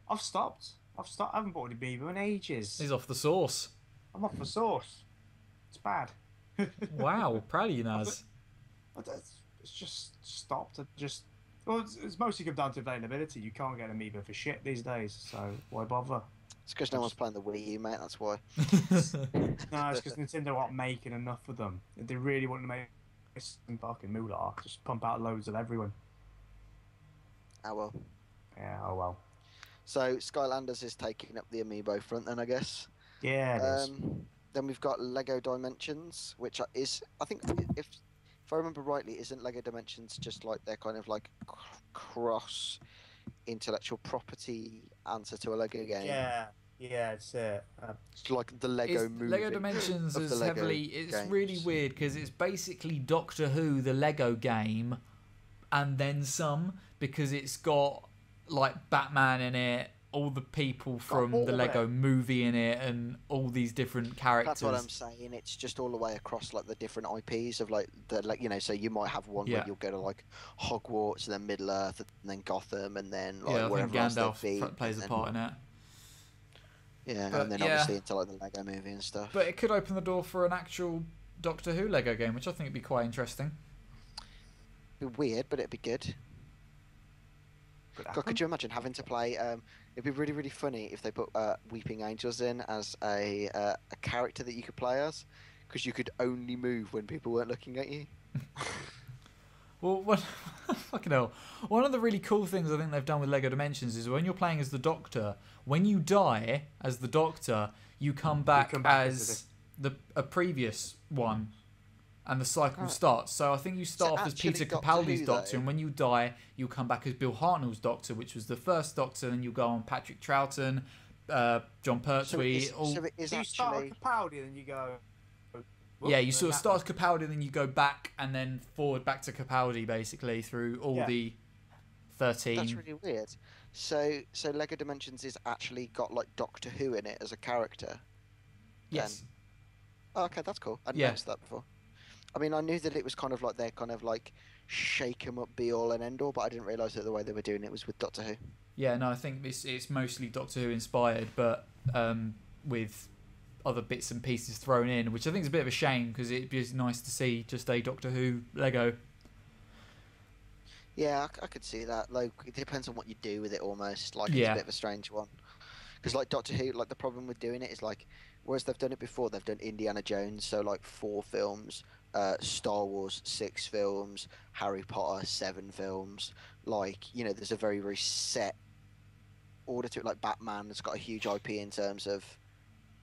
I've stopped. I haven't bought a Bieber in ages. He's off the sauce. I'm off for sauce. It's bad. Wow, proud of you, Naz. It's just stopped. Well, it's mostly come down to availability. You can't get an Amiibo for shit these days, so why bother? It's because no one's playing the Wii U, mate. That's why. No, it's because Nintendo aren't making enough of them. If they really want to make some fucking moolah, just pump out loads of everyone. Oh well. Yeah, oh well. So Skylanders is taking up the amiibo front, then I guess. Yeah, it is. Then we've got Lego Dimensions, which is I think if I remember rightly, isn't Lego Dimensions just like their kind of like cross intellectual property answer to a Lego game? Yeah, it's it. It's like the Lego movie. Lego Dimensions of is the Lego heavily. It's games. really weird because it's basically Doctor Who, the Lego game, and then some because it's got like Batman in it, all the people from all the of Lego it. movie in it, and all these different characters. That's what I'm saying. It's just all the way across like the different IPs of like so you might have one Yeah. where you'll go to like Hogwarts and then Middle Earth and then Gotham and then like Yeah, I think wherever else Gandalf they've been, plays and a then- part in it. Yeah, But, and then yeah. obviously into like the Lego movie and stuff. But it could open the door for an actual Doctor Who Lego game, which I think would be quite interesting. It'd be weird, but it'd be good. God, could you imagine having to play? It'd be really, really funny if they put Weeping Angels in as a character that you could play as, because you could only move when people weren't looking at you. Well, fucking hell. One of the really cool things I think they've done with Lego Dimensions is when you're playing as the Doctor, when you die as the Doctor, you come back, as a previous one, and the cycle starts. So I think you start off as actually Peter Doctor Capaldi's Who, Doctor, though. and when you die, you'll come back as Bill Hartnell's Doctor, which was the first Doctor, then you'll go on Patrick Troughton, John Pertwee. So it is So you start actually. with Capaldi, then you go. Yeah, you sort of start as Capaldi, then you go back and then forward back to Capaldi, basically, through all the 13. That's really weird. So Lego Dimensions is actually got like Doctor Who in it as a character. Yes. Oh, okay, that's cool. I didn't Yeah. notice that before. I mean, I knew that it was kind of like their kind of like shake 'em up, be all and end all, but I didn't realise that the way they were doing it was with Doctor Who. Yeah, no, I think it's mostly Doctor Who inspired, but with other bits and pieces thrown in, which I think is a bit of a shame because it'd be nice to see just a Doctor Who Lego. Yeah, I could see that. Like, it depends on what you do with it almost. Like, it's a Yeah. bit of a strange one. Because, like, Doctor Who, like, the problem with doing it is, like, whereas they've done it before, they've done Indiana Jones, so, like, 4 films, Star Wars, 6 films, Harry Potter, 7 films. Like, you know, there's a very, very set order to it. Like, Batman has got a huge IP in terms of,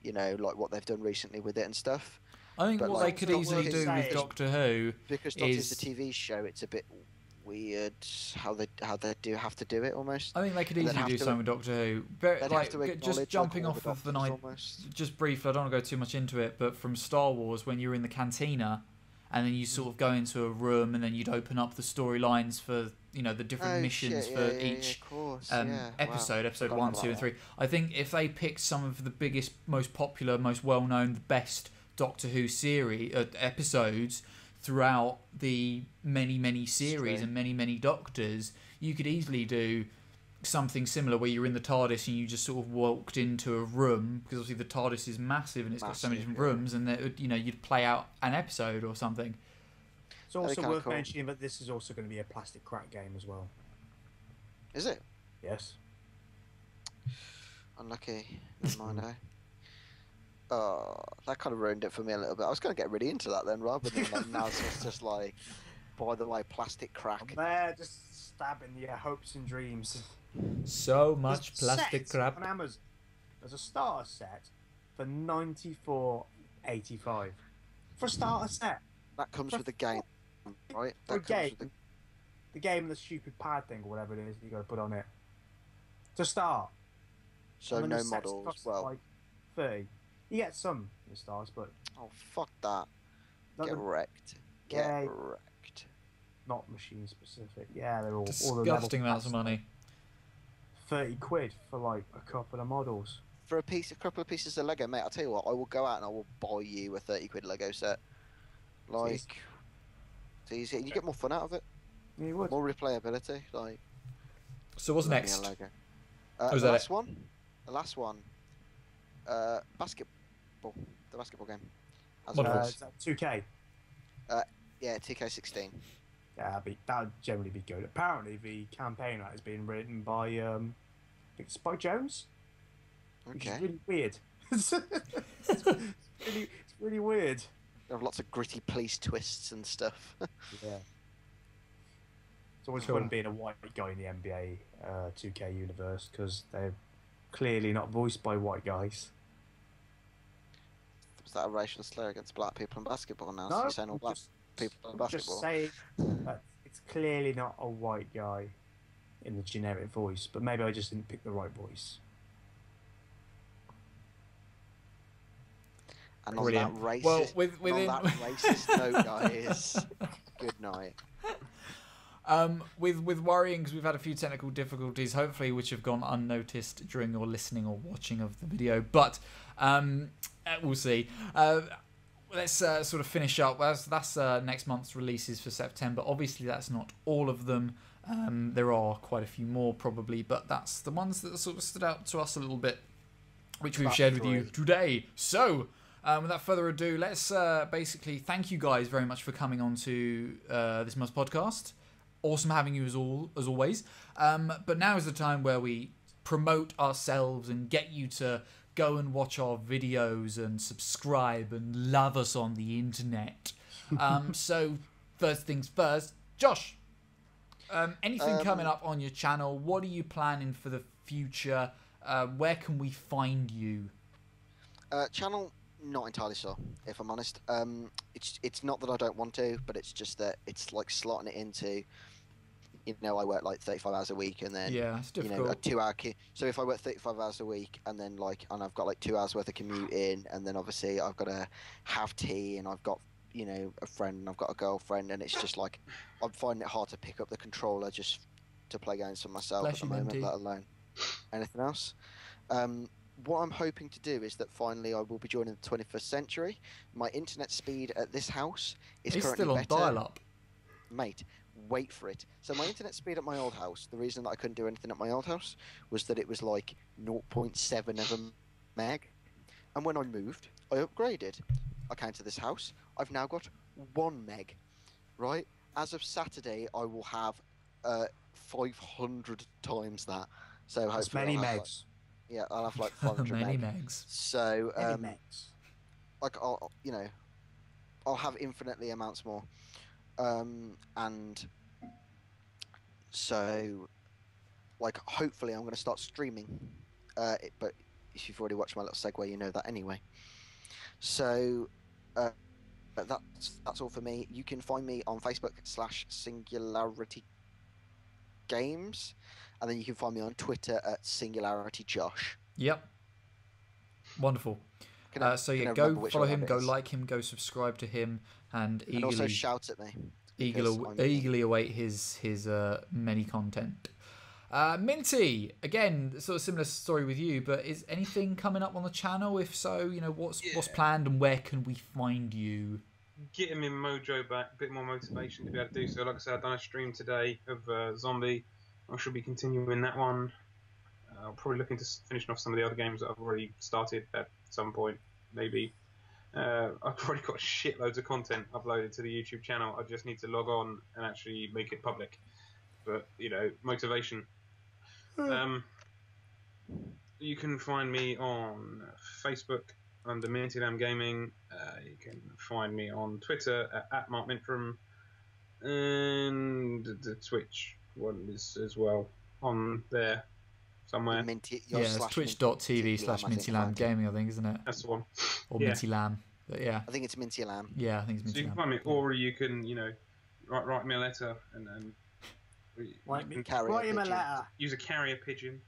you know, like, what they've done recently with it and stuff. I think But, what like, they could Doctor easily Who- do with saying- Doctor Who because Doctor Who's is... a TV show, it's a bit weird how they do have to do it almost. I think they could And they'd easily have do to- something with Doctor Who. Very, They'd like, have to acknowledge just jumping like, all off the of the Doctors night, almost. just briefly, I don't want to go too much into it, but from Star Wars, when you're in the cantina, and then you sort of go into a room, and then you'd open up the storylines for, you know, the different missions shit, for yeah, each of course, episode, episode Forgot 1, about 2, and that. 3. I think if they picked some of the biggest, most popular, most well-known, the best Doctor Who series episodes throughout the many series True. and many Doctors, you could easily do something similar where you're in the TARDIS and you just sort of walked into a room, because obviously the TARDIS is massive and it's got so many Massive, different yeah. rooms, and that, you know, you'd play out an episode or something. It's also kinda worth cool. mentioning that this is also going to be a plastic crack game as well. Is it? Yes. Unlucky. Never mind, eh? Oh, that kind of ruined it for me a little bit. I was going to get really into that then, rather than like, now it's just like, by the way, plastic crack. They're just stabbing your hopes and dreams. So much There's a plastic set crap. on Amazon. There's a starter set for $94.85 for a starter set. That comes with the game, right? For a That comes game, with the game, the stupid pad thing or whatever it is you got to put on it to start. so And then no the sets models. cost Well, like 30. You get some in the stars, but oh fuck that. not, Get the- wrecked. Get Yeah. wrecked. not machine specific. Yeah, they're all the level Disgusting amounts of packs, money. 30 quid for like a couple of models. For a couple of pieces of Lego, mate. I'll tell you what. I will go out and I will buy you a 30 quid Lego set. Like, it's easy. You get more fun out of it. Yeah, you would. More replayability. Like, So what's love me a next? Lego. Oh, is The that last it? one. The last one. Basketball. The basketball game. As What always. Is that 2K. Yeah, TK16. Yeah, that'd generally be good. Apparently, the campaign that has been written by I think it's by Jones, which Okay. is really weird. it's really weird. They have lots of gritty police twists and stuff. Yeah. It's always Cool. fun being a white guy in the NBA 2K universe because they're clearly not voiced by white guys. Was that a racial slur against black people in basketball now? So No, you're saying all black people in just basketball? saying that it's clearly not a white guy in the generic voice, but maybe I just didn't pick the right voice. And on Brilliant. that racist, Well, and within on that racist note, guys, good night. With worrying, because we've had a few technical difficulties, hopefully which have gone unnoticed during your listening or watching of the video, but we'll see. Let's sort of finish up. That's next month's releases for September. Obviously, that's not all of them. There are quite a few more probably, but that's the ones that sort of stood out to us a little bit, which we've About shared with you 3. today. So, without further ado, let's basically thank you guys very much for coming on to this month's podcast. Awesome having you as always. But now is the time where we promote ourselves and get you to go and watch our videos and subscribe and love us on the internet. So first things first, Josh, anything coming up on your channel? What are you planning for the future? Where can we find you? Channel, not entirely sure, if I'm honest. It's not that I don't want to, but it's just that it's like slotting it into, you know, I work like 35 hours a week, and then Yeah, it's you know, difficult. a 2-hour so if I work 35 hours a week, and then and I've got like 2 hours worth of commute in, and then obviously I've got to have tea, and I've got, you know, a friend, and I've got a girlfriend, and it's just like I'm finding it hard to pick up the controller just to play games for myself Bless at the you, moment, Minty. let alone anything else. What I'm hoping to do is that finally I will be joining the 21st century. My internet speed at this house is It's currently still on better. dial-up. Mate, wait for it. So my internet speed at my old house, the reason that I couldn't do anything at my old house was that it was like 0.7 of a meg. And when I moved, I upgraded. I came to this house, I've now got 1 meg, right? As of Saturday, I will have 500 times that. So That's hopefully many I'll have, megs. I'll have like 500 Many meg. megs. So Many megs. like I'll have infinitely amounts more. And so like hopefully I'm going to start streaming. But if you've already watched my little segue, you know that anyway. So that's all for me. You can find me on Facebook /Singularity Games, and then you can find me on Twitter at Singularity Josh. Yep. Wonderful. So yeah, Can I go remember which follow one him, that go is? like him, go subscribe to him, and And also eagerly shout at me. because I'm eagerly await his many content. Minty, again, sort of similar story with you, but is anything coming up on the channel? If so, what's planned and where can we find you? Getting my mojo back, a bit more motivation to be able to do so. Like I said, I've done a stream today of Zombie. I should be continuing that one. I'm probably looking to finish off some of the other games that I've already started at some point, maybe. I've already got shitloads of content uploaded to the YouTube channel. I just need to log on and actually make it public. But, motivation. You can find me on Facebook under Minty Lamb Gaming. You can find me on Twitter at Mark Mintram, and the Twitch one is as well on there somewhere. It's twitch.tv/Minty Lamb Gaming, I think, isn't it? That's the one. Or Minty Lamb, but yeah. I think it's Minty Lamb. Yeah, I think it's Minty So you Lamb. can find me, or you can, write me a letter and Write him a letter. use a carrier pigeon.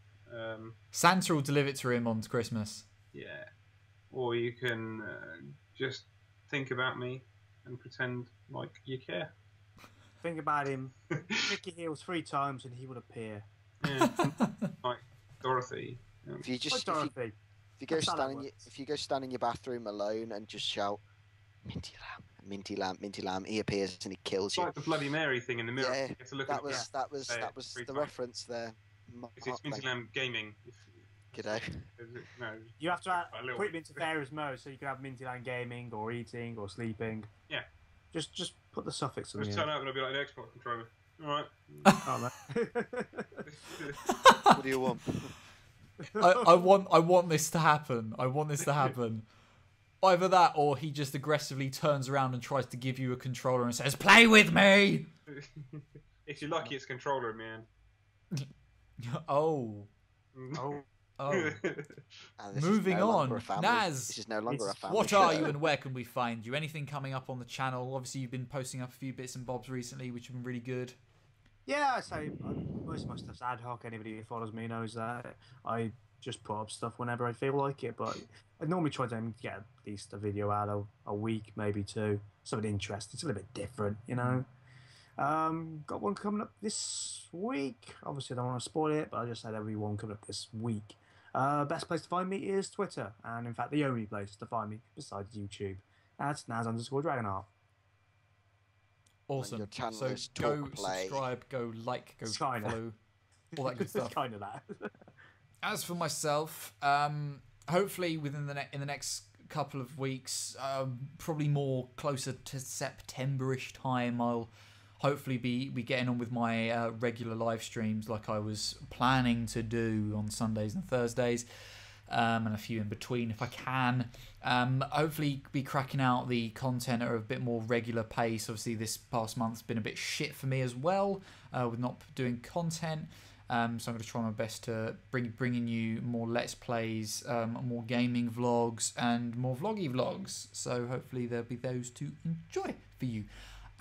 Santa will deliver it to him on Christmas. Yeah. Or you can just think about me and pretend like you care. Think about him. Kick your heels 3 times and he will appear. Yeah. Like Dorothy. If you just Dorothy. if you go stand in your bathroom alone and just shout Minty Lamb, Minty Lamb, Minty Lamb, he appears and he kills It's you. like the Bloody Mary thing in the mirror. Yeah, You have to look that at was the reference there. It's Minty Lamb Gaming. G'day. No. You have to little put him bit. into various modes, so you can have Minty Lamb Gaming or eating or sleeping. Yeah. Just put the suffix on the Just end. turn out and I'll be like an Xbox controller. Alright. Oh, What do you want? I want this to happen. I want this to happen. Either that, or he just aggressively turns around and tries to give you a controller and says, "Play with me." If you're lucky, it's controller, man. Oh. Oh. And this Moving is no on, longer a family. Naz, This is no longer a family. what show. are you and where can we find you? Anything coming up on the channel? Obviously, you've been posting up a few bits and bobs recently, which have been really good. Yeah, I say most of my stuff's ad hoc. Anybody who follows me knows that. I just put up stuff whenever I feel like it, but I normally try to get at least a video out a week, maybe 2. Something interesting, something a bit different, Got one coming up this week. Obviously, I don't want to spoil it, but I just said there'll be one coming up this week. Best place to find me is Twitter, and in fact, the only place to find me besides YouTube. That's Naz_Dragonheart. Awesome. your channel So is go Talk Play. subscribe, go like, go Kinda. follow, all that good stuff. It's kind of that. As for myself, hopefully within in the next couple of weeks, probably more closer to September-ish time, I'll hopefully be getting on with my regular live streams like I was planning to do on Sundays and Thursdays, and a few in between if I can. Hopefully be cracking out the content at a bit more regular pace. Obviously this past month's been a bit shit for me as well, with not doing content. So I'm going to try my best to bringing you more Let's Plays, more gaming vlogs, and more vloggy vlogs. So hopefully there'll be those to enjoy for you.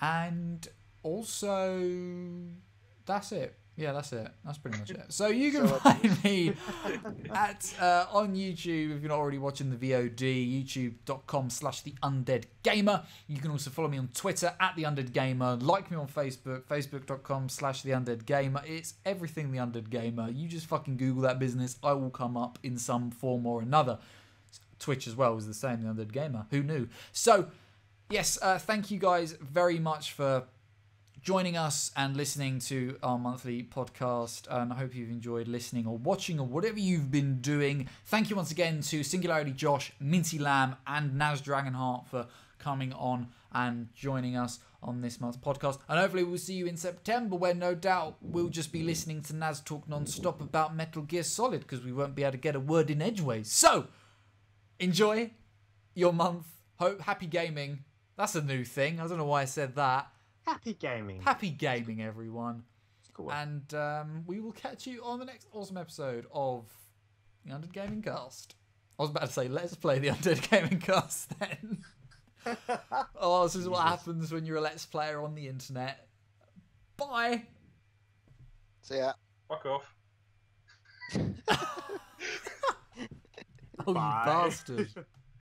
And also, that's it. Yeah, that's it. That's pretty much it. So you can find me at on YouTube if you're not already watching the VOD, youtube.com/theundeadgamer. You can also follow me on Twitter at theundeadgamer. Like me on Facebook, facebook.com/theundeadgamer. It's everything The Undead Gamer. You just fucking Google that business. I will come up in some form or another. Twitch as well is the same, The Undead Gamer. Who knew? So, yes, thank you guys very much for joining us and listening to our monthly podcast. And I hope you've enjoyed listening or watching or whatever you've been doing. Thank you once again to Singularity Josh, Minty Lamb, and Naz Dragonheart for coming on and joining us on this month's podcast. And hopefully we'll see you in September, where no doubt we'll just be listening to Naz talk non-stop about Metal Gear Solid, because we won't be able to get a word in edgeways. So, enjoy your month. Hope happy gaming. That's a new thing. I don't know why I said that. Happy gaming. Happy gaming, everyone. Cool. And we will catch you on the next awesome episode of the Undead Gaming Cast. I was about to say, let's play the Undead Gaming Cast then. Oh, this is what happens when you're a Let's Player on the internet. Bye. See ya. Fuck off. Oh, you bastard.